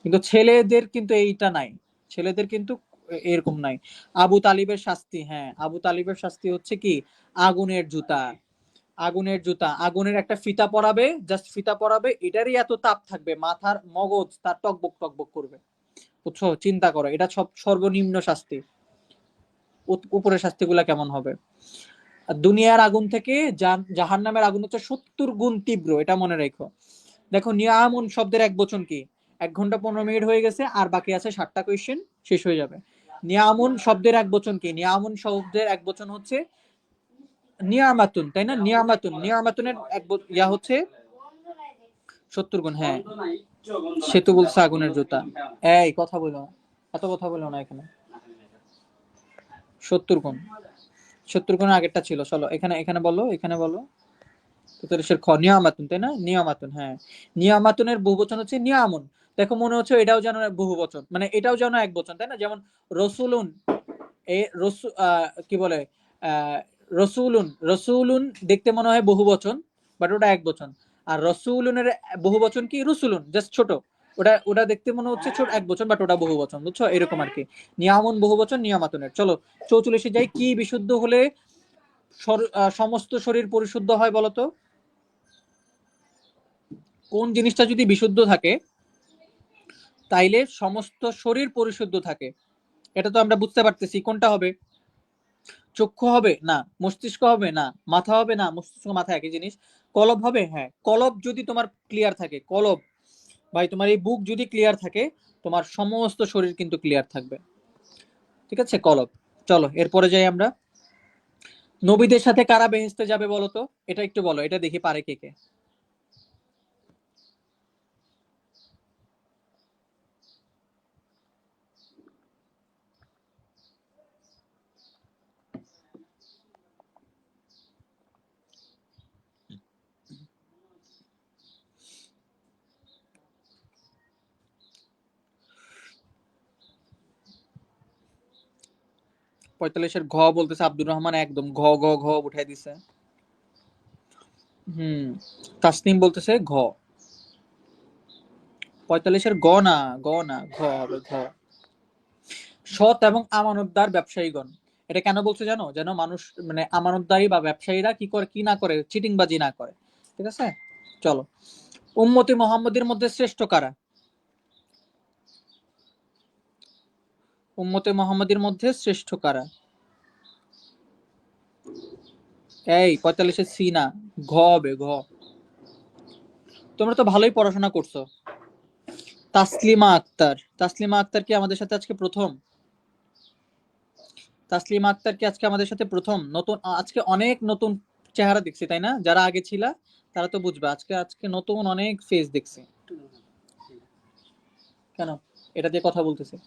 কিন্তু ছেলেদের কিন্তু এইটা নাই, ছেলেদের কিন্তু এরকম নাই। আবু তালিবের শাস্তি, হ্যাঁ আবু তালিবের শাস্তি হচ্ছে কি, আগুনের জুতা। আগুনের একটা ফিতা পরাবে, জাস্ট ফিতা পরাবে, এটারই এত তাপ থাকবে, মাথার মগজ তার টকবক টকবক করবে। বুঝছো, চিন্তা করো, এটা সব সর্বনিম্ন শাস্তি। উপরের শাস্তিগুলা কেমন হবে? আর দুনিয়ার আগুন থেকে জাহান্নামের আগুন হচ্ছে 70 গুণ তীব্র, এটা মনে রেখো। দেখো নিয়ামুন শব্দের এক বচন কি? 1 ঘন্টা 15 মিনিট হয়ে গেছে, আর বাকি আছে 7টা কোয়েশ্চেন, শেষ হয়ে যাবে। নিয়ামুন শব্দের এক বচন কি? নিয়ামুন শব্দের এক বচন হচ্ছে নিয়ামাতুন, তাই না? নিয়ামাতুনের ইয়া হচ্ছে 70 গুণ। হ্যাঁ, সে তো বলছে আগুনের জুতা। এই কথা বলো না, এত কথা বলো না এখানে। 70 গুণ, 70 গুণের আগেরটা ছিল। চলো এখানে এখানে বলো, এখানে বলো। তেতাল্লিশের খ, নিয়ামাতুন, তাই না? নিয়ামাতুন, হ্যাঁ। নিয়ামাতুনের বহুবচন হচ্ছে নিয়ামুন। দেখো মনে হচ্ছে এটাও যেন বহুবচন, মানে এটাও যেন এক বচন, তাই না? যেমন রসুলুন, কি বলে, আহ রসুলুন দেখতে মনে হয় বহুবচন, বাট ওটা এক বচন। আর রসুলুনের বহুবচন কি? রসুলুন, জাস্ট ছোট। ওটা ওটা দেখতে মনে হচ্ছে ছোট এক বচন, বাট ওটা বহুবচন, বুঝছো? এরকম আর কি। নিয়ামুন বহুবচন, নিয়ামাতুনের। চলো 44-এ যাই। কি বিশুদ্ধ হলে সমস্ত শরীর পরিশুদ্ধ হয় বলতো? কোন জিনিসটা যদি বিশুদ্ধ থাকে তাইলে সমস্ত শরীর পরিশুদ্ধ থাকে? এটা তো আমরা বুঝতে পারতেছি। কোনটা হবে? চক্ষু হবে না, মস্তিষ্ক হবে না, মাথা হবে না, মস্তিষ্ক মাথা একই জিনিস। কলব হবে, হ্যাঁ কলব যদি তোমার ক্লিয়ার থাকে, কলব ভাই তোমার এই বুক যদি ক্লিয়ার থাকে, তোমার সমস্ত শরীর কিন্তু ক্লিয়ার থাকবে। ঠিক আছে, কলব। চলো এরপরে যাই আমরা। নবীদের সাথে কারা বেহেশতে যাবে বলো তো? এটা একটু বলো, এটা দেখি পারে কে কে। 45-এর ঘ বলতেছে আব্দুর রহমান, একদম ঘ ঘ ঘ উঠাই দিছে। হুম, তাসনিম বলতেছে ঘ। 45-এর গ না ঘ হবে, ঘ। সৎ এবং আমানতদার ব্যবসায়ীগণ, এটা কেন বলছে জানো? যেন মানুষ মানে আমানতদারি বা ব্যবসায়ীরা কি করে, কি না করে, চিটিংবাজি না করে। ঠিক আছে, চলো। উম্মতি মুহাম্মদের মধ্যে শ্রেষ্ঠ কারা? উম্মতে মুহাম্মদের মধ্যে শ্রেষ্ঠ কারা? এই 45-এর সি না, ঘ হবে, ঘ। তোমরা তো ভালোই পড়াশোনা করছো। তাসলিমা আক্তার কি আমাদের সাথে আজকে প্রথম? তাসলিমা আক্তার কি আজকে আমাদের সাথে প্রথম? নতুন আজকে অনেক নতুন চেহারা দেখছি, তাই না? যারা আগে ছিল তারা তো বুঝবে, আজকে আজকে নতুন অনেক ফেস দেখছি। কেন এটা দিয়ে কথা বলতেছে?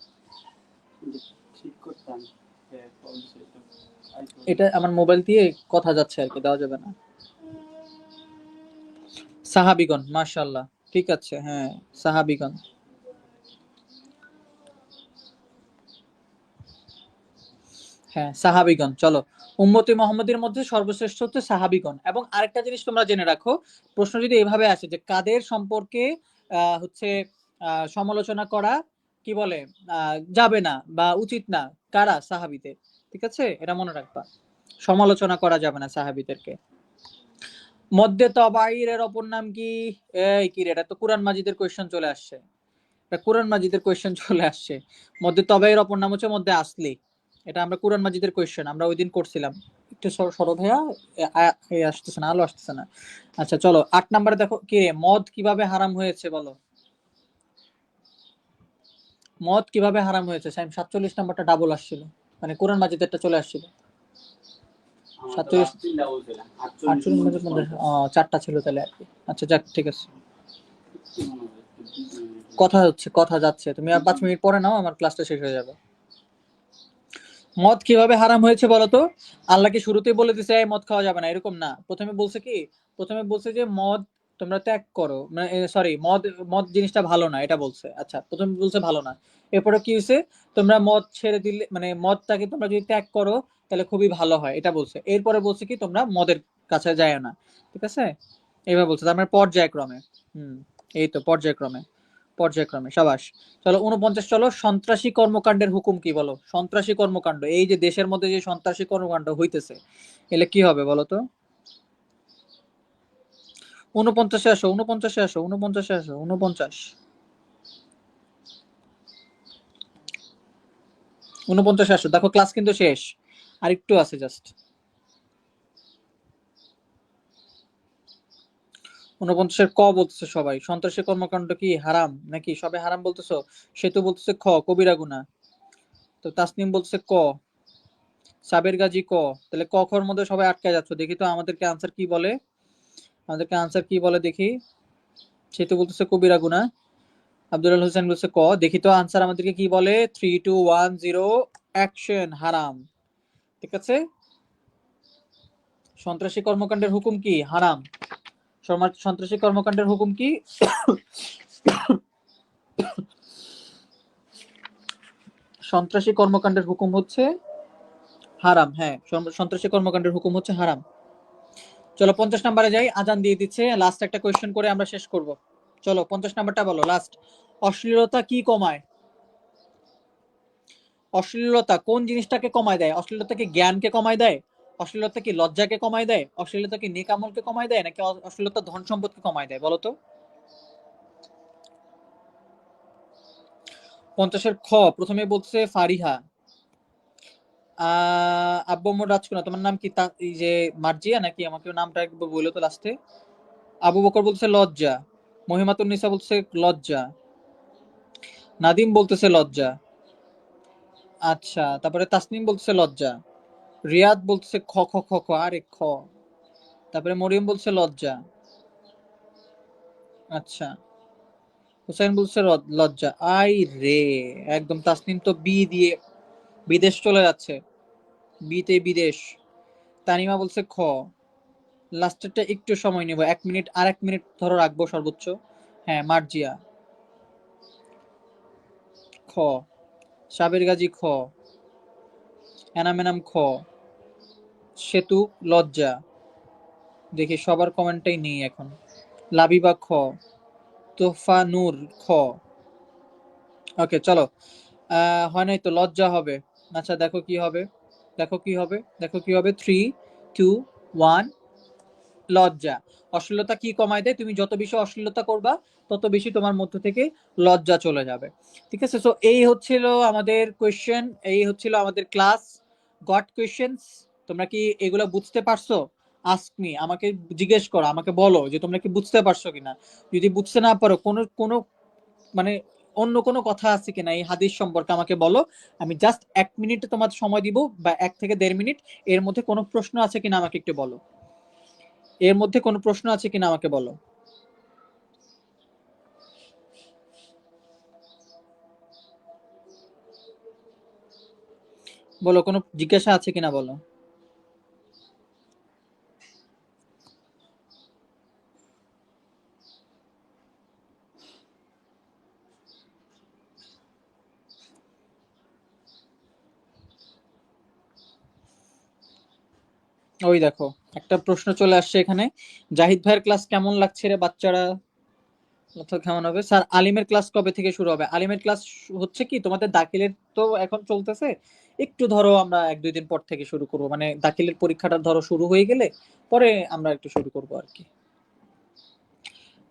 এটা আমার মোবাইল দিয়ে কথা যাচ্ছে আর কি, দেওয়া যাবে না। সাহাবিগণ, মাশাআল্লাহ, ঠিক আছে, হ্যাঁ সাহাবিগণ। হ্যাঁ সাহাবিগণ, চলো। উম্মতে মুহাম্মদের মধ্যে সর্বশ্রেষ্ঠ হচ্ছে সাহাবিগণ। এবং আরেকটা জিনিস তোমরা জেনে রাখো, প্রশ্ন যদি এভাবে আসে যে কাদের সম্পর্কে হচ্ছে সমালোচনা করা কি বলে যাবে না বা উচিত না, কারা? সাহাবিদের। ঠিক আছে, এটা মনে রাখবা, সমালোচনা করা যাবে না সাহাবিদেরকে। মধ্যে তবাইরের অপর নাম কি? এই কি রে, এটা তো কোরআন মাজিদের কোয়েশ্চেন চলে আসছে। এটা কোরআন মাজিদের কোয়েশ্চেন চলে আসছে। মধ্যে তবাইয়ের অপর নাম হচ্ছে মধ্যে আসলি। এটা আমরা কোরআন মাজিদের কোয়েশ্চেন আমরা ওই দিন করছিলাম। একটু সরো ভাইয়া, আসতেছে না, আলো আসতেছে না। আচ্ছা চলো 8 নম্বরে দেখো, কি রে মদ কিভাবে হারাম হয়েছে বলো? মদ কিভাবে হারাম হয়েছে? 47 নম্বরটা ডাবল আসছিল, মানে কোরআন মাজিদেরটা চলে আসছিল। চারটা ছিল তাহলে আর কি। আচ্ছা যাক, ঠিক আছে, কথা হচ্ছে, কথা যাচ্ছে, তুমি আর 5 মিনিট পরে নাও, আমার ক্লাসটা শেষ হয়ে যাবে। মদ কিভাবে হারাম হয়েছে বলতো? আল্লাহ কি শুরুতেই বলে দিছে এই মদ খাওয়া যাবে না? এরকম না। প্রথমে বলছে কি, প্রথমে বলছে যে মদ তোমরা ত্যাগ করো, মানে সরি, মদ মদ জিনিসটা ভালো না, এটা বলছে। আচ্ছা, প্রথমে বলছে ভালো না, এরপরে কি হয়েছে, তোমরা মদ ছেড়ে দিলে, মানে মদটাকে তোমরা যদি ত্যাগ করো তাহলে খুবই ভালো হয়, এটা বলছে। এরপরে বলছে কি তোমরা মদের কাছে যায় না, ঠিক আছে, এইভাবে বলছে। তার মানে পর্যায়ক্রমে। হুম, এই তো পর্যায়ক্রমে, পর্যায়ক্রমে, সাবাস। চলো 49, চলো সন্ত্রাসী কর্মকাণ্ডের হুকুম কি বলো? সন্ত্রাসী কর্মকাণ্ড, এই যে দেশের মধ্যে যে সন্ত্রাসী কর্মকাণ্ড হইতেছে, এলে কি হবে বলো তো? 49-এ আসো, 49-এ আসো, 49-এ আসো, 49, 49-এ আসো। দেখো ক্লাস কিন্তু শেষ, আর একটু আছে জাস্ট। 49-এর ক বলতেছে সবাই, সন্ত্রাসী কর্মকাণ্ড কি হারাম নাকি? সবাই হারাম বলতেছো, সেতু বলতেছে খ, কবিরা গুনাহ। তো তাসনিম বলতেছে ক, সাবের গাজী ক। তাহলে ক খর মধ্যে সবাই আটকে যাচ্ছ, দেখি তো আমাদেরকে আনসার কি বলে, আমাদেরকে আনসার কি বলে দেখি। সেতু বলতেছে কবিরা গুনাহ, আব্দুল হোসেন বলছে ক। দেখি তো আনসার আমাদেরকে কি বলে। 3 2 1 0 অ্যাকশন। হারাম, ঠিক আছে। সন্ত্রাসী কর্মকাণ্ডের হুকুম কি? হারাম। সন্ত্রাসী কর্মকাণ্ডের হুকুম কি? সন্ত্রাসী কর্মকাণ্ডের হুকুম হচ্ছে হারাম। হ্যাঁ, সন্ত্রাসী কর্মকাণ্ডের হুকুম হচ্ছে হারাম। চলো 50 নম্বরে যাই, আজান দিয়ে দিচ্ছে, লাস্ট একটা কোয়েশ্চেন করে আমরা শেষ করব। চলো 50 নাম্বারটা বলো লাস্ট। অশ্লীলতা কি কমায়? অশ্লীলতা কোন জিনিসটাকে কমায় দেয়? অশ্লীলতা কি জ্ঞানকে কমায় দেয়? অশ্লীলতা কি লজ্জাকে কমায় দেয়? অশ্লীলতা কি নেক আমলকে কমায় দেয়, নাকি অশ্লীলতা ধন সম্পদকে কমায় দেয় বলো তো? 50-এর খ, প্রথমে বলছে ফারিহা। আব্বু মোর রাজকুনা, তোমার নাম কি? এই যে মার্জিয়া নাকি? আমাকে নামটা একবার বললো তো লাস্টে। আবু বকর বলছে লজ্জা, মহিমাতুন নিসা বলছে লজ্জা, নাদিম বলতেছে লজ্জা, আচ্ছা, তারপরে তাসনিম বলতেছে লজ্জা, রিয়াদ বলতেছে খ খ খ খ, আরে খ, তারপরে মরিয়ম বলছে লজ্জা, আচ্ছা, হুসাইন বলছে লজ্জা। আই রে, একদম তাসনিম তো বি দিয়ে বিদেশ চলে যাচ্ছে, বিতে বিদেশ। তানিমা বলছে খ। লাস্টেরটা একটু সময় নেব, 1 মিনিট, আর 1 মিনিট ধরো রাখবো সর্বোচ্চ। হ্যাঁ, মার্জিয়া খ, সাবের গাজী খ, এনাম এনাম খ, সেতু লজ্জা। দেখি সবার কমেন্টটাই নেই এখন। লাবিবা খ, তোফা নূর খ। ওকে চলো, হয় নাই তো, লজ্জা হবে। আচ্ছা দেখো কি হবে, দেখো কি হবে, দেখো কি হবে। 3 2 1, লজ্জা। অশ্লীলতা কি কমায় দেয়? তুমি যত বেশি অশ্লীলতা করবা তত বেশি তোমার মধ্য থেকে লজ্জা চলে যাবে, ঠিক আছে। সো এই হচ্ছিল আমাদের কোয়েশ্চেন, এই হচ্ছিল আমাদের ক্লাস। গট কোয়েশ্চেন্স, তোমরা কি এগুলো বুঝতে পারছো? আস্ক মি, আমাকে জিজ্ঞেস করো, আমাকে বলো যে তোমরা কি বুঝতে পারছো কিনা। যদি বুঝতে না পারো, কোনো কোনো মানে অন্য কোনো কথা আছে কিনা এই হাদিস সম্পর্কে আমাকে বলো। আমি জাস্ট 1 মিনিট তোমার সময় দিব, বা 1 থেকে 1.5 মিনিট। এর মধ্যে কোনো প্রশ্ন আছে কিনা আমাকে একটু বলো, এর মধ্যে কোনো প্রশ্ন আছে কিনা আমাকে বলো। বলো, কোনো জিজ্ঞাসা আছে কিনা বলো। ওই দেখো, একটা প্রশ্ন চলে আসছে এখানে। জাহিদ ভাইয়ের ক্লাস কেমন লাগছে রে বাচ্চারা? অর্থাৎ কেমন হবে স্যার? আলিমের ক্লাস কবে থেকে শুরু হবে? আলিমের ক্লাস হচ্ছে কি, তোমাদের দাখিলের তো এখন চলতেছে, একটু ধরো আমরা 1-2 দিন পর থেকে শুরু করবো, মানে দাখিলের পরীক্ষাটা ধরো শুরু হয়ে গেলে পরে আমরা একটু শুরু করবো আর কি।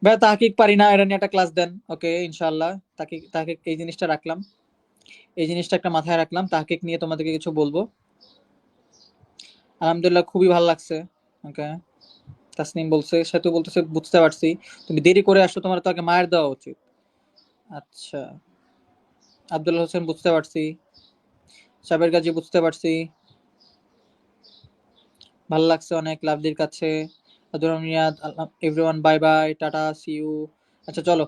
ভাই তাহকিক পারি না, এটা নিয়ে একটা ক্লাস দেন, ওকে ইনশাআল্লাহ। তাহকিক তাহকিক এই জিনিসটা রাখলাম, এই জিনিসটা একটা মাথায় রাখলাম, তাহকিক নিয়ে তোমাদেরকে কিছু বলবো। আলহামদুলিল্লাহ, খুবই ভালো লাগছে। ওকে, তাসনিম বলছে, সেতু বলতেছে বুঝতে পারছি, তুমি দেরি করে আসো, তোমার তো আগে মায়ের দেওয়া উচিত। আচ্ছা, আব্দুল হোসেন বুঝতে পারছি, সাবের গাজী বুঝতে পারছি, ভালো লাগছে অনেক লাভলির কাছে। আদরণীয়াদ everyone, bye bye, tata, see you. আচ্ছা চলো,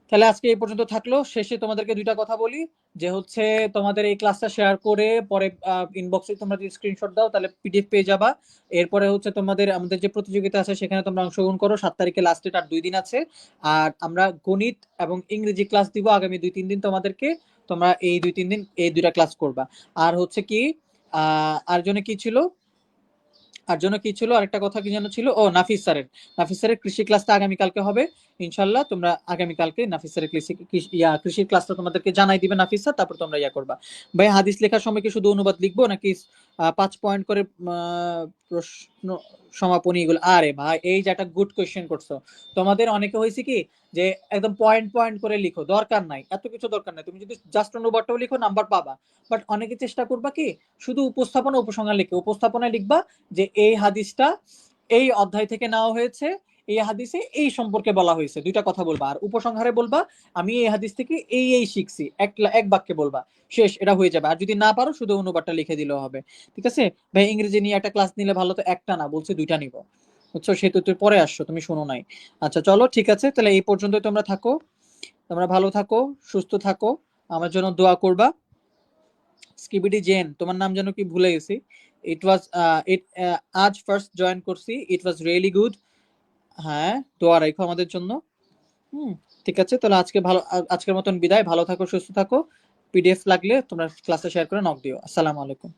তাহলে আজকে এই পর্যন্ত থাকলো। শেষে তোমাদেরকে দুইটা কথা বলি, যে হচ্ছে তোমাদের এই ক্লাসটা শেয়ার করে পরে ইনবক্সে তোমরা যদি স্ক্রিনশট দাও তাহলে পিডিএফ পেয়ে যাবা। এরপরে হচ্ছে তোমাদের আমাদের যে প্রতিযোগিতা আছে সেখানে তোমরা অংশগ্রহণ করো। 7 তারিখে লাস্ট ডেট, আর 2 দিন আছে। আর আমরা গণিত এবং ইংরেজি ক্লাস দিব আগামী 2-3 দিন তোমাদেরকে। তোমরা এই 2-3 দিন এই দুইটা ক্লাস করবা। আর হচ্ছে কি আর জন্য কি ছিল, আর জন্য কি ছিল, আরেকটা কথা কি যেন ছিল, ও নাফিস স্যারের কৃষি ক্লাসটা আগামী কালকে হবে ইনশাল্লাহ। তোমরা আগামী কালকে নাফিস স্যারের কৃষির ক্লাসটা তোমাদেরকে জানাই দিবে নাফিস স্যার, তারপর তোমরা ইয়া করবা। ভাই হাদিস লেখার সময় কি শুধু অনুবাদ লিখবো নাকি 5 পয়েন্ট করে প্রশ্ন সমাপনী এগুলো? আরে ভাই এই যে একটা গুড কোয়েশ্চেন করছো। তোমাদের অনেকে হয়েছে কি যে একদম পয়েন্ট পয়েন্ট করে লিখো, দরকার নাই, এত কিছু দরকার নাই। তুমি যদি জাস্ট অনুবাদটাও লিখো নাম্বার পাবা। বাট অনেকে চেষ্টা করবা কি শুধু উপস্থাপনা উপসংহার লিখে, উপস্থাপনায় লিখবা যে এই হাদিসটা এই অধ্যায় থেকে নেওয়া হয়েছে, এই হাদিসে এই সম্পর্কে বলা হয়েছে, দুইটা কথা বলবা। আর উপসংহারে বলবা আমি এই হাদিস থেকে এই শিখছি, এক বাক্যে বলবা, শেষ, এটা হয়ে যাবে। আর যদি না পারো শুধু অনুবাদটা লিখে দিলেও হবে, ঠিক আছে? ভাই ইংরেজি নিয়ে একটা ক্লাস নিলে ভালো, তো একটা না বলছি দুইটা নিব, বুঝছো? সেহেতু তুই পরে আসছো, তুমি শোনো নাই। আচ্ছা চলো ঠিক আছে, তাহলে এই পর্যন্তই তোমরা থাকো, তোমরা ভালো থাকো, সুস্থ থাকো, আমার জন্য দোয়া করবা। স্কিবিডি জেন, তোমার নাম যেন কি ভুলে গেছি। ইট ওয়াজ ইট আজ ফার্স্ট জয়েন করছি, ইট ওয়াজ রিয়েলি গুড। হ্যাঁ, দোয়া রাখো আমাদের জন্য। হুম, ঠিক আছে, তাহলে আজকের মতন বিদায়। ভালো থাকো, সুস্থ থাকো। পিডিএফ লাগলে তোমরা ক্লাসে শেয়ার করে নক দিও। আসসালামু আলাইকুম।